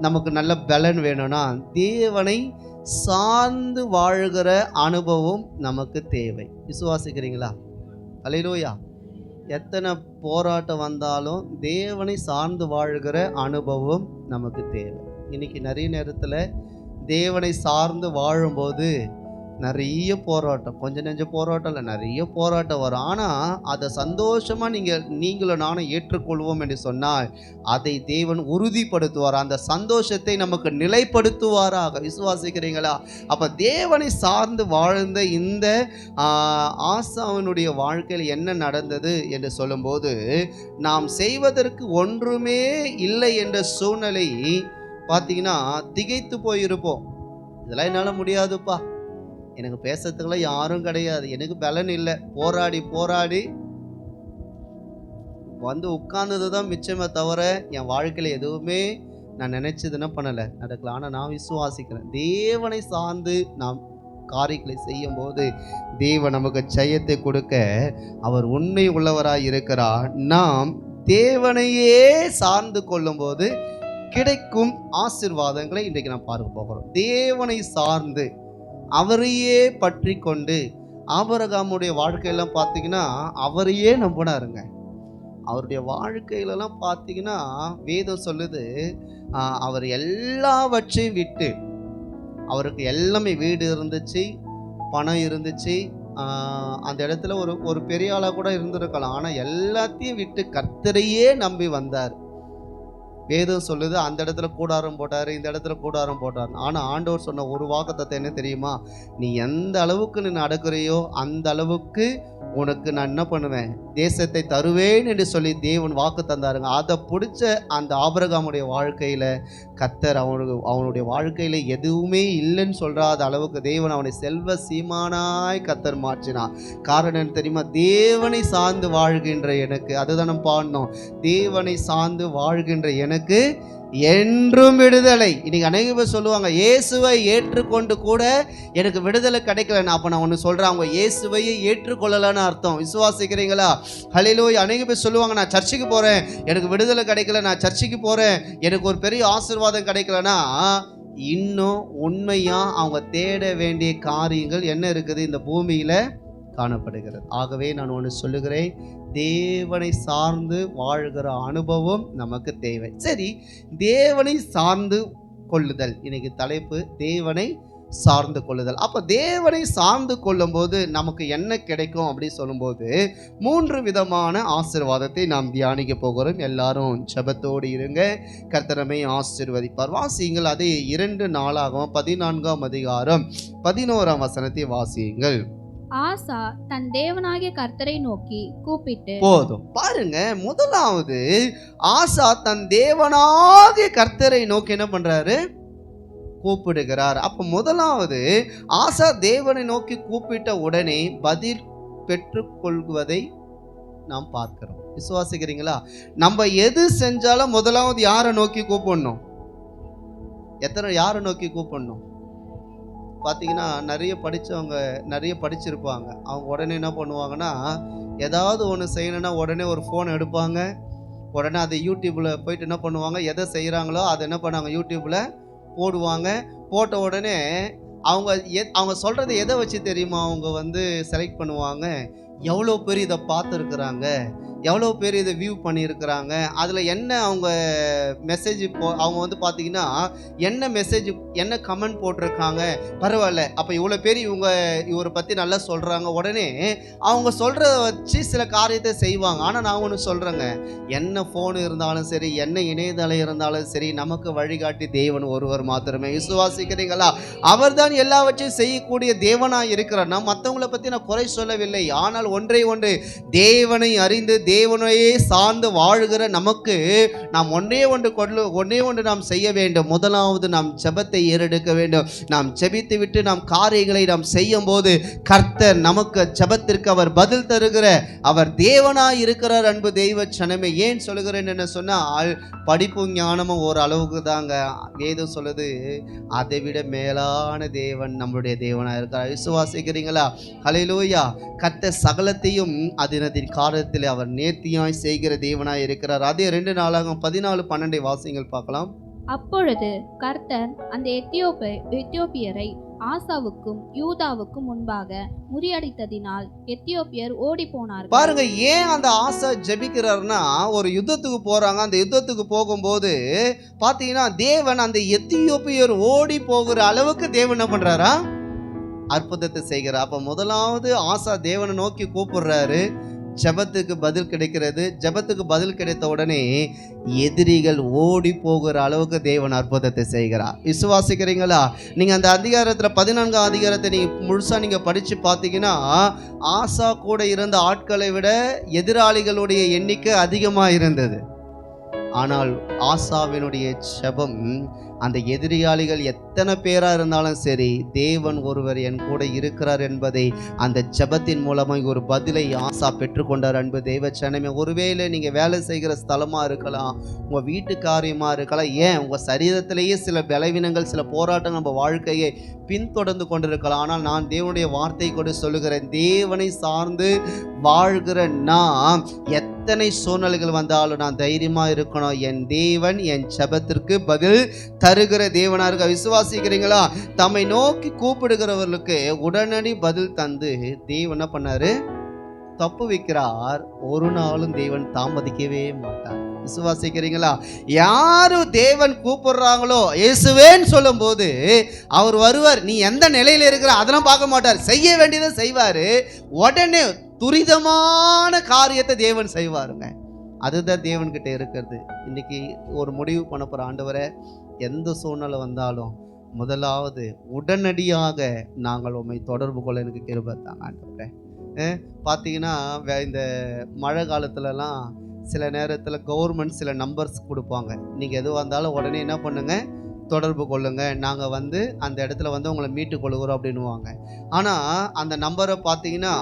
Speaker 3: நமக்கு நல்ல பலன் வேணும்னா, தேவனை சார்ந்து வாழ்கிற அனுபவம் நமக்கு தேவை. விசுவாசிக்கிறீங்களா? அல்லேலூயா. எத்தனை போராட்டம் வந்தாலும் தேவனை சார்ந்து வாழ்கிற அனுபவம் நமக்கு தேவை. இன்னைக்கு நிறைய நேரத்தில் தேவனை சார்ந்து வாழும்போது நிறைய போராட்டம், கொஞ்சம் நெஞ்ச போராட்டம் இல்லை, நிறைய போராட்டம் வரும். ஆனால் அதை சந்தோஷமாக நீங்களும் நானும் ஏற்றுக்கொள்வோம் என்று சொன்னால் அதை தேவன் உறுதிப்படுத்துவார். அந்த சந்தோஷத்தை நமக்கு நிலைப்படுத்துவாராக. விசுவாசிக்கிறீங்களா? அப்போ தேவனை சார்ந்து வாழ்ந்த இந்த ஆசாவினுடைய வாழ்க்கையில் என்ன நடந்தது என்று சொல்லும்போது, நாம் செய்வதற்கு ஒன்றுமே இல்லை என்ற சூழ்நிலை பார்த்தீங்கன்னா திகைத்து போயிருப்போம். இதெல்லாம் என்னால் முடியாதுப்பா, எனக்கு பேசுறதுக்கெல்லாம் யாரும் கிடையாது, எனக்கு பலன் இல்லை, போராடி வந்து உட்கார்ந்தது தான் மிச்சமே தவிர என் வாழ்க்கையில் எதுவுமே நான் நினைச்சது என்ன பண்ணலை, நடக்கல. ஆனால் நான் விசுவாசிக்கிறேன், தேவனை சார்ந்து நாம் காரியங்களை செய்யும் போது தேவன் நமக்கு ஜெயத்தை கொடுக்க அவர் உண்மை உள்ளவராய் இருக்கிறார். நாம் தேவனையே சார்ந்து கொள்ளும் போது கிடைக்கும் ஆசீர்வாதங்களை இன்றைக்கு நாம் பார்க்க போகிறோம். தேவனை சார்ந்து அவரையே பற்றி கொண்டு, ஆபிரகாமுடைய வாழ்க்கையெல்லாம் பார்த்தீங்கன்னா அவரையே நம்பினாருங்க. அவருடைய வாழ்க்கையிலலாம் பார்த்தீங்கன்னா வேதம் சொல்லுது, அவர் எல்லாவற்றையும் விட்டு, அவருக்கு எல்லாமே வீடு இருந்துச்சு, பணம் இருந்துச்சு, அந்த இடத்துல ஒரு பெரிய ஆளாக கூட இருந்திருக்கலாம். ஆனால் எல்லாத்தையும் விட்டு கர்த்தரையே நம்பி வந்தார். வேதம் சொல்லுது, அந்த இடத்துல கூடாரம் போட்டார், இந்த இடத்துல கூடாரம் போட்டார். ஆனால் ஆண்டவர் சொன்ன ஒரு வாக்குத்தத்தம் என்ன தெரியுமா? நீ எந்த அளவுக்கு நீ நடக்கிறையோ அந்த அளவுக்கு உனக்கு நான் என்ன பண்ணுவேன், தேசத்தை தருவேன் என்று சொல்லி தேவன் வாக்கு தந்தாருங்க. அதை பிடிச்ச அந்த ஆபிரகாமுடைய வாழ்க்கையில் கர்த்தர் அவனுடைய வாழ்க்கையில் எதுவுமே இல்லைன்னு சொல்கிறாத அளவுக்கு தேவன் அவனை செல்வ சீமானாய் கர்த்தர் மாற்றினான். காரணம் என்ன தெரியுமா? தேவனை சார்ந்து வாழ்கின்ற எனக்கு, அதுதான் நம்ம பாடணும், தேவனை சார்ந்து வாழ்கின்ற எனக்கு என்றும் விடுதலை. இன்னைக்கு அநேக பேர் சொல்லுவாங்க, இயேசுவை ஏற்றுக்கொண்டு கூட எனக்கு விடுதலை கிடைக்கலன்னு. அப்போ நான் ஒன்று சொல்கிறேன், அவங்க இயேசுவையே ஏற்றுக்கொள்ளலன்னு அர்த்தம். விசுவாசிக்கிறீங்களா? ஹல்லேலூயா. அநேக பேர் சொல்லுவாங்க, நான் சர்ச்சுக்கு போகிறேன், எனக்கு விடுதலை கிடைக்கல, நான் சர்ச்சுக்கு போகிறேன், எனக்கு ஒரு பெரிய ஆசீர்வாதம் கிடைக்கலன்னா, இன்னும் உண்மையாக அவங்க தேட வேண்டிய காரியங்கள் என்ன இருக்குது இந்த பூமியில் காணப்படுகிறது. ஆகவே நான் ஒன்று சொல்லுகிறேன், தேவனை சார்ந்து வாழ்கிற அனுபவம் நமக்கு தேவை. சரி, தேவனை சார்ந்து கொள்ளுதல், இன்னைக்கு தலைப்பு தேவனை சார்ந்து கொள்ளுதல். அப்போ தேவனை சார்ந்து கொள்ளும் போது நமக்கு என்ன கிடைக்கும் அப்படின்னு சொல்லும்போது 3 விதமான ஆசீர்வாதத்தை நாம் தியானிக்க போகிறோம். எல்லாரும் ஜெபத்தோடு இருங்க, கர்த்தர் நம்மை ஆசீர்வதிப்பார். வாசியுங்கள், அதே 2 நாளாகவும் 14ஆம் அதிகாரம் 11ஆம் வசனத்தை வாசியுங்கள்.
Speaker 4: ஆசா தன் தேவனாகிய கர்த்தரை நோக்கி கூப்பிட்டு,
Speaker 3: போதும் பாருங்க, முதலாவது ஆசா தன் தேவனாகிய கர்த்தரை நோக்கி என்ன பண்றாரு? கூப்பிடுகிறார். அப்ப முதலாவது ஆசா தேவனை நோக்கி கூப்பிட்ட உடனே பதில் பெற்றுக்கொள்வதை நாம் பார்க்கிறோம். விசுவாசிக்கிறீங்களா? நம்ம எது செஞ்சாலும் முதலாவது யாரை நோக்கி கூப்பிடணும்? யாரை நோக்கி கூப்பிடணும்? பார்த்தீங்கன்னா நிறைய படித்தவங்க நிறைய படிச்சிருப்பாங்க. அவங்க உடனே என்ன பண்ணுவாங்கன்னா, ஏதாவது ஒன்று செய்யணும்னா உடனே ஒரு ஃபோன் எடுப்பாங்க. உடனே அதை யூடியூப்பில் போயிட்டு என்ன பண்ணுவாங்க, எதை செய்கிறாங்களோ அதை என்ன பண்ணாங்க யூடியூப்பில் போடுவாங்க. போட்ட உடனே அவங்க அவங்க சொல்கிறத எதை வச்சு தெரியுமா அவங்க வந்து செலக்ட் பண்ணுவாங்க, எவ்வளோ பேர் இதை பார்த்துருக்குறாங்க, எவ்வளோ பேர் இதை வியூ பண்ணியிருக்கிறாங்க, அதில் என்ன அவங்க மெசேஜ் அவங்க வந்து பார்த்தீங்கன்னா என்ன மெசேஜ் என்ன கமெண்ட் போட்டிருக்காங்க, பரவாயில்ல அப்போ இவ்வளோ பேர் இவரை பற்றி நல்லா சொல்கிறாங்க. உடனே அவங்க சொல்கிறத வச்சு சில காரியத்தை செய்வாங்க. ஆனால் நான் ஒன்று சொல்கிறேங்க, என்ன ஃபோன் இருந்தாலும் சரி, என்ன இணையதளம் இருந்தாலும் சரி, நமக்கு வழிகாட்டி தேவன் ஒருவர் மாத்திரமே. விசுவாசிக்கிறீங்களா? அவர் தான் எல்லாவற்றையும் செய்யக்கூடிய தேவனாக இருக்கிறார். நான் மற்றவங்களை பற்றி நான் குறை சொல்லவில்லை. ஆனால் ஒன்றை ஒன்று, தேவனை அறிந்து தேவனையே சார்ந்து வாழ்கிற நமக்கு நாம் ஒன்றே ஒன்று நாம் செய்ய வேண்டும். முதலாவது நாம் ஜெபத்தை ஏறெடுக்க வேண்டும். நாம் ஜெபித்து விட்டு நாம் காரியங்களை நாம் செய்யும் போது கர்த்தர் நமக்கு ஜெபத்திற்கு அவர் பதில் தருகிற அவர் தேவனாய் இருக்கிறார். அன்பு தெய்வ சனமே, ஏன் சொல்லுகிறேன் என்ன சொன்னால், படிப்பு ஞானமும் ஒரு அளவுக்கு தாங்க. வேதம் சொல்லுது, அதை விட மேலான தேவன் நம்மளுடைய தேவனாக இருக்கிறார். விசுவாசிக்கிறீங்களா? ஹல்லேலூயா. கர்த்தர் சகலத்தையும் அதனதின் காரியத்தில் அவர் நேர்த்தியாய் செய்கிற தேவனாய் இருக்கிறார். அதே 2 நாளாகமம் 14:12 வாசிங்கள் பார்க்கலாம்.
Speaker 4: அப்பொழுது கர்த்தர் அந்த எத்தியோப்பியரை ஆசாவுக்கும் யூதாவுக்கும் முன்பாக முறியடித்ததினால் எத்தியோப்பியர் ஓடி போனார்கள்.
Speaker 3: பாருங்க, ஏன் அந்த ஆசா ஜெபிக்கிறார்னா, ஒரு யுத்தத்துக்கு போறாங்க. அந்த யுத்தத்துக்கு போகும்போது பாத்தீங்கன்னா தேவன் அந்த எத்தியோப்பியர் ஓடி போகிற அளவுக்கு தேவன் என்ன பண்றாரா, அற்புதத்தை செய்கிறார். அப்ப முதலாவது ஆசா தேவனை நோக்கி கூப்பிடுறாரு. ஜெபத்துக்கு பதில் கிடைக்கிறது. ஜெபத்துக்கு பதில் கிடைத்த உடனே எதிரிகள் ஓடி போகிற அளவுக்கு தேவன் அற்புதத்தை செய்கிறார். விசுவாசிக்கிறீங்களா? நீங்க அந்த அதிகாரத்தில் 14ஆம் அதிகாரத்தை நீங்க முழுசா நீங்க படிச்சு பார்த்தீங்கன்னா, ஆசா கூட இருந்த ஆட்களை விட எதிராளிகளுடைய எண்ணிக்கை அதிகமாக இருந்தது. ஆனால் ஆசாவினுடைய ஜெபம், அந்த எதிரியாளிகள் எத்தனை பேராக இருந்தாலும் சரி, தேவன் ஒருவர் என் கூட இருக்கிறார் என்பதை அந்த ஜெபத்தின் மூலமாக ஒரு பதிலை ஆசா பெற்றுக்கொண்டார். அன்பு தெய்வ சனமே, ஒருவேளை நீங்கள் வேலை செய்கிற ஸ்தலமாக இருக்கலாம், உங்கள் வீட்டு காரியமாக இருக்கலாம், ஏன் உங்கள் சரீரத்திலேயே சில பலவீனங்கள், சில போராட்டங்கள் நம்ம வாழ்க்கையை பின்தொடர்ந்து கொண்டிருக்கலாம். ஆனால் நான் தேவனுடைய வார்த்தை கொண்டு சொல்லுகிறேன், தேவனை சார்ந்து வாழ்கிற நாம் எத்தனை சூழ்நிலைகள் வந்தாலும் நான் தைரியமாக இருக்கணும். என் தேவன் என் ஜெபத்திற்கு பதில் தருகிற தேவனாக இருக்க. விசுவாசிக்கிறீங்களா? தம்மை நோக்கி கூப்பிடுகிறவர்களுக்கு உடனடி பதில் தந்து தேவன் என்ன பண்ணாரு, தப்பு வைக்கிறார். ஒரு நாளும் தேவன் தாமதிக்கவே மாட்டார். விசுவாசிக்கிறீங்களா? யாரு தேவன் கூப்பிடுறாங்களோ இயேசுவேன்னு சொல்லும் போது அவர் வருவார். நீ எந்த நிலையில இருக்கிற அதெல்லாம் பார்க்க மாட்டார். செய்ய வேண்டியதை செய்வாரு. உடனே துரிதமான காரியத்தை தேவன் செய்வாருங்க. அதுதான் தேவன்கிட்ட இருக்கிறது. இன்னைக்கு ஒரு முடிவு பண்ண போகிற, ஆண்டவரே எந்த சூழ்நிலை வந்தாலும் முதலாவது உடனடியாக நாங்கள் உண்மை தொடர்பு கொள்ள எனக்கு கிருபை தாங்க ஆண்டவரே. பார்த்தீங்கன்னா இந்த மழை காலத்துலலாம் சில நேரத்தில் கவர்மெண்ட் சில நம்பர்ஸ் கொடுப்பாங்க. நீங்கள் எதுவாக இருந்தாலும் உடனே என்ன பண்ணுங்க, தொடர்பு கொள்ளுங்க, நாங்கள் வந்து அந்த இடத்துல வந்து உங்களை மீட்டு கொள்கிறோம் அப்படின்வாங்க. ஆனால் அந்த நம்பரை பார்த்தீங்கன்னா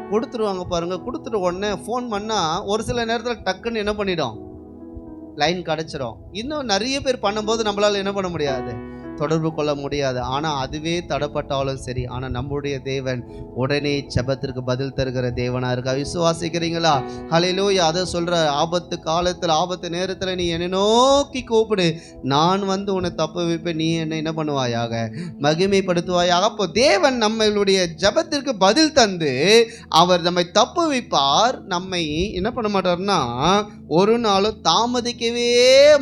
Speaker 3: கொடுத்துருவாங்க பாருங்கள். கொடுத்துட்டு உடனே ஃபோன் பண்ணால் ஒரு சில நேரத்தில் டக்குன்னு என்ன பண்ணிடும், லைன் கிடச்சிரும். இன்னும் நிறைய பேர் பண்ணும்போது நம்மளால் என்ன பண்ண முடியாது, தொடர்பு கொள்ள முடியாது. ஆனால் அதுவே தடப்பட்டாலும் சரி, ஆனால் நம்முடைய தேவன் உடனே ஜெபத்திற்கு பதில் தருகிற தேவனாக இருக்கா. விசுவாசிக்கிறீங்களா? ஹல்லேலூயா. அதை சொல்கிற, ஆபத்து காலத்தில் ஆபத்து நேரத்தில் நீ என்னை நோக்கி கூப்பிடு, நான் வந்து உன்னை தப்பு வைப்பேன், நீ என்ன பண்ணுவாயாக, மகிமைப்படுத்துவாயாக. அப்போ தேவன் நம்மளுடைய ஜெபத்திற்கு பதில் தந்து அவர் நம்மை தப்பு வைப்பார். நம்மை என்ன பண்ண மாட்டார்னா ஒரு நாளும் தாமதிக்கவே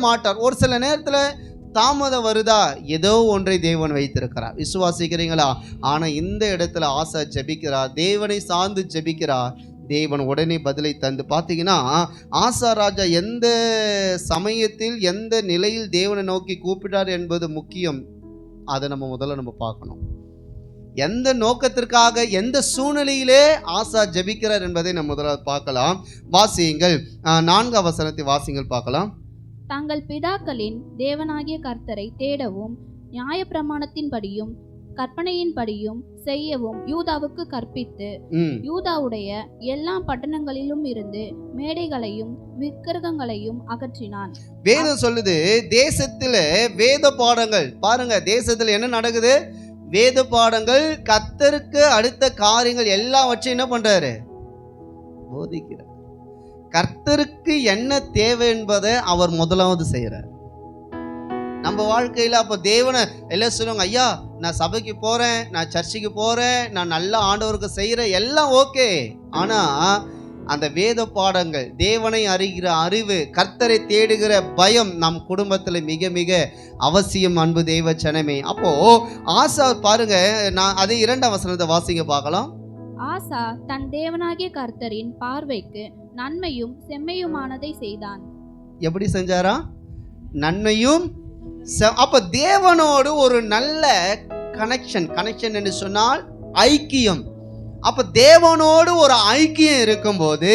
Speaker 3: மாட்டார். ஒரு சில நேரத்தில் தாமதம் வருதா, ஏதோ ஒன்றை தேவன் வைத்திருக்கிறார். விசுவாசிக்கிறீங்களா? ஆனால் இந்த இடத்துல ஆசா ஜெபிக்கிறார், தேவனை சார்ந்து ஜெபிக்கிறார். தேவன் உடனே பதிலை தந்து. பார்த்தீங்கன்னா ஆசா ராஜா எந்த சமயத்தில் எந்த நிலையில் தேவனை நோக்கி கூப்பிட்டார் என்பது முக்கியம். அதை முதல்ல பார்க்கணும். எந்த நோக்கத்திற்காக எந்த சூழ்நிலையிலே ஆசா ஜெபிக்கிறார் என்பதை நம்ம முதல்ல பார்க்கலாம். வாசியுங்கள், 4ஆம் வசனத்தை வாசியுங்கள் பார்க்கலாம்.
Speaker 4: தங்கள் பிதாக்களின் தேவனாகிய கர்த்தரை தேடவும் நியாயப்பிரமாணத்தின்படியும் கற்பனையின்படியும் செய்யவும் யூதாவுக்கு கற்பித்து யூதாவுடைய எல்லா பட்டணங்களிலும் இருந்து மேடைகளையும் விக்கிரகங்களையும் அகற்றினான்.
Speaker 3: வேதம் சொல்லுது, தேசத்துல வேத பாடங்கள் பாருங்க, தேசத்துல என்ன நடக்குது, வேத பாடங்கள் கர்த்தருக்கு அடுத்த காரியங்கள் எல்லாவற்றையும் என்ன பண்றாரு? போதிக்கிறார். கர்த்தருக்கு என்ன தேவை என்பதை அவர் முதலாவது செய்யறார் நம்ம வாழ்க்கையில. அப்ப தேவனை எல்லாம் சொல்லுவாங்க, ஐயா நான் சபைக்கு போறேன், நான் சர்ச்சுக்கு போறேன், நான் நல்லா ஆண்டவருக்கு செய்யறேன், எல்லாம் ஓகே. ஆனா அந்த வேத பாடங்கள், தேவனை அறிகிற அறிவு, கர்த்தரை தேடுகிற பயம் நம் குடும்பத்துல மிக மிக அவசியம் அன்பு தேவ ஜனமே. அப்போ ஆசா பாருங்க, நான் அதே 2ஆம் வசனத்தை வாசிங்க பார்க்கலாம்.
Speaker 4: ஆசா தன் தேவனாகிய கர்த்தரின் பார்வைக்கு நன்மையும் செம்மையுமானதை செய்தான்.
Speaker 3: எப்படி செஞ்சாரா? நன்மையும். அப்ப தேவனோடு ஒரு நல்ல கனெக்ஷன் என்று சொன்னால் ஐக்கியம். அப்ப தேவனோடு ஒரு ஐக்கியம் இருக்கும்போது,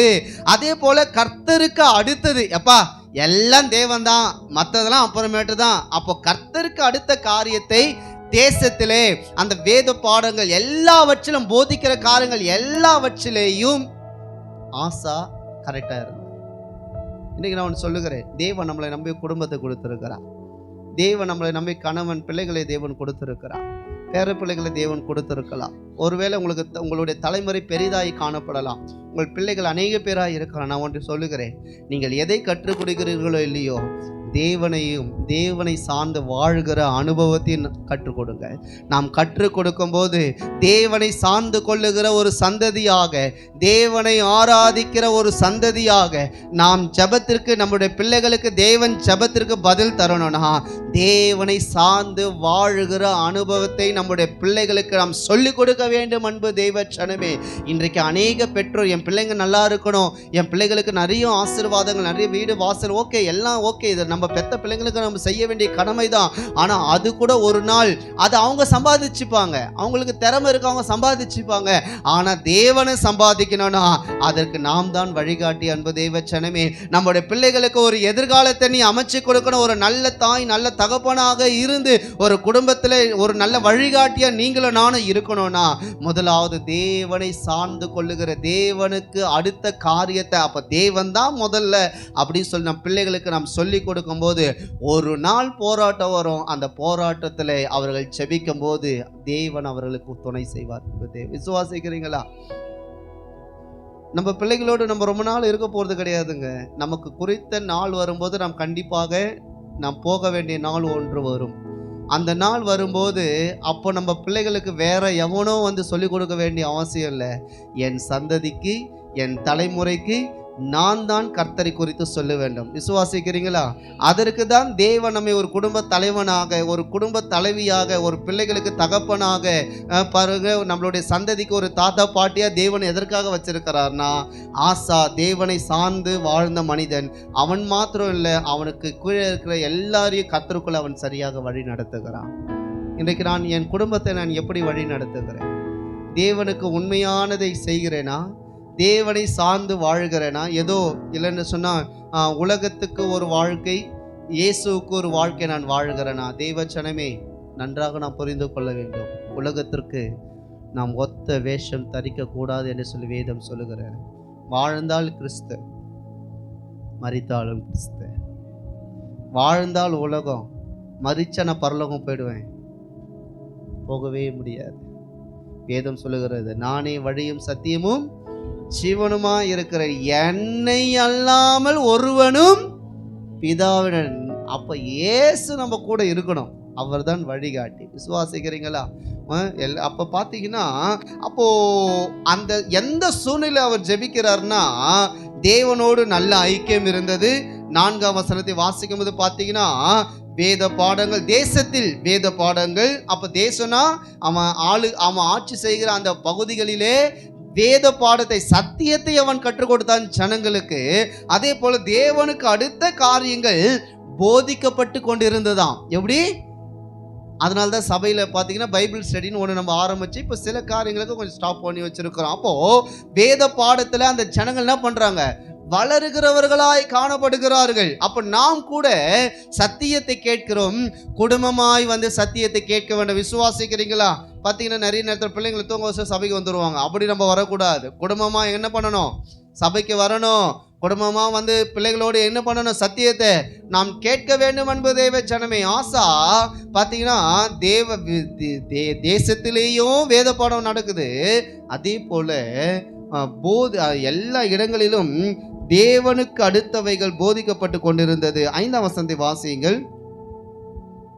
Speaker 3: அதே போல கர்த்தருக்கு அடுத்தது எப்பா எல்லாம் தேவன் தான், மற்றதெல்லாம் அப்புறமேட்டு தான். அப்போ கர்த்தருக்கு அடுத்த காரியத்தை தேசத்திலே அந்த வேத பாடங்கள் எல்லாவற்றிலும் போதிக்கிற காரியங்கள் எல்லாவற்றிலேயும் ஆசா கரெக்டா இருந்தார். இன்னைக்கு நான் ஒன்று சொல்லுகிறேன், தேவன் நம்மளை நம்பி குடும்பத்தை கொடுத்திருக்கிறார். தேவன் நம்மளை நம்பி கணவன் பிள்ளைகளை தேவன் கொடுத்திருக்கிறார். பேர பிள்ளைகளை தேவன் கொடுத்திருக்கலாம். ஒருவேளை உங்களுடைய தலைமுறை பெரிதாய் காணப்படலாம், உங்கள் பிள்ளைகள் அநேக பேராக இருக்கலாம். நான் ஒன்று சொல்லுகிறேன், நீங்கள் எதை கற்றுக் கொடுக்கிறீர்களோ இல்லையோ, தேவனை சார்ந்து வாழ்கிற அனுபவத்தையும் கற்றுக் கொடுங்க. நாம் கற்றுக் கொடுக்கும் போது தேவனை சார்ந்து கொள்ளுகிற ஒரு சந்ததியாக, தேவனை ஆராதிக்கிற ஒரு சந்ததியாக, நாம் ஜெபத்திற்கு நம்முடைய பிள்ளைகளுக்கு தேவன் ஜெபத்திற்கு பதில் தரணும்னா தேவனை சார்ந்து வாழ்கிற அனுபவத்தை நம்முடைய பிள்ளைகளுக்கு நாம் சொல்லிக் கொடுக்க வேண்டும் அன்பு தெய்வ ஜனமே. இன்றைக்கு அநேக பெற்றோர், என் பிள்ளைங்க நல்லா இருக்கணும், என் பிள்ளைகளுக்கு நிறைய ஆசீர்வாதங்கள், நிறைய வீடு வாசல், ஓகே எல்லாம் ஓகே, இது நம்ம பெத்த பிள்ளைங்களுக்கு நம்ம செய்ய வேண்டிய கடமை தான். ஆனால் அது கூட ஒரு நாள் அது அவங்க சம்பாதிச்சுப்பாங்க, அவங்களுக்கு திறமை இருக்கு, அவங்க சம்பாதிச்சுப்பாங்க. ஆனால் தேவனை சம்பாதிக்கணும்னா அதற்கு நாம் தான் வழிகாட்டி அன்பு தெய்வ ஜனமே. நம்முடைய பிள்ளைகளுக்கு ஒரு எதிர்காலத்தை நீ அமைச்சு கொடுக்கணும். ஒரு நல்ல தாய், நல்ல தகப்பனாக இருந்து ஒரு குடும்பத்தில் ஒரு நல்ல வழிகாட்டியா நீங்களும் நானும் இருக்கணும்னா முதலாவது தேவனை சார்ந்து கொள்ளுகிற, தேவனுக்கு அடுத்த காரியத்தை, அப்ப தேவன் தான் முதல்ல அப்படின்னு சொல்லி நம் பிள்ளைகளுக்கு நாம் சொல்லி கொடுக்கும் போது ஒரு நாள் போராட்டம் வரும். அந்த போராட்டத்தில் அவர்கள் ஜெபிக்கும் போது தேவன் அவர்களுக்கு துணை செய்வார். விசுவாசிக்கிறீங்களா? நம்ம பிள்ளைகளோடு நம்ம ரொம்ப நாள் இருக்க போறது கிடையாதுங்க. நமக்கு குறித்த நாள் வரும்போது நாம் கண்டிப்பாக நாம் போக வேண்டிய நாள் ஒன்று வரும். அந்த நாள் வரும்போது அப்போ நம்ம பிள்ளைகளுக்கு வேற எவனோ வந்து சொல்லிக் கொடுக்க வேண்டிய அவசியம் இல்லை. என் சந்ததிக்கு, என் தலைமுறைக்கு நான் தான் கர்த்தரை குறித்து சொல்ல வேண்டும். விசுவாசிக்கிறீங்களா? அதற்கு தான் தேவன் நம்மை ஒரு குடும்ப தலைவனாக, ஒரு குடும்ப தலைவியாக, ஒரு பிள்ளைகளுக்கு தகப்பனாக, பாருங்க நம்மளுடைய சந்ததிக்கு ஒரு தாத்தா பாட்டியா தேவன் எதற்காக வச்சிருக்கிறார்னா, ஆசா தேவனை சார்ந்து வாழ்ந்த மனிதன். அவன் மாத்திரம் இல்லை, அவனுக்கு கீழே இருக்கிற எல்லாரையும் கர்த்தருக்குள்ள அவன் சரியாக வழி நடத்துகிறான். இன்றைக்கு நான் என் குடும்பத்தை நான் எப்படி வழி நடத்துகிறேன்? தேவனுக்கு உண்மையானதை செய்கிறேனா? தேவனை சார்ந்து வாழ்கிறேனா? ஏதோ இல்லைன்னு சொன்னால் உலகத்துக்கு ஒரு வாழ்க்கை, இயேசுவுக்கு ஒரு வாழ்க்கை நான் வாழ்கிறேனா? தேவச்சனமே, நன்றாக நாம் புரிந்து கொள்ள வேண்டும். உலகத்திற்கு நாம் ஒத்த வேஷம் தரிக்கக்கூடாது என்று சொல்லி வேதம் சொல்லுகிறார். வாழ்ந்தால் கிறிஸ்து, மரித்தாலும் கிறிஸ்து. வாழ்ந்தால் உலகம், மரிச்ச நான் பரலோகம் போயிடுவேன், போகவே முடியாது. வேதம் சொல்லுகிறது, நானே வழியும் சத்தியமும் ஜீவனுமா இருக்கிற என்னை அல்லாமல் ஒருவனும் பிதாவிடன். அப்ப இயேசு நம்ம கூட இருக்கணும், அவர் தான் வழிகாட்டி. விசுவாசிக்கிறீங்களா? அப்ப பாத்தீங்கன்னா, அப்போ அந்த எந்த சூழ்நிலை அவர் ஜெபிக்கிறார்னா தேவனோடு நல்ல ஐக்கியம் இருந்தது. 4ஆம் வசனத்தை வாசிக்கும் போது பாத்தீங்கன்னா, வேத பாடங்கள், தேசத்தில் வேத பாடங்கள். அப்ப தேசம்னா அவன் ஆட்சி செய்கிற அந்த பகுதிகளிலே வேத பாடத்தை, சத்தியத்தை அவன் கற்றுக் கொடுத்தான் ஜனங்களுக்கு. அதே போல தேவனுக்கு அடுத்த காரியங்கள் போதிக்கப்பட்டு கொண்டிருந்ததாம். எப்படி? அதனால்தான் சபையில பாத்தீங்கன்னா பைபிள் ஸ்டடின்னு ஒன்று நம்ம ஆரம்பிச்சு இப்போ சில காரியங்களுக்கு கொஞ்சம் ஸ்டாப் பண்ணி வச்சிருக்கிறோம். அப்போ வேத பாடத்துல அந்த ஜனங்கள் என்ன பண்றாங்க? வளருகிறவர்களாய் காணப்படுகிறார்கள். அப்ப நாம் கூட சத்தியத்தை கேட்கிறோம், குடும்பமாய் வந்து சத்தியத்தை கேட்க வேண்டும். விசுவாசிக்கிறீங்களா? பார்த்தீங்கன்னா நிறைய நேரத்தில் பிள்ளைங்களை தூங்க வச்சு சபைக்கு வந்துடுவாங்க. அப்படி நம்ம வரக்கூடாது. குடும்பமாக என்ன பண்ணணும்? சபைக்கு வரணும். குடும்பமா வந்து பிள்ளைகளோடு என்ன பண்ணணும், சத்தியத்தை நாம் கேட்க வேண்டும் என்பது தேவ ஜனமே. ஆசா பார்த்தீங்கன்னா தேசத்திலேயும் வேத பாடம் நடக்குது. அதே போல எல்லா இடங்களிலும் தேவனுக்கு அடுத்தவைகள் போதிக்கப்பட்டு கொண்டிருந்தது. 5ஆம் வசனத்தை வாசியுங்கள்.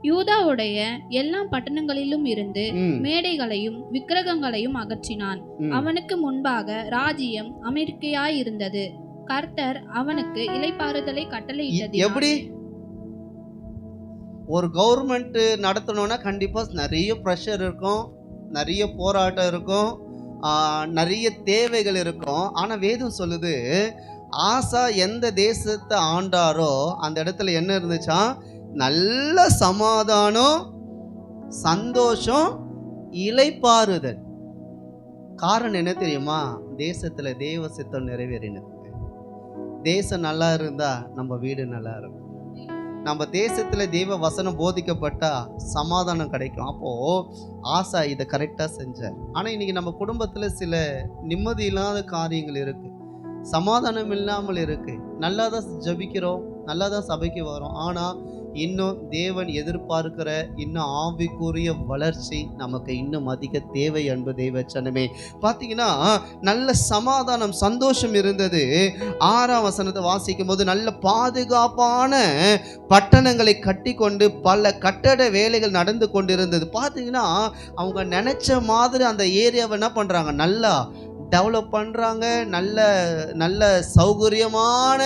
Speaker 4: யூதாவுடைய எல்லா பட்டணங்களிலும் இருந்து மேடைகளையும் விக்கிரகங்களையும் அகற்றினான். அவனுக்கு முன்பாக ராஜ்யம் அமைதியாயிருந்தது. கர்த்தர் அவனுக்கு இளைப்பாறுதலை கட்டளையிட்டது.
Speaker 3: எப்படி ஒரு கவர்மெண்ட் நடத்தணும்னா கண்டிப்பா நிறைய ப்ரெஷர் இருக்கும், நிறைய போராட்டம் இருக்கும், நிறைய தேவைகள் இருக்கும். ஆனா வேதம் சொல்லுது, ஆசா எந்த தேசத்தை ஆண்டாரோ அந்த இடத்துல என்ன இருந்துச்சா, நல்ல சமாதானம், சந்தோஷம், இளைப்பாறுதல். காரணம் என்ன தெரியுமா? தேசத்துல தேவ சித்தம் நிறைவேறினது. தேசம் நல்லா இருந்தா நம்ம வீடு நல்லா இருக்கும். நம்ம தேசத்துல தேவ வசனம் போதிக்கப்பட்டா சமாதானம் கிடைக்கும். அப்போ ஆசா இதை கரெக்டா செஞ்சார். ஆனா இன்னைக்கு நம்ம குடும்பத்துல சில நிம்மதி இல்லாத காரியங்கள் இருக்கு, சமாதானம் இல்லாமல் இருக்கு. நல்லா தான் ஜபிக்கிறோம், நல்லா தான் சபைக்கு வரோம், ஆனா இன்னும் தேவன் எதிர்பார்க்கிற இன்னும் ஆவிக்குரிய வளர்ச்சி நமக்கு இன்னும் அதிக தேவை என்பது தேவ ஜனமே. பார்த்தீங்கன்னா நல்ல சமாதானம், சந்தோஷம் இருந்தது. 6ஆம் வசனத்தை வாசிக்கும் போது நல்ல பாதுகாப்பான பட்டணங்களை கட்டி கொண்டு பல கட்டட வேலைகள் நடந்து கொண்டிருந்தது. பார்த்தீங்கன்னா அவங்க நினைச்ச மாதிரி அந்த ஏரியாவை என்ன பண்றாங்க, நல்லா டெவலப் பண்ணுறாங்க, நல்ல நல்ல சௌகரியமான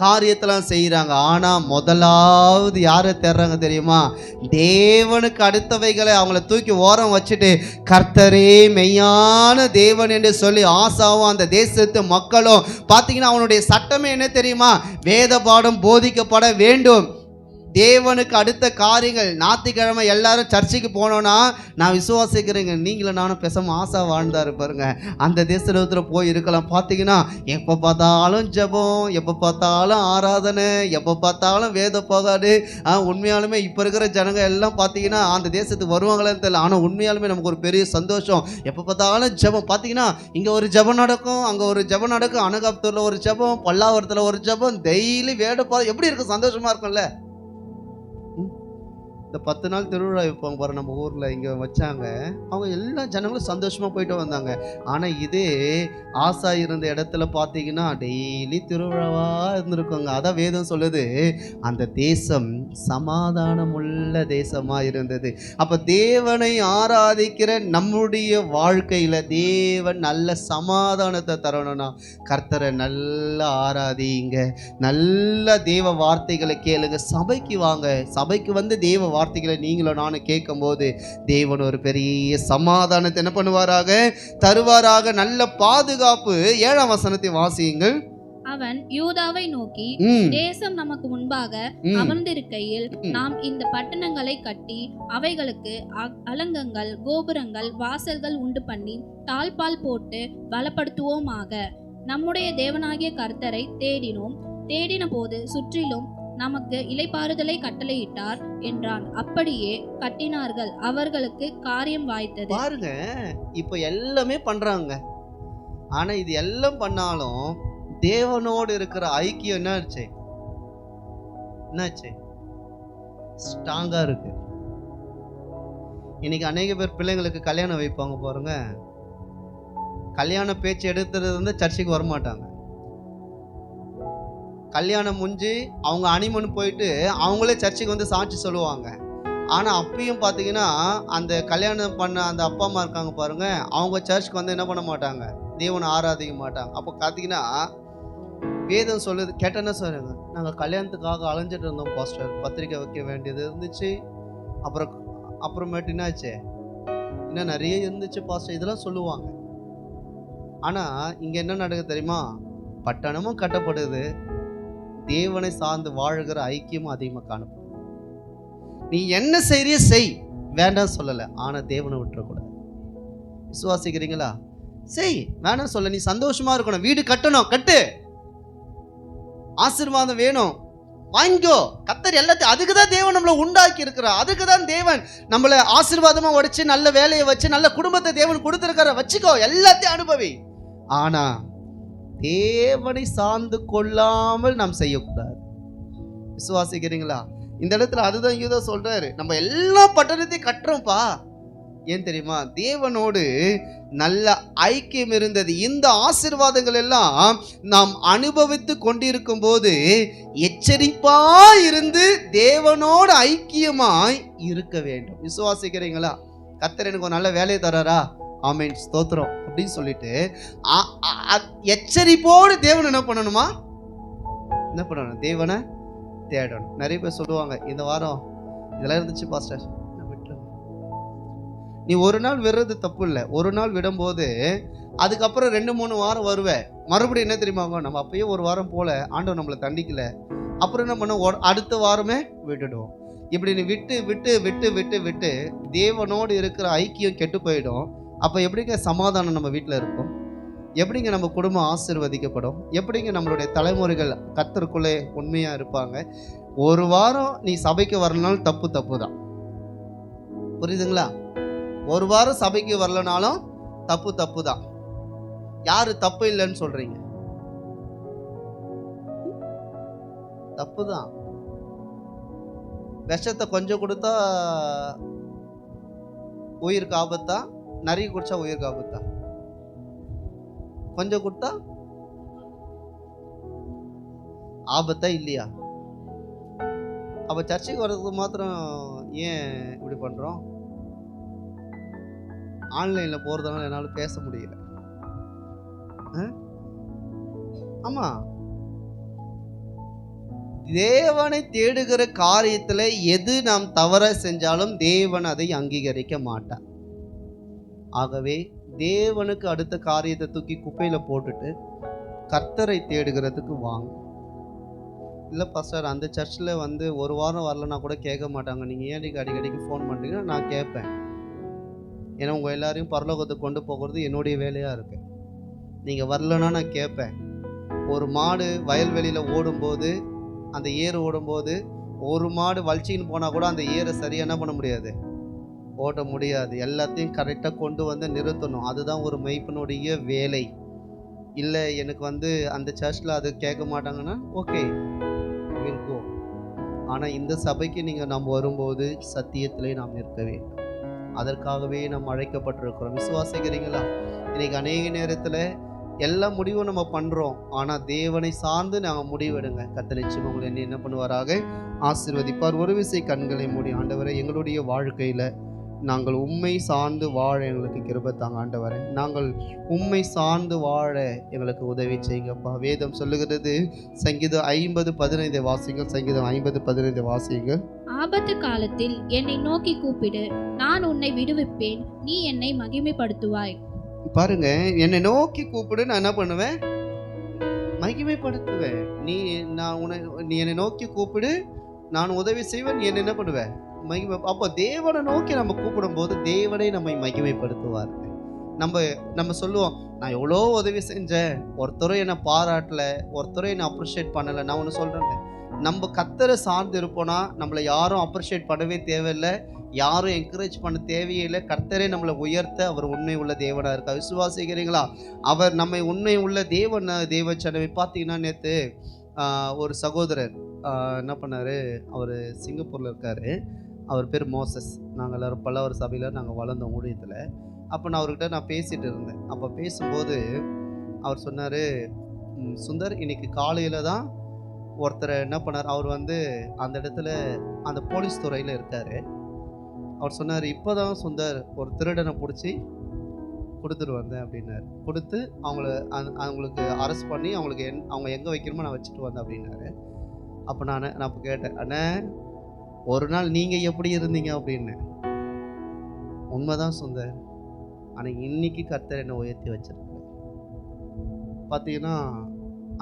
Speaker 3: காரியத்தெல்லாம் செய்கிறாங்க. ஆனால் முதலாவது யாரை தேடுறாங்க தெரியுமா? தேவனுக்கு அடுத்தவைகளை அவங்கள தூக்கி ஓரம் வச்சுட்டு கர்த்தரே மெய்யான தேவன் என்று சொல்லி ஆசாவும் அந்த தேசத்து மக்களும் பார்த்தீங்கன்னா அவனுடைய சட்டமே என்ன தெரியுமா? வேத பாடம் போதிக்கப்பட வேண்டும். தேவனுக்கு அடுத்த காரியங்கள். ஞாயிற்றுக்கிழமை எல்லாரும் சர்ச்சுக்கு போனோன்னா நான் விசுவாசிக்கிறேங்க, நீங்களும் நானும் பேசாமல் ஆசா வாழ்ந்தாரு பாருங்க, அந்த தேசத்தில் போய் இருக்கலாம். பார்த்தீங்கன்னா எப்போ பார்த்தாலும் ஜெபம், எப்போ பார்த்தாலும் ஆராதனை, எப்போ பார்த்தாலும் வேத போகாது. உண்மையாலுமே இப்போ இருக்கிற ஜனங்க எல்லாம் பார்த்தீங்கன்னா அந்த தேசத்துக்கு வருவாங்களேன்னு தெரியல, ஆனால் உண்மையாலுமே நமக்கு ஒரு பெரிய சந்தோஷம். எப்போ பார்த்தாலும் ஜெபம். பார்த்தீங்கன்னா இங்கே ஒரு ஜெபம் நடக்கும், அங்கே ஒரு ஜெபம் நடக்கும், அனகாபுத்தூரில் ஒரு ஜெபம், பல்லாவரத்தில் ஒரு ஜெபம், டெய்லி வேட எப்படி இருக்கும், சந்தோஷமா இருக்கும்ல. இந்த 10 நாள் திருவிழா வைப்பாங்க பாரு நம்ம ஊரில், இங்கே வச்சாங்க. அவங்க எல்லா ஜனங்களும் சந்தோஷமாக போயிட்டு வந்தாங்க. ஆனால் இதே ஆசா இருந்த இடத்துல பார்த்தீங்கன்னா டெய்லி திருவிழாவாக இருந்திருக்குங்க. அதான் வேதம் சொல்லுது, அந்த தேசம் சமாதானம் உள்ள தேசமாக இருந்தது. அப்போ தேவனை ஆராதிக்கிற நம்முடைய வாழ்க்கையில் தேவன் நல்ல சமாதானத்தை தரணும்னா கர்த்தரை நல்லா ஆராதிங்க, நல்ல தேவ வார்த்தைகளை கேளுங்க, சபைக்கு வாங்க. சபைக்கு வந்து தேவ வார்த்தைகளை நீங்களும் நானும் கேட்கும் போது தேவன் ஒரு பெரிய சமாதானத்தை என்ன பண்ணுவாராக, தருவாராக. நல்ல பாதுகாப்பு. 7ஆம் வசனத்தை வாசியுங்கள்.
Speaker 4: அவன் யூதாவை நோக்கி, தேசம் நமக்கு முன்பாக அமர்ந்திருக்கையில் நாம் இந்த பட்டணங்களை கட்டி அவைகளுக்கு அலங்கங்கள், கோபுரங்கள், வாசல்கள் உண்டு பண்ணி தாழ்பால் போட்டு பலப்படுத்துவோமாக. நம்முடைய தேவனாகிய கர்த்தரை தேடின போது சுற்றிலும் நமக்கு இளைப்பாறுதலை கட்டளையிட்டார் என்றான். அப்படியே கட்டினார்கள், அவர்களுக்கு காரியம் வாய்த்தது.
Speaker 3: பாருங்க, இப்ப எல்லாமே பண்றாங்க. ஆனா இது எல்லாம் பண்ணாலும் தேவனோடு இருக்கிற ஐக்கியம் என்னாச்சு, ஸ்ட்ராங்கா இருக்கு. இன்னைக்கு அநேக பேர் பிள்ளைங்களுக்கு கல்யாணம் வைப்பாங்க பாருங்க, கல்யாண பேச்சு எடுத்துறது வந்து சர்ச்சுக்கு வரமாட்டாங்க. கல்யாணம் முடிஞ்சு அவங்க அனிமன் போயிட்டு அவங்களே சர்ச்சுக்கு வந்து சாட்சி சொல்லுவாங்க. ஆனால் அப்பயும் பார்த்தீங்கன்னா அந்த கல்யாணம் பண்ண அந்த அப்பா அம்மா இருக்காங்க பாருங்க, அவங்க சர்ச்சுக்கு வந்து என்ன பண்ண மாட்டாங்க, தேவனை ஆராதிக்க மாட்டாங்க. அப்போ பார்த்தீங்கன்னா வேதம் சொல்லுது, கேட்டேன்னா சொல்லுங்க, நாங்கள் கல்யாணத்துக்காக அலைஞ்சிட்டு இருந்தோம் பாஸ்டர், பத்திரிக்கை வைக்க வேண்டியது இருந்துச்சு, அப்புறமேட்டு என்னாச்சு, இன்னும் நிறைய இருந்துச்சு பாஸ்டர், இதெல்லாம் சொல்லுவாங்க. ஆனால் இங்கே என்ன நடக்குது தெரியுமா? பட்டணமும் கட்டப்படுது, தேவனை சார்ந்து வாழ்கிற ஐக்கியமும் அதிகமாக காணப்படும். நீ என்ன செய்யறிய செய், வேண்டாம் சொல்லலை, ஆனால் தேவனை விட்டுறக்கூடாது. விசுவாசிக்கிறீங்களா? செய், வேண்டாம் சொல்ல. நீ சந்தோஷமா இருக்கணும், வீடு கட்டணும், கட்டு, ஆசீர்வாதம் வேணும், வாங்கிக்கோ. கர்த்தர் எல்லாத்தையும், அதுக்கு தான் தேவன் நம்மளை உண்டாக்கி இருக்கிறார், அதுக்கு தான் தேவன் நம்மளை ஆசீர்வாதமா உடைச்சு நல்ல வேலையை வச்சு நல்ல குடும்பத்தை தேவன் கொடுத்துருக்கார, வச்சுக்கோ, எல்லாத்தையும் அனுபவி. ஆனா தேவனை சார்ந்து கொள்ளாமல் நாம் செய்யக்கூடாது. விசுவாசிக்கிறீங்களா? இந்த இடத்துல அதுதான் யூதா சொல்றாரு. நம்ம எல்லா பட்டணத்தையும் கட்டுறோம்ப்பா. ஏன் தெரியுமா? தேவனோடு நல்ல ஐக்கியம் இருந்தது. இந்த ஆசீர்வாதங்கள் எல்லாம் நாம் அனுபவித்து கொண்டிருக்கும் போது எச்சரிப்பா இருந்து தேவனோடு ஐக்கியமாய் இருக்க வேண்டும். விசுவாசிக்கிறீங்களா? கர்த்தர் எனக்கு ஒரு நல்ல வேலையை தராரா? ஆமென், ஸ்தோத்திரம் அப்படின்னு சொல்லிட்டு எச்சரிப்போடு தேவன் என்ன பண்ணணுமா? என்ன பண்ணணும்? தேவனை தேடணும். நிறைய பேர் சொல்லுவாங்க, இந்த வாரம் இதெல்லாம் இருந்துச்சு பாஸ்டர், நீ ஒரு நாள் விடுறது தப்பு இல்லை. ஒரு நாள் விடும்போது அதுக்கப்புறம் 2-3 வாரம் வருவேன். மறுபடியும் என்ன தெரியுமாங்க, நம்ம அப்பயே ஒரு வாரம் போல ஆண்டவர் நம்மளை தண்டிக்கல, அப்புறம் என்ன பண்ண, அடுத்த வாரமே விட்டுடுவோம். இப்படி நீ விட்டு விட்டு விட்டு விட்டு விட்டு தேவனோடு இருக்கிற ஐக்கியம் கெட்டு போயிடும். அப்போ எப்படிங்க சமாதானம் நம்ம வீட்டில் இருக்கும்? எப்படிங்க நம்ம குடும்பம் ஆசீர்வதிக்கப்படும்? எப்படிங்க நம்மளுடைய தலைமுறைகள் கர்த்தருக்குள்ளே உண்மையாக இருப்பாங்க? ஒரு வாரம் நீ சபைக்கு வரலனாலும் தப்பு தான். புரியுதுங்களா? ஒரு வாரம் சபைக்கு வரலனாலும் தப்பு தான். யாரு தப்பு இல்லைன்னு சொல்றீங்க? தப்பு தான். விஷத்தை கொஞ்சம் கொடுத்தா உயிருக்கு ஆபத்தா? நிறைய குடிச்சா உயிருக்கு ஆபத்தா? கொஞ்சம் கொடுத்தா ஆபத்தா இல்லையா? அப்ப சர்ச்சைக்கு வர்றதுக்கு மாத்திரம் ஏன் இப்படி பண்றோம்? ஆன்லைன்ல போறதுனால என்னால பேச முடியல. ஆமா, தேவனை தேடுகிற காரியத்துல எது நாம் தவற செஞ்சாலும் தேவன் அதை அங்கீகரிக்க மாட்டார். ஆகவே தேவனுக்கு அடுத்த காரியத்தை தூக்கி குப்பையில போட்டுட்டு கர்த்தரை தேடுகிறதுக்கு வாங்க. இல்லை பாஸ்டர், அந்த சர்ச்சில் ஒரு வாரம் வரலன்னா கூட கேட்க மாட்டாங்க, நீங்கள் ஏன் அடிக்கடிக்கு ஃபோன் பண்ணுறீங்கன்னா நான் கேட்பேன். ஏன்னா உங்கள் எல்லாரையும் பரலோகத்துக்கு கொண்டு போகிறது என்னுடைய வேலையாக இருக்கு. நீங்கள் வரலன்னா நான் கேட்பேன். ஒரு மாடு வயல்வெளியில் ஓடும்போது, அந்த ஏறு ஓடும்போது ஒரு மாடு வலிச்சின்னு போனால் கூட அந்த ஏரை சரியாக என்ன பண்ண முடியாது, ஓட்ட முடியாது. எல்லாத்தையும் கரெக்டாக கொண்டு வந்து நிறுத்தணும். அதுதான் ஒரு மெய்ப்பனுடைய வேலை. இல்லை எனக்கு அந்த சர்ச்சில் அது கேட்க மாட்டாங்கன்னா ஓகே இருக்கும். ஆனால் இந்த சபைக்கு நாம் வரும்போது சத்தியத்திலே நாம் நிற்க வேண்டும். அதற்காகவே நாம் அழைக்கப்பட்டிருக்கிறோம். விசுவாசிக்கிறீங்களா? இன்னைக்கு அநேக நேரத்தில் எல்லா முடிவும் நம்ம பண்ணுறோம், ஆனால் தேவனை சார்ந்து நாங்கள் முடிவெடுங்க. கர்த்தர் நிச்சயமாக உங்களை என்ன பண்ணுவாராக ஆசீர்வதிப்பார். ஒரு விசை கண்களை மூடி, ஆண்டவரை எங்களுடைய வாழ்க்கையில் நாங்கள் உம்மை சார்ந்து வாழ எங்களுக்கு கிருபை தாங்க ஆண்டவரே. நாங்கள் உம்மை சார்ந்து வாழ எங்களுக்கு உதவி செய்யுங்கப்பா. வேதம் சொல்லுகிறது, சங்கீதம் 50:15 வாசிங்கள். சங்கீதம் 50:15 வாசிங்கள்.
Speaker 4: ஆபத்து காலத்தில் என்னை நோக்கி கூப்பிடு, நான் உன்னை விடுவிப்பேன், நீ என்னை மகிமைப்படுத்துவாய்.
Speaker 3: பாருங்க, என்னை நோக்கி கூப்பிடு, நான் என்ன பண்ணுவேன்? மகிமைப்படுத்துவேன். நீ என்னை நோக்கி கூப்பிடு, நான் உதவி செய்வேன், நீ என்ன பண்ணுவேன்? மகிமை. அப்போ தேவனை நோக்கி நம்ம கூப்பிடும் போது தேவனை நம்மை மகிமைப்படுத்துவார். நம்ம சொல்லுவோம், நான் எவ்வளோ உதவி செஞ்சேன், ஒருத்தரும் என்னை பாராட்டல, ஒருத்தரும் என்னை அப்ரிஷியேட் பண்ணலை. நான் ஒன்று சொல்கிறேங்க, நம்ம கர்த்தரை சார்ந்து இருப்போம்னா நம்மளை யாரும் அப்ரிஷியேட் பண்ணவே தேவையில்லை, யாரும் என்கரேஜ் பண்ண தேவையில்லை. கர்த்தரே நம்மளை உயர்த்த அவர் உண்மை உள்ள தேவனாக இருக்கா. விசுவாசிக்கிறீங்களா? அவர் நம்மை உண்மை உள்ள தேவச்சனவை பார்த்தீங்கன்னா, நேற்று ஒரு சகோதரர் என்ன பண்ணார், அவர் சிங்கப்பூரில் இருக்கார். அவர் பேர் மோசஸ். நாங்கள் எல்லோரும் பல்லவர் சபையில் நாங்கள் வளர்ந்தோம் ஊழியத்தில். அப்போ நான் அவர்கிட்ட பேசிகிட்டு இருந்தேன். அப்போ பேசும்போது அவர் சொன்னார், சுந்தர், இன்னைக்கு காலையில் தான் ஒருத்தர் என்ன பண்ணார், அவர் அந்த இடத்துல அந்த போலீஸ் துறையில் இருக்கார். அவர் சொன்னார், இப்போ தான் சுந்தர் ஒரு திருடனை பிடிச்சி கொடுத்துட்டு வந்தேன் அப்படின்னாரு. கொடுத்து அவங்களுக்கு அரெஸ்ட் பண்ணி அவங்க எங்கே வைக்கணுமோ நான் வச்சுட்டு வந்தேன் அப்படின்னாரு. அப்போ நான் இப்போ கேட்டேன், அண்ணே ஒரு நாள் நீங்கள் எப்படி இருந்தீங்க அப்படின்னு. உண்மைதான் சுந்தர், ஆனால் இன்னைக்கு கர்த்தர் என்னை உயர்த்தி வச்சிருக்கேன். பார்த்தீங்கன்னா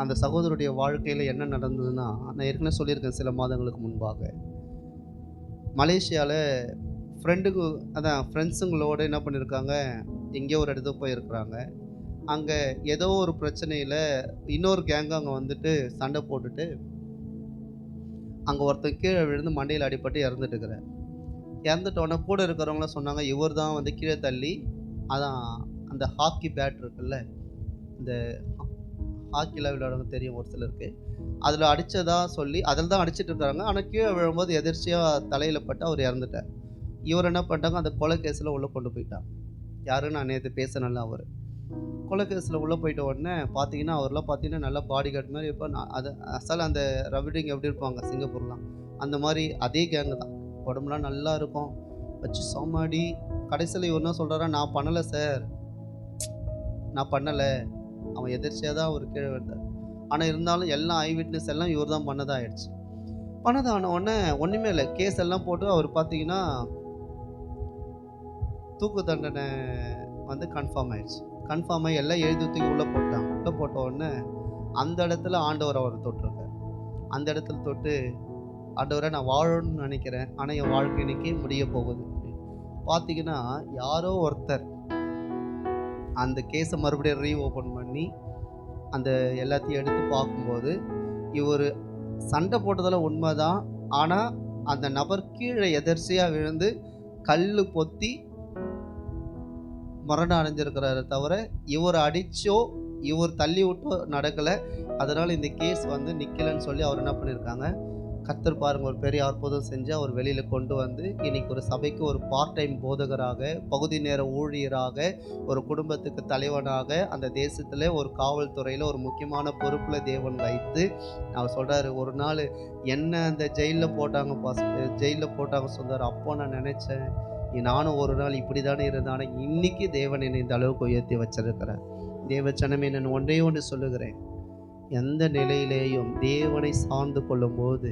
Speaker 3: அந்த சகோதரருடைய வாழ்க்கையில் என்ன நடந்ததுன்னா, நான் ஏற்கனவே சொல்லியிருக்கேன் சில மாதங்களுக்கு முன்பாக, மலேசியாவில் ஃப்ரெண்ட்ஸுங்களோடு என்ன பண்ணியிருக்காங்க, எங்கேயோ ஒரு இடத்துக்கு போயிருக்கிறாங்க. அங்கே ஏதோ ஒரு பிரச்சனையில் இன்னொரு கேங்கு அங்கே சண்டை போட்டுட்டு அங்கே ஒருத்தர் கீழே விழுந்து மண்டையில் அடிபட்டு இறந்துட்டுருக்கிறார். இறந்துட்டோன்னே கூட இருக்கிறவங்களாம் சொன்னாங்க, இவர் தான் கீழே தள்ளி, அதான் அந்த ஹாக்கி பேட் இருக்குல்ல, இந்த ஹாக்கிலாம் விளையாடுறவங்க தெரியும் ஒரு சிலருக்கு. அதில் அடித்ததா சொல்லி அதில் தான் அடிச்சிட்டு இருக்காங்க. ஆனால் கீழே விழும்போது எதிர்ச்சியாக தலையில் பட்டு அவர் இறந்துட்டார். இவர் என்ன பண்ணிட்டாங்க, அந்த கொலை கேஸில் உள்ளே கொண்டு போயிட்டாங்க. யாருன்னு நான் நேற்று பேசினல அவர் கொலை கேஸில் உள்ளே போயிட்ட உடனே பார்த்தீங்கன்னா அவர்லாம் பார்த்தீங்கன்னா நல்லா பாடி கார்டு மாதிரி இருப்பார். அது அசல் அந்த ரவுடிங் எப்படி இருப்பாங்க சிங்கப்பூர்லாம், அந்த மாதிரி அதே கேங்கு தான். உடம்புலாம் நல்லா இருக்கும், வச்சு சாமாடி. கடைசியில் இவர் என்ன சொல்கிறாரா, நான் பண்ணலை சார், நான் பண்ணலை, அவன் எதிர்ச்சியாக தான் அவர் கீழே விழுந்தார். ஆனால் இருந்தாலும் எல்லாம் ஐ விட்னஸ் எல்லாம் இவர் தான் பண்ணதாக ஆயிடுச்சு. பண்ணதான உடனே ஒன்றுமே இல்லை, கேஸ் எல்லாம் போட்டு அவர் பார்த்தீங்கன்னா தூக்கு தண்டனை வந்து கன்ஃபார்ம் ஆயிடுச்சு. கன்ஃபார்ம் ஆகி எல்லாம் எழுதி தூக்கி உள்ளே போட்டாங்க. உள்ளே போட்ட உடனே அந்த இடத்துல ஆண்டவர் அவர் தொட்டிருக்கார். அந்த இடத்துல தொட்டு, ஆண்டவரை நான் வாழணும்னு நினைக்கிறேன், ஆனால் என் வாழ்க்கை இன்னைக்கு முடிய போகுது. பார்த்தீங்கன்னா யாரோ ஒருத்தர் அந்த கேஸை மறுபடியும் ரீஓப்பன் பண்ணி அந்த எல்லாத்தையும் எடுத்து பார்க்கும்போது இவர் சண்டை போட்டதில் உண்மைதான். ஆனால் அந்த நபர் கீழே எதிர்ச்சியாக விழுந்து கல் பொத்தி மரணம் அடைஞ்சிருக்கிறாரு தவிர இவர் அடித்தோ இவர் தள்ளி விட்டோ நடக்கலை. அதனால் இந்த கேஸ் வந்து நிற்கலைன்னு சொல்லி அவர் என்ன பண்ணியிருக்காங்க, கர்த்தர் பாருங்கள் ஒரு பெரிய அற்புதம் செஞ்சு அவர் வெளியில் கொண்டு வந்து இன்னைக்கு ஒரு சபைக்கு ஒரு பார்ட் டைம் போதகராக, பகுதி நேர ஊழியராக, ஒரு குடும்பத்துக்கு தலைவனாக, அந்த தேசத்தில் ஒரு காவல்துறையில் ஒரு முக்கியமான பொறுப்பில் தேவன் வைத்து அவர் சொல்கிறாரு, ஒரு நாள் என்ன அந்த ஜெயிலில் போட்டாங்க சொன்னார். அப்போ நான் நினச்சேன், நானும் ஒரு நாள் இப்படி தானே இருந்தேன், ஆனால் இன்னைக்கு தேவன் என்னை இந்த அளவுக்கு உயர்த்தி வச்சிருக்கிறார். தேவச்சனமே, நான் ஒன்றே ஒன்று சொல்லுகிறேன், எந்த நிலையிலேயும் தேவனை சார்ந்து கொள்ளும்போது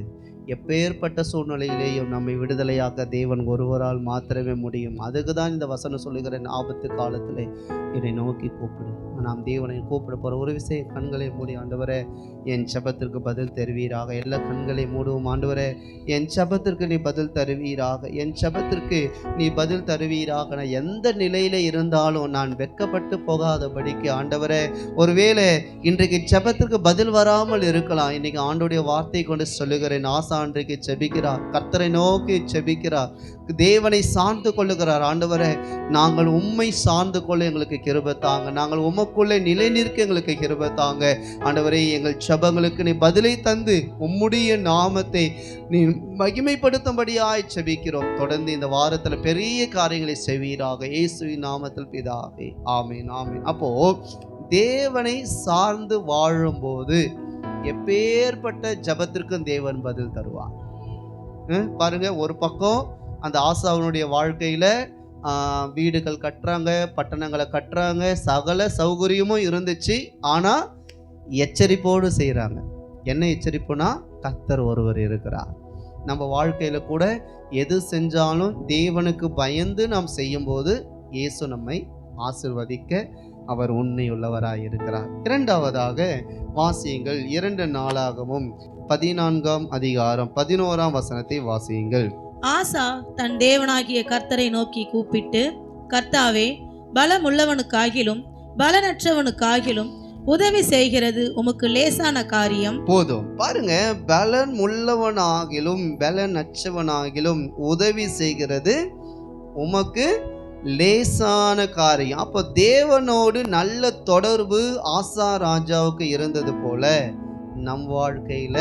Speaker 3: எப்பேற்பட்ட சூழ்நிலையிலேயும் நம்மை விடுதலையாக்க தேவன் ஒருவரால் மாத்திரமே முடியும். அதுக்கு தான் இந்த வசனம் சொல்லுகிறேன், ஆபத்து காலத்தில் என்னை நோக்கி கூப்பிடு. நாம் தேவனை கூப்பிட போகிற ஒரு விஷயம், கண்களை மூடி ஆண்டவரே என் ஜெபத்திற்கு பதில் தருவீராக. எல்லா கண்களை மூடுவோம். ஆண்டவரே என் ஜெபத்திற்கு நீ பதில் தருவீராக, என் ஜெபத்திற்கு நீ பதில் தருவீராக. நான் எந்த நிலையில் இருந்தாலும் நான் வெட்கப்பட்டு போகாதபடிக்கு ஆண்டவரே, ஒருவேளை இன்றைக்கு ஜெபத்திற்கு பதில் வராமல் இருக்கலாம். இன்னைக்கு ஆண்டோடைய வார்த்தை கொண்டு சொல்லுகிறேன், ஆசா அன்றைக்கு ஜெபிக்கிறார், கர்த்தரை நோக்கி ஜெபிக்கிறார், தேவனை சார்ந்து கொள்ளுகிறார். ஆண்டவரே நாங்கள் உம்மை சார்ந்து கொள்ள எங்களுக்கு கிருபை தாங்க, நாங்கள் உமக்குள்ளே நிலை நிற்க எங்களுக்கு கிருபை தாங்க. ஆண்டவரே எங்கள் ஜெபங்களுக்கு நீ பதிலை தந்து உம்முடைய நாமத்தை நீ மகிமைப்படுத்தும்படியாய் ஜெபிக்கிறோம். தொடர்ந்து இந்த வாரத்தில் பெரிய காரியங்களை செய்வீராக, இயேசுவின் நாமத்தில் பிதாவே, ஆமீன் ஆமீன். அப்போ தேவனை சார்ந்து வாழும்போது எப்பேற்பட்ட ஜெபத்திற்கும் தேவன் பதில் தருவார். பாருங்க, ஒரு பக்கம் அந்த ஆசாவனுடைய வாழ்க்கையில வீடுகள் கட்டுறாங்க, பட்டணங்களை கட்டுறாங்க, சகல சௌகரியமும் இருந்துச்சு. ஆனா எச்சரிப்போடு செய்யறாங்க. என்ன எச்சரிப்புனா, கர்த்தர் ஒருவர் இருக்கிறார். நம்ம வாழ்க்கையில கூட எது செஞ்சாலும் தேவனுக்கு பயந்து நாம் செய்யும்போது இயேசு நம்மை ஆசீர்வதிக்க அவர் உண்மையுள்ளவராய் இருக்கிறார். இரண்டாவதாக வாசியுங்கள் 2 நாளாகமும் 14ஆம் அதிகாரம் 11ஆம் வசனத்தை வாசியுங்கள்.
Speaker 5: ஆசா தன் தேவனாகிய கர்த்தரை நோக்கி கூப்பிட்டு, கர்த்தாவே, பலமுள்ளவனுக்காகிலும் பலனற்றவனுக்காகிலும் உதவி செய்கிறது உமக்கு லேசான காரியம்.
Speaker 3: போதும். பாருங்க, பலன் உள்ளவனாகிலும் பலனற்றவனாகிலும் உதவி செய்கிறது உமக்கு லேசான காரியம். அப்போ தேவனோடு நல்ல தொடர்பு ஆசா ராஜாவுக்கு இருந்தது போல நம் வாழ்க்கையில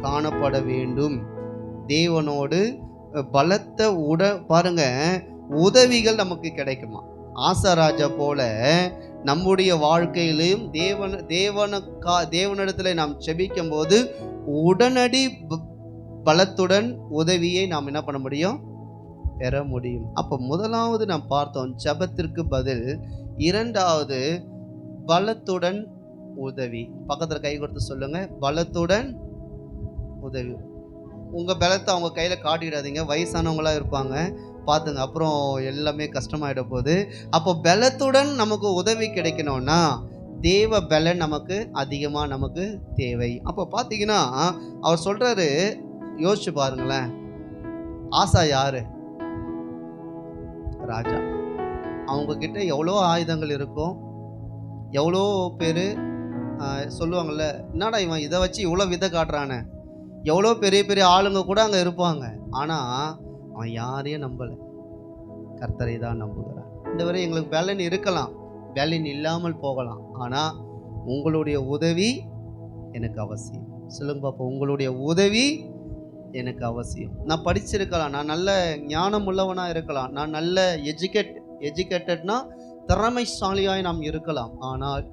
Speaker 3: காணப்பட வேண்டும். தேவனோடு பலத்த பாருங்க, உதவிகள் நமக்கு கிடைக்குமா? ஆசா ராஜா போல நம்முடைய வாழ்க்கையிலும் தேவனிடத்துல நாம் செபிக்கும் போது உடனடி பலத்துடன் உதவியை நாம் என்ன பண்ண முடியும்? பெற முடியும். அப்போ முதலாவது நாம் பார்த்தோம் ஜெபத்திற்கு பதில், இரண்டாவது பலத்துடன் உதவி. பக்கத்துல கை கொடுத்து சொல்லுங்க, பலத்துடன் உதவி. உங்க பலத்தை அவங்க கையில காட்டிடாதீங்க. வயசானவங்களா இருப்பாங்க, பார்த்துங்க, அப்புறம் எல்லாமே கஷ்டமாயிட போகுது. அப்போ பலத்துடன் நமக்கு உதவி கிடைக்கணும்னா தேவ பலன் நமக்கு அதிகமாக நமக்கு தேவை. அப்போ பார்த்தீங்கன்னா அவர் சொல்றாரு, யோசிச்சு பாருங்களேன், ஆசா யாரு? ராஜா. அவங்க கிட்ட எவ்வளோ ஆயுதங்கள் இருக்கும், எவ்வளோ பேர் சொல்லுவாங்கள்ல, என்னடா இவன் இதை வச்சு இவ்வளோ விதை காட்டுறானே, எவ்வளோ பெரிய பெரிய ஆளுங்க கூட அங்கே இருப்பாங்க. ஆனால் அவன் யாரையும் நம்பலை, கர்த்தரை தான் நம்புகிறான். இந்த வரை எங்களுக்கு பலன் இருக்கலாம், பலன் இல்லாமல் போகலாம், ஆனால் உங்களுடைய உதவி எனக்கு அவசியம். சொல்லுங்க பாப்போம், உங்களுடைய உதவி எனக்கு அவசியம். நான் படிச்சிருக்கலாம், நான் நல்ல ஞானம் உள்ளவனாக இருக்கலாம், நான் நல்ல எஜுகேட்டட்னா திறமைசாலியாய் நாம் இருக்கலாம், ஆனால்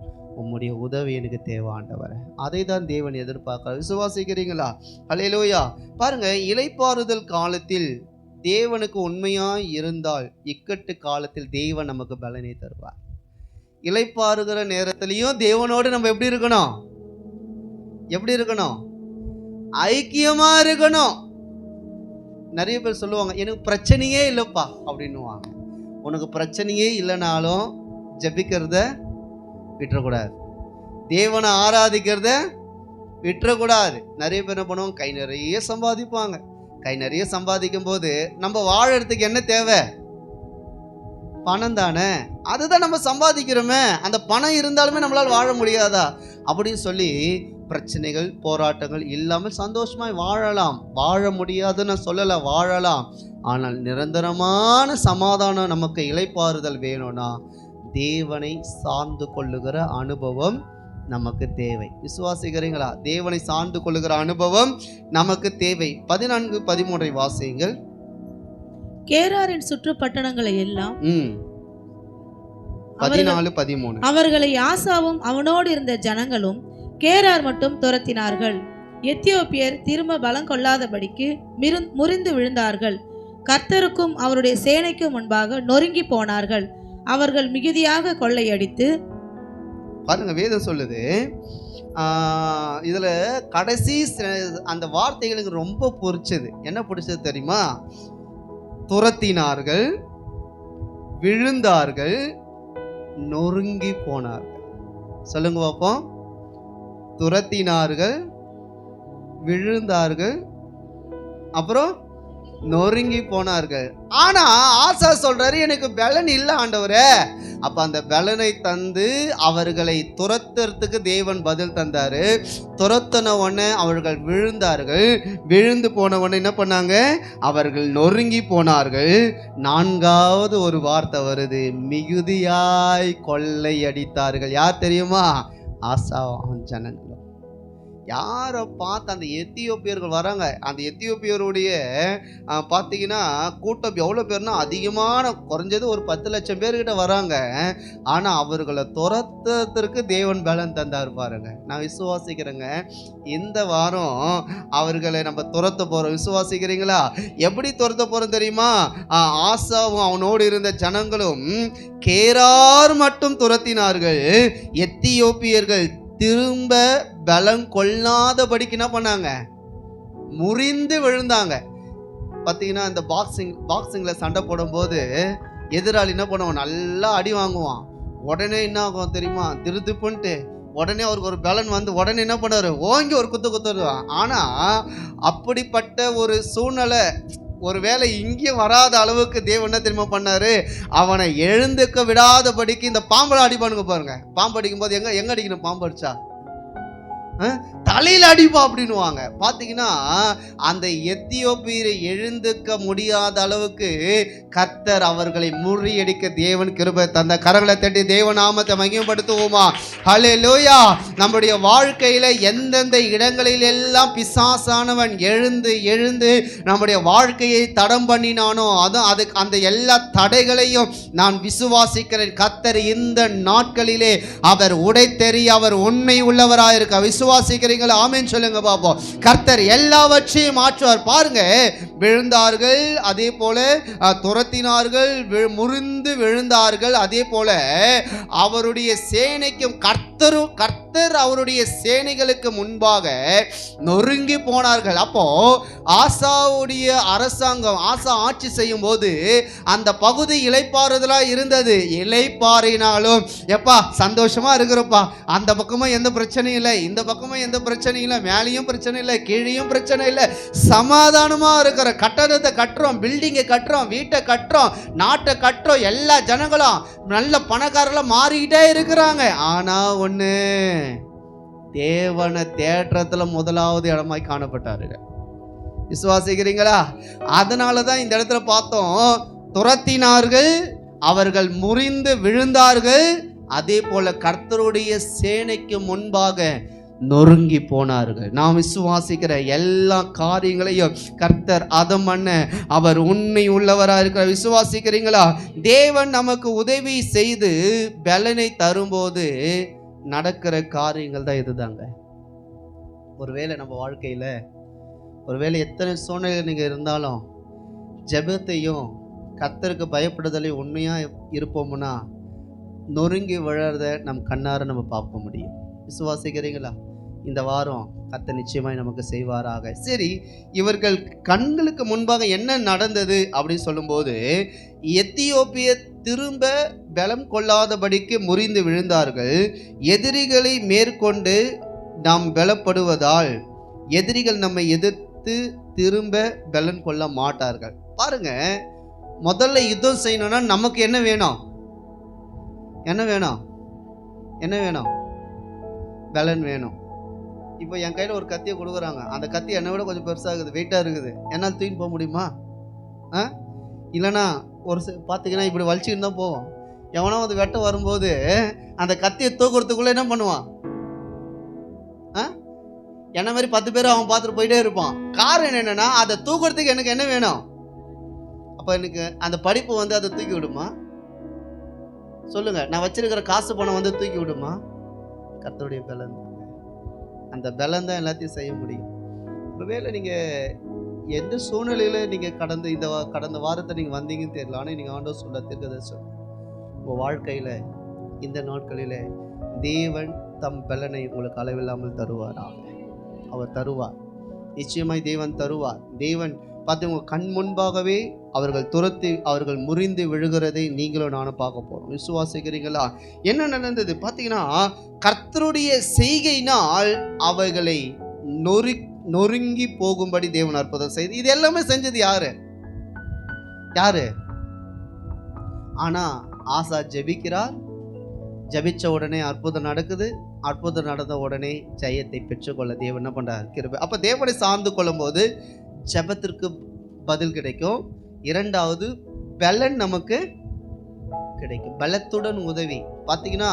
Speaker 3: உம்முடைய உதவி எனக்கு தேவை ஆண்டவரே. அதை தான் தேவன் எதிர்பார்க்கிறார். விசுவாசிக்கிறீங்களா? ஹல்லேலூயா. பாருங்க, இளைப்பாறுதல் காலத்தில் தேவனுக்கு உண்மையாய் இருந்தால் இக்கட்டு காலத்தில் தேவன் நமக்கு பலனை தருவார். இளைப்பாறுகிற நேரத்திலையும் தேவனோடு நம்ம எப்படி இருக்கணும்? எப்படி இருக்கணும்? ஐக்கியமா இருக்கணும். நிறைய பேர் சொல்லுவாங்க, எனக்கு பிரச்சனையே இல்லைப்பா அப்படின்னுவாங்க. உனக்கு பிரச்சனையே இல்லைனாலும் ஜெபிக்கிறத விட்டுறக்கூடாது, தேவனை ஆராதிக்கிறத விட்டுறக்கூடாது. நிறைய பேர் என்ன பண்ணுவாங்க, கை நிறைய சம்பாதிப்பாங்க. கை நிறைய சம்பாதிக்கும் போது நம்ம வாழறதுக்கு என்ன தேவை? பணம் தானே. அதுதான் நம்ம சம்பாதிக்கிறோமே. அந்த பணம் இருந்தாலுமே நம்மளால் வாழ முடியாதா அப்படின்னு சொல்லி பிரச்சனைகள் போராட்டங்கள் இல்லாமல் சந்தோஷமாய் வாழலாம். வாழ முடியாதுன்னு சொல்லலை, வாழலாம். ஆனால் நிரந்தரமான சமாதானம் நமக்கு இளைப்பாறுதல் வேணும்னா தேவனை சார்ந்து கொள்ளுகிற அனுபவம் நமக்கு தேவை. விசுவாசிக்கிறீங்களா? தேவனை சார்ந்து கொள்ளுகிற அனுபவம் நமக்கு தேவை. 14-13 வாசியுங்கள்.
Speaker 5: கேராரின் சுற்று பட்டணங்களை எல்லாம்
Speaker 3: 14-13
Speaker 5: அவர்களை ஆசாவும் அவனோடு இருந்த ஜனங்களும் கேரார் மட்டும் துரத்தினார்கள். எத்தியோப்பியர் திரும்ப பலம் கொள்ளாதபடிக்கு முறிந்து விழுந்தார்கள். கர்த்தருக்கும் அவருடைய சேனைக்கும் முன்பாக நொறுங்கி போனார்கள். அவர்கள் மிகுதியாக கொள்ளையடித்து,
Speaker 3: பாருங்க வேதம் சொல்லுது, இதுல கடைசி அந்த வார்த்தைகளுக்கு ரொம்ப பிடிச்சது. என்ன பிடிச்சது தெரியுமா? துரத்தினார்கள், விழுந்தார்கள், நொறுங்கி போனார்கள். சொல்லுங்க பாப்போம். துரத்தினார்கள், விழுந்தார்கள், அப்புறம் நொறுங்கி போனார்கள். ஆனா ஆசா சொல்றாரு, எனக்கு பலன் இல்லை ஆண்டவரே. அப்ப அந்த பலனை தந்து அவர்களை துரத்துறதுக்கு தேவன் பதில் தந்தாரு. துரத்தின உடனே அவர்கள் விழுந்தார்கள். விழுந்து போன உடனே என்ன பண்ணாங்க? அவர்கள் நொறுங்கி போனார்கள். 4வது ஒரு வார்த்தை வருது, மிகுதியாய் கொள்ளை அடித்தார்கள். யார் தெரியுமா? ஆசா ஜனங்களும். யாரை பார்த்து அந்த எத்தியோப்பியர்கள் வராங்க. அந்த எத்தியோப்பியருடைய பார்த்தீங்கன்னா கூட்டம் எவ்வளோ பேர்னா அதிகமான, குறைஞ்சது ஒரு 10 லட்சம் பேர்கிட்ட வராங்க. ஆனால் அவர்களை துரத்துறதுக்கு தேவன் பலன் தந்தார் பாருங்க. நான் விசுவாசிக்கிறேங்க, இந்த வாரம் அவர்களை நம்ம துரத்த போகிறோம். விசுவாசிக்கிறீங்களா? எப்படி துரத்த போகிறோம் தெரியுமா? ஆசாவும் அவனோடு இருந்த ஜனங்களும் கேரார் மட்டும் துரத்தினார்கள். எத்தியோப்பியர்கள் திரும்ப பலம் கொள்ளாதபடிக்கு என்ன பண்ணாங்க? முறிந்து விழுந்தாங்க. பார்த்தீங்கன்னா இந்த பாக்ஸிங்கில் சண்டை போடும்போது எதிராளி என்ன பண்ணுவான்? நல்லா அடி வாங்குவான். உடனே என்ன ஆகும் தெரியுமா? திருப்புன்ட்டு உடனே அவருக்கு ஒரு பலன் வந்து உடனே என்ன பண்ணுவார்? ஓங்கி ஒரு குத்துருவான். ஆனால் அப்படிப்பட்ட ஒரு சூழ்நிலை ஒருவேளை இங்கே வராத அளவுக்கு தேவன் என்ன தெரியுமா பண்ணாரு? அவனை எழுந்துக்க விடாதபடிக்கு இந்த பாம்பளை அடிப்பானுங்க பாருங்க. பாம்பு அடிக்கும் போது எங்க அடிக்கணும்? பாம்பு அடிச்சா தலையில் அடிப்பா அப்படின்னுவாங்க. பார்த்தீங்கன்னா அந்த எத்தியோப்பியரை எழுந்துக்க முடியாத அளவுக்கு கர்த்தர் அவர்களை முறியடிக்க தேவன் கிருபை தந்த. கரங்களை தட்டி தேவ நாமத்தை மகிமைப்படுத்துவோமா? ஹல்லேலூயா. நம்முடைய வாழ்க்கையில எந்தெந்த இடங்களில் எல்லாம் பிசாசானவன் எழுந்து நம்முடைய வாழ்க்கையை தடம் பண்ணினானோ அதுக்கு அந்த எல்லா தடைகளையும் நான் விசுவாசிக்கிறேன். கர்த்தர் இந்த நாட்களிலே அவர் உடைத்தெறி அவர் உண்மை உள்ளவராக இருக்க. விசுவாசிக்கிறீங்களா? ஆமென் சொல்லுங்க பாப்போம். கர்த்தர் எல்லாவற்றையும் மாற்றுவார். பாருங்க, விழுந்தார்கள், அதே போல துரத்தினார்கள், முறிந்து விழுந்தார்கள். அதே போல அவருடைய சேனைக்கும் கர்த்தர் அவருடைய சேனைகளுக்கு முன்பாக நொறுங்கி போனார்கள். அப்போ ஆசாவுடைய அரசாங்கம், ஆசா ஆட்சி செய்யும் போது அந்த பகுதி இளைப்பாறுதலா இருந்தது. இளைப்பாறினாலும் எப்பா சந்தோஷமா இருக்கிறப்பா, அந்த பக்கமும் எந்த பிரச்சனையும் இல்லை, இந்த பக்கமும் எந்த பிரச்சனையும் இல்லை, மேலேயும் பிரச்சனை இல்லை, கீழேயும் பிரச்சனை இல்லை, சமாதானமா இருக்கிற. கட்டடத்தை கட்டுறோம், பில்டிங்கை கட்டுறோம், வீட்டை கட்டுறோம், நாட்டை கட்டுறோம், எல்லா ஜனங்களும் நல்ல பணக்காரர்களா மாறிக்கிட்டே இருக்கிறாங்க. ஆனா ஒண்ணு, தேவனை தேற்றத்துல முதலாவது இடமாய் காணப்பட்டாரு. விசுவாசிக்கிறீங்களா? அதனாலதான் இந்த இடத்துல பார்த்தோம், துரத்தினார்கள், அவர்கள் முறிந்து விழுந்தார்கள், அதே போல கர்த்தருடைய சேனைக்கு முன்பாக நொறுங்கி போனார்கள். நாம் விசுவாசிக்கிற எல்லா காரியங்களையும் கர்த்தர் அதம் பண்ண அவர் உண்மை உள்ளவராக இருக்கிற விசுவாசிக்கிறீங்களா? தேவன் நமக்கு உதவி செய்து பலனை தரும்போது நடக்கிற காரியங்கள் தான் இதுதாங்க. ஒருவேளை நம்ம வாழ்க்கையில ஒருவேளை எத்தனை சூழ்நிலை நீங்க இருந்தாலும் ஜெபத்தையும் கர்த்தருக்கு பயப்படுதலையும் உண்மையா இருப்போம்னா நொறுங்கி விழறத நம் கண்ணார நம்ம பார்க்க முடியும். விசுவாசிக்கிறீங்களா? இந்த வாரம் கர்த்தர் நிச்சயமாய் நமக்கு செய்வாராக. சரி, இவர்கள் கண்களுக்கு முன்பாக என்ன நடந்தது அப்படின்னு சொல்லும்போது, எத்தியோப்பியர் திரும்ப பலம் கொள்ளாதபடிக்கு முறிந்து விழுந்தார்கள். எதிரிகளை மேற்கொண்டு நாம் பலப்படுவதால் எதிரிகள் நம்மை எதிர்த்து திரும்ப பலன் கொள்ள மாட்டார்கள். பாருங்க, முதல்ல யுத்தம் செய்யணும்னா நமக்கு என்ன வேணும்? என்ன வேணும்? என்ன வேணும்? பலன் வேணும். இப்போ என் கையில் ஒரு கத்தியை கொடுக்குறாங்க. அந்த கத்தி என்னை விட கொஞ்சம் பெருசாக இருக்குது, வெயிட்டாக இருக்குது. என்னால் தூக்கி போக முடியுமா? இல்லைனா ஒரு பார்த்தீங்கன்னா இப்படி வலிச்சுன்னு தான் போவோம். எவனோ வந்து வெட்ட வரும்போது அந்த கத்தியை தூக்குறதுக்குள்ளே என்ன பண்ணுவான்? என்ன மாதிரி 10 பேர் அவன் பார்த்துட்டு போயிட்டே இருப்பான். காரணம் என்னன்னா, அதை தூக்குறதுக்கு எனக்கு என்ன வேணும்? அப்போ எனக்கு அந்த படிப்பு வந்து அதை தூக்கி விடுமா? சொல்லுங்க. நான் வச்சிருக்கிற காசு பணம் வந்து தூக்கி விடுமா? கர்த்தருடைய பலன், அந்த பலன் தான் எல்லாத்தையும் செய்ய முடியும். ஒருவேளை நீங்கள் எந்த சூழ்நிலையில் நீங்கள் கடந்த வாரத்தை நீங்கள் வந்தீங்கன்னு தெரியல. ஆனால் நீங்கள் ஆண்டவர் சொல்ல தீர்க்கதரிசனம், உங்கள் வாழ்க்கையில் இந்த நாட்களில் தேவன் தம் பலனை உங்களுக்கு அளவில்லாமல் தருவாராக. அவர் தருவார், நிச்சயமாய் தேவன் தருவார். தேவன் பார்த்து உங்கள் கண் முன்பாகவே அவர்கள் முறிந்து விழுகிறதை நீங்களும் நானும் பார்க்க போகிறோம். விசுவாசிக்கிறீங்களா? என்ன நடந்தது பார்த்தீங்கன்னா, கர்த்தருடைய செய்கையினால் அவைகளை நொறுங்கி போகும்படி தேவன் அற்புதம் செய்து, இது எல்லாமே செஞ்சது யாரு? ஆனா ஆசா ஜெபிக்கிறார். ஜெபிச்ச உடனே அற்புதம் நடக்குது. அற்புதம் நடந்த உடனே ஜெயத்தை பெற்றுக்கொள்ள தேவன் என்ன பண்றார்? கிருபை. அப்ப தேவனை சார்ந்து கொள்ளும் போது ஜெபத்திற்கு பதில் கிடைக்கும். இரண்டாவது, பலன் நமக்கு கிடைக்கும். பலத்துடன் உதவி. பார்த்தீங்கன்னா,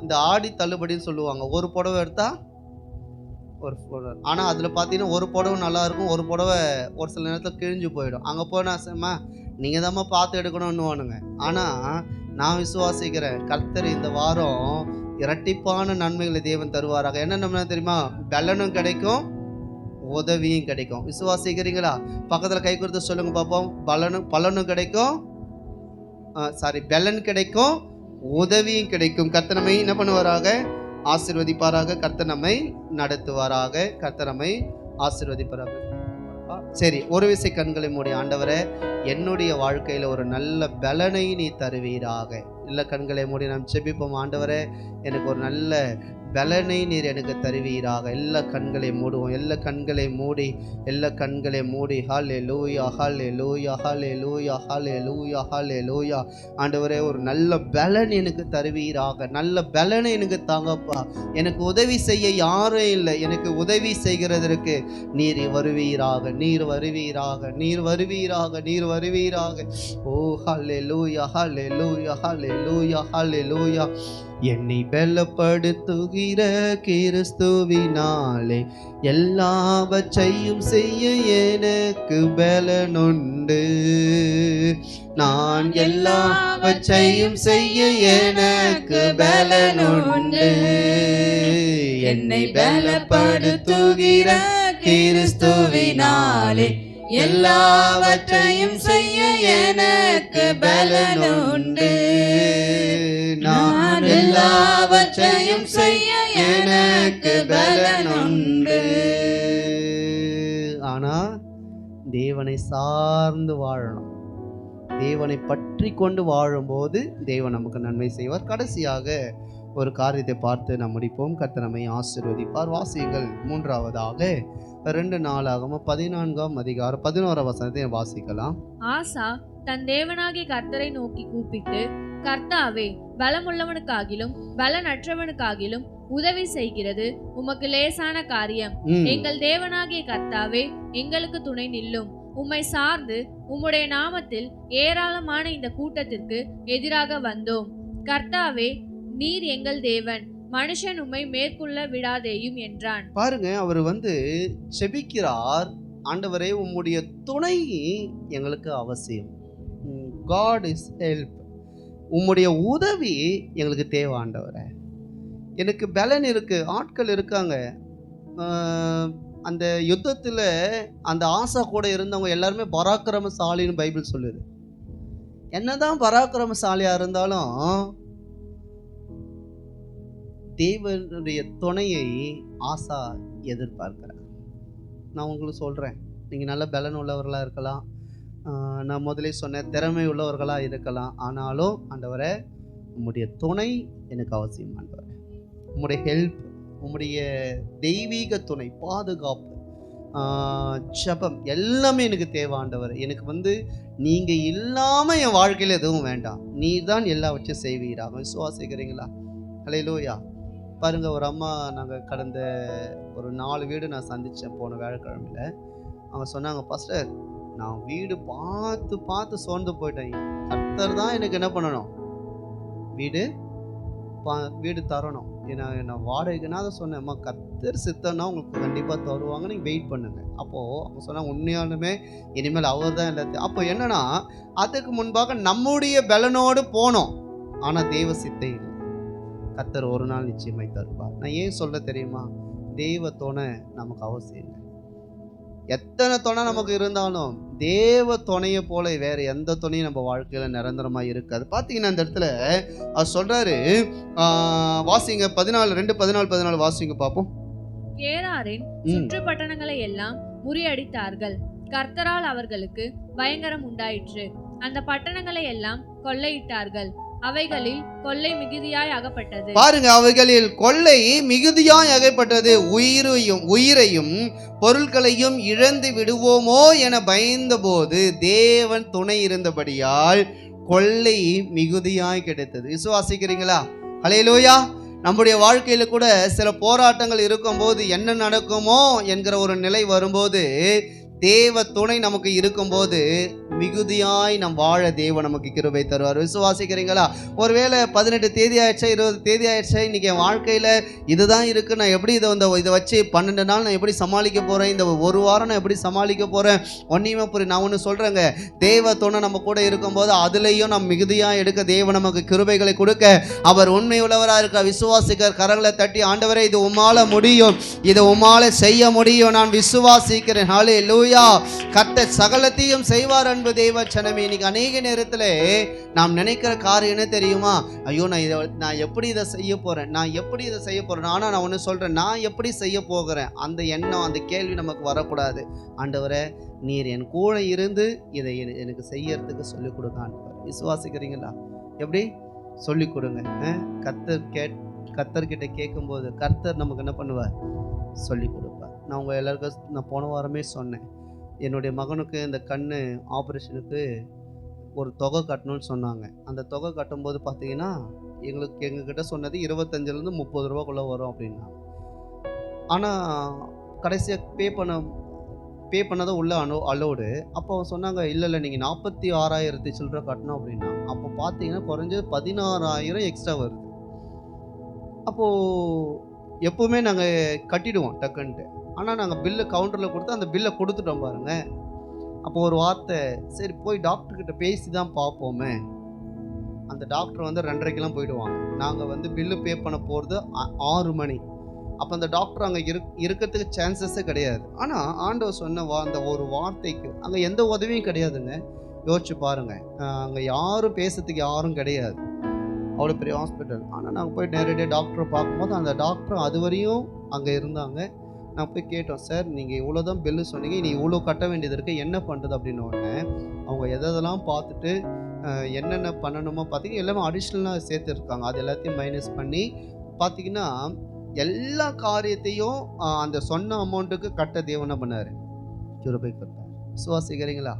Speaker 3: இந்த ஆடி தள்ளுபடின்னு சொல்லுவாங்க. ஒரு புடவை எடுத்தா ஒரு புடவை. ஆனால் அதில் பார்த்தீங்கன்னா ஒரு புடவை நல்லா இருக்கும், ஒரு புடவை ஒரு சில நேரத்தில் கிழிஞ்சு போயிடும். அங்கே போனால் சம்மா நீங்கள் தாம்மா பார்த்து எடுக்கணும்னுவானுங்க. ஆனால் நான் விசுவாசிக்கிறேன், கர்த்தர் இந்த வாரம் இரட்டிப்பான நன்மைகளை தேவன் தருவாராக. என்ன நன்மை தெரியுமா? பலனும் கிடைக்கும், உதவியும் கிடைக்கும். விசுவாசிக்கிறீங்களா? பக்கத்தில் கை கொடுத்து சொல்லுங்க பார்ப்போம். பலனும் கிடைக்கும், பலன் கிடைக்கும், உதவியும் கிடைக்கும். கர்த்தர் நம்மை என்ன பண்ணுவாராக? ஆசீர்வதிப்பாராக. கர்த்தர் நம்மை நடத்துவாராக. கர்த்தர் நம்மை ஆசீர்வதிப்பாராக. சரி, ஒரு விசை கண்களை மூடி, ஆண்டவரே என்னுடைய வாழ்க்கையில் ஒரு நல்ல பலனை நீ தருவீராக. இல்லை, கண்களை மூடி நாம் செபிப்போம். ஆண்டவரே எனக்கு ஒரு நல்ல பலனை நீர் எனக்கு தருவீராக. எல்லா கண்களை மூடுவோம். எல்லா கண்களை மூடி ஹல்லேலூயா, ஹல்லேலூயா, ஹல்லேலூயா, ஹல்லேலூயா, ஹல்லேலூயா. ஆண்டவரே ஒரு நல்ல பலன் எனக்கு தருவீராக. நல்ல பலனை எனக்கு தாங்கப்பா. எனக்கு உதவி செய்ய யாரும் இல்லை. எனக்கு உதவி செய்கிறதற்கு நீர் வருவீராக, நீர் வருவீராக, நீர் வருவீராக, நீர் வருவீராக. ஓ ஹல்லேலூயா, ஹல்லேலூயா, ஹல்லேலூயா, ஹல்லேலூயா. என்னை பலப்படுத்துகிற கிறிஸ்துவினாலே எல்லாவற்றையும் செய்ய எனக்கு பலனுண்டு. நான் எல்லாவற்றையும் செய்ய எனக்கு பலனுண்டு. என்னை பலப்படுத்துகிற கிறிஸ்துவினாலே எல்லாவற்றையும் செய்ய எனக்கு பலனுண்டு. நான் எல்லாவற்றையும் செய்ய எனக்கு பலனுண்டு. ஆனா தேவனை சார்ந்து வாழணும். தேவனை பற்றி கொண்டு வாழும்போது தேவன் நமக்கு நன்மை செய்வார். கடைசியாக ஒரு காரியத்தை பார்த்து நாம் முடிப்போம். கர்த்தர் நம்மை ஆசீர்வதிப்பார். வாசியுங்கள். மூன்றாவதாக 2 நாளாகமம் 14ஆம் அதிகாரம் 11ஆம் வசனத்தை வாசிக்கலாம்.
Speaker 4: ஆசா தன் தேவனாகிய கர்த்தரை நோக்கி கூப்பிட்டு, கர்த்தாவே, பலமுள்ளவனுக்காகிலும் பலனற்றவனுக்காகிலும் உதவி செய்கிறது உமக்கு லேசான காரியம். எங்கள் தேவனாகிய கர்த்தாவே, எங்களுக்கு துணை நில்லும். உம்மை சார்ந்து உம்முடைய நாமத்தில் ஏராளமான இந்த கூட்டத்திற்கு எதிராக வந்தோம். கர்த்தாவே, நீர் எங்கள் தேவன், மனுஷன் உம்மை மேற்கொள்ள விடாதேயும் என்றான்.
Speaker 3: பாருங்க, அவர் செபிக்கிறார், ஆண்டவரே உம்முடைய துணை எங்களுக்கு அவசியம். God is help. உம்முடைய உதவி எங்களுக்கு தேவை ஆண்டவரே. எனக்கு பலன் இருக்கு, ஆட்கள் இருக்காங்க. அந்த யுத்தத்தில் அந்த ஆசா கூட இருந்தவங்க எல்லாருமே பராக்கிரமசாலின்னு பைபிள் சொல்லுது. என்னதான் பராக்கிரமசாலியாக இருந்தாலும் தேவனுடைய துணையை ஆசா எதிர்பார்க்கிறார். நான் உங்களுக்கு சொல்கிறேன், நீங்கள் நல்ல பலன் உள்ளவர்களாக இருக்கலாம், நான் முதலே சொன்ன திறமை உள்ளவர்களாக இருக்கலாம். ஆனாலும் ஆண்டவரே, உம்முடைய துணை எனக்கு அவசியம் ஆண்டவரே. உம்முடைய ஹெல்ப், உம்முடைய தெய்வீக துணை, பாதுகாப்பு, ஜபம் எல்லாமே எனக்கு தேவை ஆண்டவர். எனக்கு நீங்கள் இல்லாமல் என் வாழ்க்கையில் எதுவும் வேண்டாம். நீர் தான் எல்லாவற்றையும் செய்வீராக. விசுவாசிக்கிறீங்களா? ஹல்லேலூயா. பாருங்கள், ஒரு அம்மா, நாங்கள் கடந்த ஒரு 4 வீடு நான் சந்தித்தேன் போன வியாழக்கிழமையில். அவங்க சொன்னாங்க, பாஸ்டர், நான் வீடு பார்த்து பார்த்து சோர்ந்து போயிட்டேன். கர்த்தர் தான் எனக்கு என்ன பண்ணணும், வீடு தரணும். நான் வாடகைக்குன்னா அதை சொன்னேன், அம்மா கர்த்தர் சித்தம்னா உங்களுக்கு கண்டிப்பாக தருவாங்க, நீங்கள் வெயிட் பண்ணுங்க. அப்போது அவங்க சொன்னாங்க, உண்மையாலுமே இனிமேல் அவர் தான் எல்லாத்தையும். அப்போ என்னன்னா, அதுக்கு முன்பாக நம்முடைய பலனோடு போனோம், ஆனால் தெய்வ சித்தை இல்லை. கர்த்தர் ஒரு நாள் நிச்சயமாய் தருவார். நான் ஏன் சொல்ல தெரியுமா? தெய்வ துணை நமக்கு அவசியம். எத்தனை துணை நமக்கு இருந்தாலும் தேவ துணையை போல வேற எந்த துணையும் நம்ம வாழ்க்கையில நிரந்தரமா இருக்காது. பாத்தீங்கன்னா இந்த இடத்துல அவர் சொல்றாரு, வாசிங்க 14 வாசிங்க பார்ப்போம்.
Speaker 4: கேராரின் சுற்று பட்டணங்களை எல்லாம் முறியடித்தார்கள். கர்த்தரால் அவர்களுக்கு பயங்கரம் உண்டாயிற்று. அந்த பட்டணங்களை எல்லாம் கொள்ளையிட்டார்கள். அவைகளில் கொள்ளை மிகுதியாய் அகப்பட்டது.
Speaker 3: பாருங்க, அவைகளில் கொள்ளை மிகுதியாய் அகப்பட்டது. உயிரையும் பொருட்களையும் இழந்து விடுவோமோ என பயந்தபோது தேவன் துணை இருந்தபடியால் கொள்ளை மிகுதியாய் கிடைத்தது. விசுவாசிக்கிறீங்களா? ஹல்லேலூயா. நம்முடைய வாழ்க்கையில கூட சில போராட்டங்கள் இருக்கும்போது என்ன நடக்குமோ என்கிற ஒரு நிலை வரும்போது தேவ துணை நமக்கு இருக்கும்போது மிகுதியாய் நம் வாழ தேவன் நமக்கு கிருபை தருவார். விசுவாசிக்கிறீங்களா? ஒருவேளை 18 தேதி ஆயிடுச்சா, 20 தேதி ஆயிடுச்சா, இன்னைக்கு என் வாழ்க்கையில் இதுதான் இருக்குது, நான் எப்படி இதை வச்சு 12 நாள் நான் எப்படி சமாளிக்க போகிறேன், இந்த ஒரு வாரம் நான் எப்படி சமாளிக்க போகிறேன், ஒன்றையுமே புரியும். நான் ஒன்று சொல்கிறேங்க, தேவ துணை நம்ம கூட இருக்கும்போது அதுலேயும் நம்ம மிகுதியாக எடுக்க தேவன் நமக்கு கிருபைகளை கொடுக்க அவர் உண்மை உள்ளவராக இருக்க. விசுவாசிக்கிற கரங்களை தட்டி, ஆண்டவரே, இது உம்மால முடியும், இது உம்மால செய்ய முடியும், நான் விசுவாசிக்கிறேன். ஹல்லேலூயா. கர்த்தர் சகலத்தையும் செய்வார். அன்பு தேவ ஜனமே, இன்னைக்கு அநேக நேரத்தில் நாம் நினைக்கிற காரியம் என்ன தெரியுமா? ஐயோ, நான் எப்படி இதை செய்ய போறேன், ஆனால் நான் ஒன்று சொல்றேன், நான் எப்படி செய்ய போகிறேன், அந்த எண்ணம், அந்த கேள்வி நமக்கு வரக்கூடாது. ஆண்டவரே, நீர் என் கூட இருந்து இதை எனக்கு செய்யறதுக்கு சொல்லிக் கொடுங்க ஆண்டவர். விசுவாசிக்கிறீங்களா? எப்படி சொல்லிக் கொடுங்க. கர்த்தர்கிட்ட கேட்கும்போது கர்த்தர் நமக்கு என்ன பண்ணுவார்? சொல்லிக் கொடுப்பார். நான் உங்கள் எல்லாருக்கும் நான் போன வாரமே சொன்னேன், என்னுடைய மகனுக்கு இந்த கண் ஆப்ரேஷனுக்கு ஒரு தொகை கட்டணும்னு சொன்னாங்க. அந்த தொகை கட்டும்போது பார்த்தீங்கன்னா எங்ககிட்ட சொன்னது 25லேருந்து 30 ரூபாக்குள்ளே வரும் அப்படின்னா. ஆனால் கடைசியாக பே பண்ணதை உள்ளே அலோடு. அப்போ சொன்னாங்க, இல்லை நீங்கள் 46,000 சில்லரை கட்டணும் அப்படின்னா. அப்போ பார்த்தீங்கன்னா குறைஞ்சது 16,000 எக்ஸ்ட்ரா வருது. அப்போது எப்போவுமே நாங்கள் கட்டிடுவோம் டக்குன்ட்டு. ஆனால் நாங்கள் பில்லு கவுண்டரில் கொடுத்து அந்த பில்லை கொடுத்துட்டோம் பாருங்க. அப்போ ஒரு வார்த்தை, சரி போய் டாக்டர்கிட்ட பேசி தான் பார்ப்போமே. அந்த டாக்டர் 2:30க்கெலாம் போயிடுவாங்க. நாங்கள் பில்லு பே பண்ண போகிறது 6 மணி. அப்போ அந்த டாக்டர் அங்கே இருக்கிறதுக்கு சான்சஸே கிடையாது. ஆனால் ஆண்டவர் சொன்ன அந்த ஒரு வார்த்தைக்கு அங்கே எந்த உதவியும் கிடையாதுங்க. யோசிச்சு பாருங்கள், அங்கே யாரும் பேசுறதுக்கு யாரும் கிடையாது, அவ்வளோ பெரிய ஹாஸ்பிட்டல். ஆனால் நாங்கள் போய் நேரடியாக டாக்டரை பார்க்கும்போது அந்த டாக்டர் அது வரையும் அங்கே இருந்தாங்க. நான் போய் கேட்டோம், சார் நீங்கள் இவ்வளோ தான் பில்லு சொன்னீங்க, நீ இவ்வளோ கட்ட வேண்டியது இருக்குது, என்ன பண்ணுறது அப்படின்னு. உடனே அவங்க எதெல்லாம் பார்த்துட்டு என்னென்ன பண்ணணுமோ பார்த்தீங்கன்னா எல்லாமே அடிஷ்னலாக சேர்த்துருக்காங்க. அது எல்லாத்தையும் மைனஸ் பண்ணி பார்த்தீங்கன்னா எல்லா காரியத்தையும் அந்த சொன்ன அமௌண்ட்டுக்கு கட்ட தேவனை பண்ணார், கிருபை கொடுத்தார். விசுவாசிக்கிறீங்களா?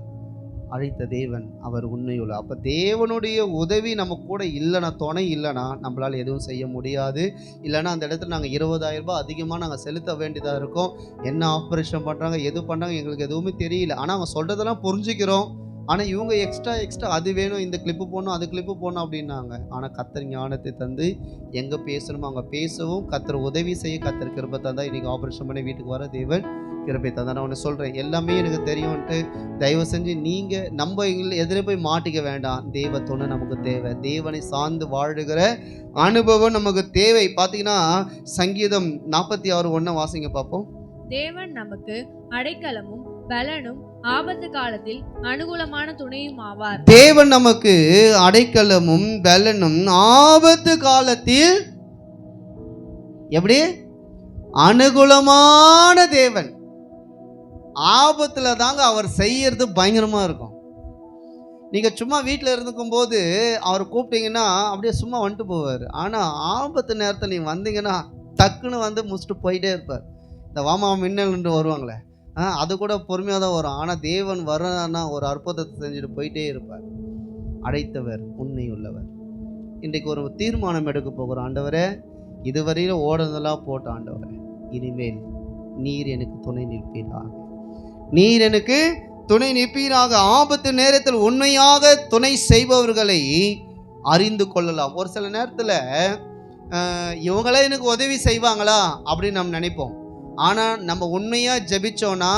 Speaker 3: அழைத்த தேவன் அவர் உண்மையுள்ள. அப்போ தேவனுடைய உதவி நம்ம கூட இல்லைனா, துணை இல்லைனா நம்மளால் எதுவும் செய்ய முடியாது. இல்லைனா அந்த இடத்துல நாங்கள் 20,000 ரூபாய் அதிகமாக நாங்கள் செலுத்த வேண்டியதாக இருக்கும். என்ன ஆப்ரேஷன் பண்ணுறாங்க, எது பண்ணுறாங்க எங்களுக்கு எதுவுமே தெரியல. ஆனால் அவங்க சொல்கிறதெல்லாம் புரிஞ்சுக்கிறோம். ஆனால் இவங்க எக்ஸ்ட்ரா அது வேணும், இந்த கிளிப்பு போடணும், அது கிளிப்பு போடணும் அப்படின்னாங்க. ஆனால் கர்த்தர் ஞானத்தை தந்து எங்கே பேசணுமோ அங்கே பேசவும் கர்த்தர் உதவி செய்ய கர்த்தர் கிருபை தந்தா இன்றைக்கி ஆப்ரேஷன் பண்ணி வீட்டுக்கு வர தேவன் கிருபை தந்தா. நான் ஒன்று சொல்கிறேன், எல்லாமே எனக்கு தெரியும்ன்ட்டு தயவு செஞ்சு நீங்கள் நம்ம எதிரே போய் மாட்டிக்க வேண்டாம். தேவ துணை நமக்கு தேவை. தேவனை சார்ந்து வாழுகிற அனுபவம் நமக்கு தேவை. பார்த்தீங்கன்னா சங்கீதம் 46:1 வாசிங்க பார்ப்போம்.
Speaker 4: தேவன் நமக்கு அடைக்கலமும் பலனும் ஆபத்து காலத்தில் அனுகூலமான துணையும் ஆவார்.
Speaker 3: தேவன் நமக்கு அடைக்கலமும் பலனும் ஆபத்து காலத்தில் எப்படி அனுகூலமான தேவன். ஆபத்துல தாங்க அவர் செய்யறது பயங்கரமா இருக்கும். நீங்க சும்மா வீட்டில் இருந்துக்கும் போது அவர் கூப்பிட்டீங்கன்னா அப்படியே சும்மா வந்துட்டு போவார். ஆனா ஆபத்து நேரத்தில் நீங்க வந்தீங்கன்னா டக்குன்னு வந்து முடிச்சுட்டு போயிட்டே இருப்பார். இந்த வாமா மின்னல் வருவாங்களே, அது கூட பொறுமையாக தான் வரும். ஆனால் தேவன் வரனா ஒரு அற்புதத்தை செஞ்சுட்டு போயிட்டே இருப்பார். அழைத்தவர் உண்மை உள்ளவர். இன்றைக்கு ஒரு தீர்மானம் எடுக்க போகிறோம். ஆண்டவரே, இதுவரையில் ஓடுனதெல்லாம் போட்ட ஆண்டவரே, இனிமேல் நீர் எனக்கு துணை நிற்பீராக, நீர் எனக்கு துணை நிற்பீராக. ஆபத்து நேரத்தில் உண்மையாக துணை செய்பவர்களை அறிந்து கொள்ளலாம். ஒரு சில நேரத்தில் இவங்களே எனக்கு உதவி செய்வாங்களா அப்படின்னு நம்ம நினைப்போம். ஆனால் நம்ம உண்மையாக ஜெபிச்சோன்னா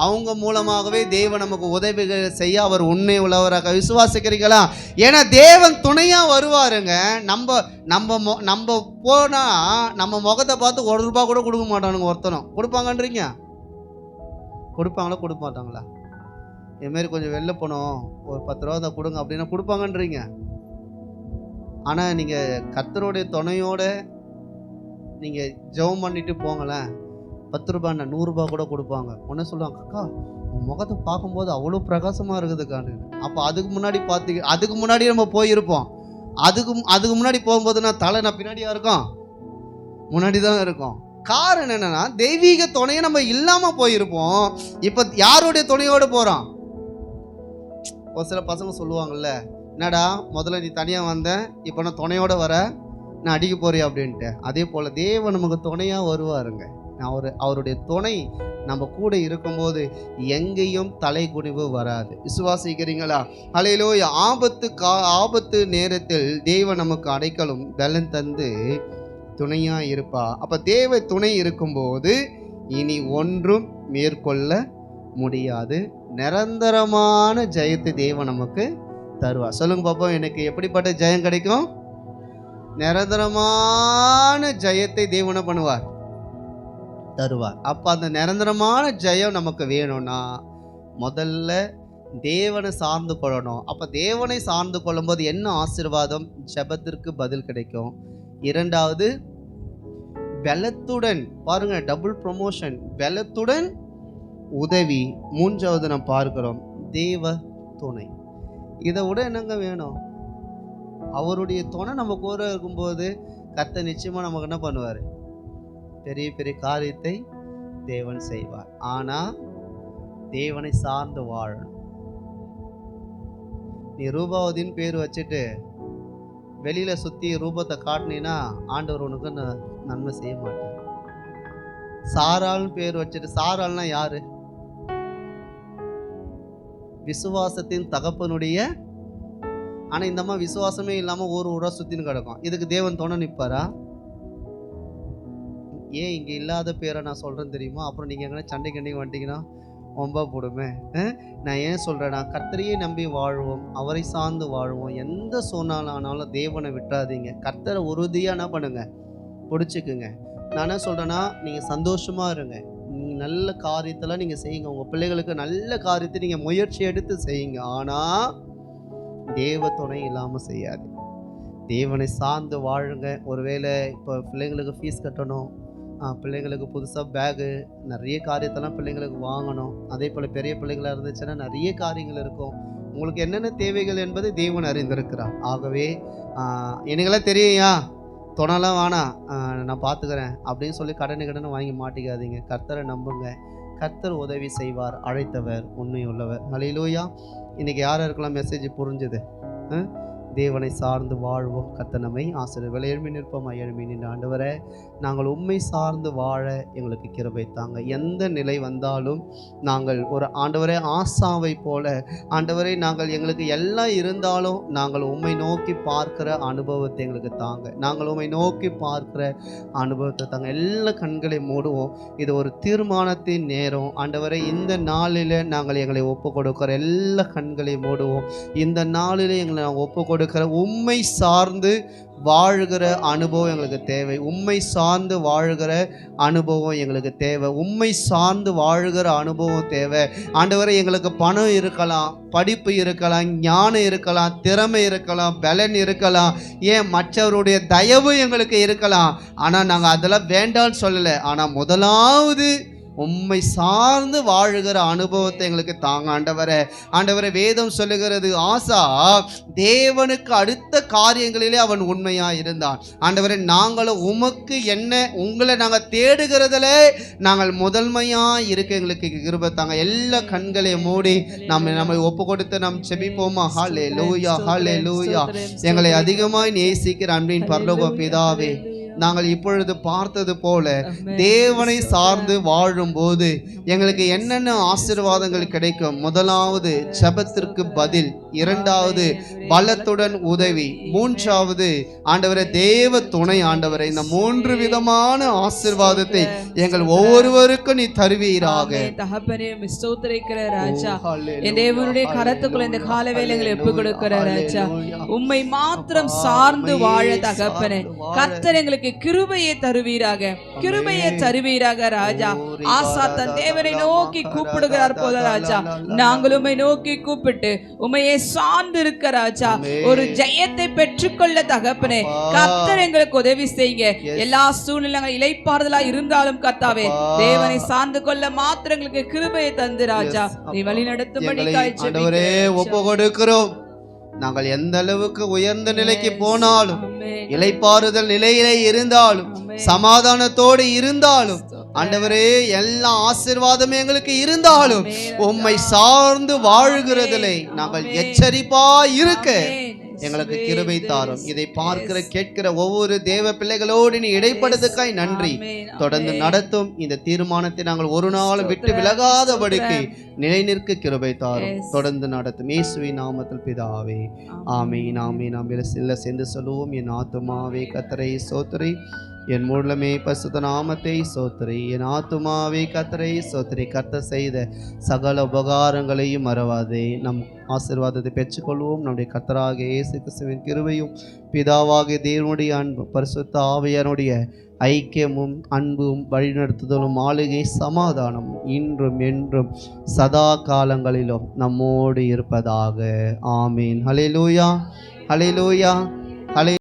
Speaker 3: அவங்க மூலமாகவே தேவன் நமக்கு உதவிகள் செய்ய அவர் உண்மை உள்ளவராக. விசுவாசிக்கிறீங்களா? ஏன்னா தேவன் துணையாக வருவாருங்க. நம்ம போனால் நம்ம முகத்தை பார்த்து ₹1 கூட கொடுக்க மாட்டானுங்க. ஒருத்தனும் கொடுப்பாங்கன்றீங்க? கொடுப்பாங்களா கொடுக்க மாட்டாங்களா? இதுமாரி கொஞ்சம் வெளில போனோம், ஒரு ₹10 தான் கொடுங்க அப்படின்னா கொடுப்பாங்கன்றீங்க. ஆனால் நீங்கள் கர்த்தருடைய துணையோட நீங்கள் ஜெபம் பண்ணிட்டு போங்களேன், ₹10 ₹100 கூட கொடுப்பாங்க. உடனே சொல்லுவாங்க, அக்கா உன் முகத்தை பார்க்கும்போது அவ்வளோ பிரகாசமாக இருக்குதுக்கான்னு. அப்போ அதுக்கு முன்னாடி நம்ம போயிருப்போம். அதுக்கு முன்னாடி போகும்போதுனா நான் பின்னாடியா இருக்கோம், முன்னாடி தான் இருக்கோம். காரணம் என்னன்னா தெய்வீக துணையை நம்ம இல்லாமல் போயிருப்போம். இப்போ யாருடைய துணையோடு போகிறோம்? ஒரு சில பசங்க சொல்லுவாங்கல்ல, என்னடா முதல்ல நீ தனியாக வந்தேன், இப்போ நான் துணையோடு வர, நான் அடிக்க போறியா அப்படின்ட்டு. அதே போல் தேவன் நமக்கு துணையாக வருவாருங்க. அவருடைய துணை நம்ம கூட இருக்கும்போது எங்கேயும் தலை குனிவு வராது. விசுவாசிக்கிறீங்களா? ஹல்லேலூயா. ஆபத்து நேரத்தில் தேவன் நமக்கு அடைக்கலும் பலன் தந்து துணையா இருப்பா. அப்ப தேவ துணை இருக்கும்போது இனி ஒன்றும் மேற்கொள்ள முடியாது. நிரந்தரமான ஜெயத்தை தேவன் நமக்கு தருவார். சொல்லுங்க பாப்போம், எனக்கு எப்படிப்பட்ட ஜெயம் கிடைக்கும்? நிரந்தரமான ஜெயத்தை தேவனை பண்ணுவார், தருவார். அப்போ அந்த நிரந்தரமான ஜெயம் நமக்கு வேணும்னா முதல்ல தேவனை சார்ந்து கொள்ளணும். அப்போ தேவனை சார்ந்து கொள்ளும்போது என்ன ஆசீர்வாதம்? ஜெபத்திற்கு பதில் கிடைக்கும். இரண்டாவது, பலத்துடன், பாருங்க, டபுள் ப்ரமோஷன், பலத்துடன் உதவி. மூன்றாவது நாம் பார்க்கிறோம் தேவ துணை. இதை விட என்னங்க வேணும்? அவருடைய துணை நம்ம கூட இருக்கும்போது கர்த்தர் நிச்சயமா நமக்கு என்ன பண்ணுவார்? பெரிய பெரிய காரியத்தை தேவன் செய்வார். ஆனால் தேவனை சார்ந்து வாழணும். நீ ரூபாவதின்னு பேர் வச்சுட்டு வெளியில் சுற்றி ரூபத்தை காட்டினீன்னா ஆண்டவர் உனக்கு நன்மை செய்ய மாட்டார். சாராள்னு பேர் வச்சுட்டு, சாராள்னா யாரு? விசுவாசத்தின் தகப்பனுடைய. ஆனால் இந்த மாதிரி விசுவாசமே இல்லாமல் ஊரா சுற்றின்னு கிடக்கும். இதுக்கு தேவன் துணை நிற்பாரா? ஏன் இங்கே இல்லாத பேரை நான் சொல்கிறேன்னு தெரியுமா? அப்புறம் நீங்கள் எங்கன்னா சண்டை கண்டிங்க வந்துட்டீங்கன்னா ரொம்ப போடுமே. நான் ஏன் சொல்கிறேன்னா, கர்த்தரையே நம்பி வாழ்வோம், அவரை சார்ந்து வாழ்வோம். எந்த சூழ்நிலையானாலும் தேவனை விட்டுறாதீங்க. கர்த்தரை உறுதியாக என்ன பண்ணுங்க, பிடிச்சிக்குங்க. நான் என்ன சொல்கிறேன்னா, நீங்கள் சந்தோஷமாக இருங்க. நீங்கள் நல்ல காரியத்தெல்லாம் நீங்கள் செய்யுங்க. உங்கள் பிள்ளைகளுக்கு நல்ல காரியத்தை நீங்கள் முயற்சி எடுத்து செய்யுங்க. ஆனால் தேவ துணை இல்லாமல் செய்யாது. தேவனை சார்ந்து வாழுங்க. ஒருவேளை இப்போ பிள்ளைங்களுக்கு ஃபீஸ் கட்டணும், பிள்ளைங்களுக்கு புதுசாக பேகு, நிறைய காரியத்தெல்லாம் பிள்ளைங்களுக்கு வாங்கணும். அதே போல் பெரிய பிள்ளைங்களாக இருந்துச்சுன்னா நிறைய காரியங்கள் இருக்கும். உங்களுக்கு என்னென்ன தேவைகள் என்பதை தேவன் அறிந்திருக்கிறார். ஆகவே எனக்கெல்லாம் தெரியுயா, துணைலாம் வேணாம், நான் பார்த்துக்கிறேன் அப்படின்னு சொல்லி கடனை வாங்கி மாட்டிக்காதீங்க. கர்த்தரை நம்புங்க, கர்த்தர் உதவி செய்வார். அழைத்தவர் உண்மை உள்ளவர். ஹல்லேலூயா. இன்றைக்கி யாராருக்கெல்லாம் மெசேஜ் புரிஞ்சுது? தேவனை சார்ந்து வாழ்வோம். கர்த்தர் நம்மை ஆசீர்வதிப்பார். எழும்பி நிற்போம். எழும்பி நின்ற ஆண்டவரே, நாங்கள் உம்மை சார்ந்து வாழ எங்களுக்கு கிருபை தாங்க. எந்த நிலை வந்தாலும் நாங்கள் ஒரு ஆண்டவரே ஆசாவை போல ஆண்டவரே நாங்கள் எங்களுக்கு எல்லாம் இருந்தாலும் நாங்கள் உம்மை நோக்கி பார்க்கிற அனுபவத்தை எங்களுக்கு தாங்க. நாங்கள் உம்மை நோக்கி பார்க்கிற அனுபவத்தை தாங்க. எல்லா கண்களை மூடுவோம். இது ஒரு தீர்மானத்தின் நேரம். ஆண்டவரே, இந்த நாளில் நாங்கள் எங்களை ஒப்பு கொடுக்கிற எல்லா கண்களை மூடுவோம். இந்த நாளில் எங்களை நாங்கள் ஒப்பு கொடுக்கிற உம்மை சார்ந்து வாழ்கிற அனுபவம் எங்களுக்கு தேவை. உம்மை சார்ந்து வாழ்கிற அனுபவம் எங்களுக்கு தேவை. உம்மை சார்ந்து வாழ்கிற அனுபவம் தேவை. ஆண்டவரே, எங்களுக்கு பணம் இருக்கலாம், படிப்பு இருக்கலாம், ஞானம் இருக்கலாம், திறமை இருக்கலாம், பலன் இருக்கலாம், ஏன் மற்றவருடைய தயவு எங்களுக்கு இருக்கலாம். ஆனால் நாங்கள் அதெல்லாம் வேண்டான்னு சொல்லலை. ஆனால் முதலாவது உம்மை சார்ந்து வாழுகிற அனுபவத்தை எங்களுக்கு தாங்க ஆண்டவரே. ஆண்டவரே, வேதம் சொல்லுகிறது, ஆசா தேவனுக்கு அடுத்த காரியங்களிலே அவன் உண்மையா இருந்தான். ஆண்டவரே, நாங்களும் உமக்கு என்ன உங்களை நாங்கள் தேடுகிறதுல நாங்கள் முதன்மையா இருக்க எங்களுக்கு கிருபை தாங்க. எல்லா கண்களையும் மூடி நம்மை ஒப்பு கொடுத்து நாம் செபிப்போமா? ஹல்லேலூயா, ஹல்லேலூயா. எங்களை அதிகமாய் நேசிக்கிற அன்பின் பரலோக பிதாவே, நாங்கள் இப்பொழுது பார்த்தது போல தேவனை சார்ந்து வாழும்போது எங்களுக்கு என்னென்ன ஆசீர்வாதங்கள் கிடைக்கும்? முதலாவது ஜெபத்திற்கு பதில், இரண்டாவது பலத்துடன் உதவி, மூன்றாவது ஆண்டவரே தேவ துணை. ஆண்டவரே, இந்த 3 விதமான ஆசீர்வாதத்தை எங்கள் ஒவ்வொருவருக்கும் நீ தருவீராக.
Speaker 2: தகப்பனே, ஸ்தோத்திரிக்கிற ராஜா, என் தேவனுடைய கரத்துக்குள்ள இந்த காலவேளை எங்களை ஒப்பு கொடுக்கிற ராஜா, உம்மை மாத்திரம் சார்ந்து வாழ தகப்பனே கர்த்தர் எங்களுக்கு கிருபையை தருவீராக, கிருபையை தருவீராக ராஜா. ஆசா தன் தேவனை நோக்கி கூப்பிடுகிறார் போல ராஜா, நாங்கள் உம்மை நோக்கி கூப்பிட்டு உம்மையை சார்ந்து இருக்க ராஜா ஒரு ஜெயத்தை பெற்றுக்கொள்ள தகப்பனே கர்த்தர் எங்களுக்கு உதவி செய்யுங்க. எல்லா சூழ்நிலைகள் இளைப்பாறுதலா இருந்தாலும் கர்த்தாவே தேவனை சார்ந்து கொள்ள மாத்திரம் எங்களுக்கு கிருபையை தந்து ராஜா நீ வழி நடத்தும்படி
Speaker 3: ஆண்டவரே ஒப்பு கொடுக்கிறோம். நாங்கள் எந்த அளவுக்கு உயர்ந்த நிலைக்கு போனாலும், இளைப்பாறுதல் நிலையிலே இருந்தாலும், சமாதானத்தோடு இருந்தாலும், ஆண்டவரே எல்லா ஆசீர்வாதமே எங்களுக்கு இருந்தாலும் உம்மை சார்ந்து வாழ்கிறதிலே நாங்கள் எச்சரிப்பா இருக்க எங்களுக்கு கிருபை தாரும். இதை பார்க்கிற கேட்கிற ஒவ்வொரு தேவ பிள்ளைகளோடு நீ இடைப்படுத்துக்காய் நன்றி. தொடர்ந்து நடத்தும் இந்த தீர்மானத்தை நாங்கள் ஒரு நாளும் விட்டு விலகாதபடிக்கு நிலை நிற்க கிருபை தாரும். தொடர்ந்து நடத்தும் இயேசுவின் நாமத்தில் பிதாவே, ஆமீன், ஆமீன். நாம் எல்லாம் சேர்ந்து சொல்லுவோம். என் ஆத்துமாவே கர்த்தரை ஸ்தோத்திரி, என் மூலமே பரிசுத்த நாமத்தை ஸ்தோத்திரி, என் ஆத்துமாவே கர்த்தரை ஸ்தோத்திரி. கர்த்தர் செய்த சகல உபகாரங்களையும் மறவாதே. நம் ஆசீர்வாதத்தை பெற்றுக்கொள்வோம். நம்முடைய கர்த்தராகிய இயேசு கிறிஸ்துவின் கிருபையும் பிதாவாகிய தேவனுடைய அன்பும் பரிசுத்த ஆவியானுடைய ஐக்கியமும் அன்பும் வழிநடத்துதலும் ஆளுகை சமாதானமும் இன்றும் என்றும் சதா காலங்களிலும் நம்மோடு இருப்பதாக. ஆமீன். ஹல்லேலூயா, ஹல்லேலூயா, ஹல்லேலூயா.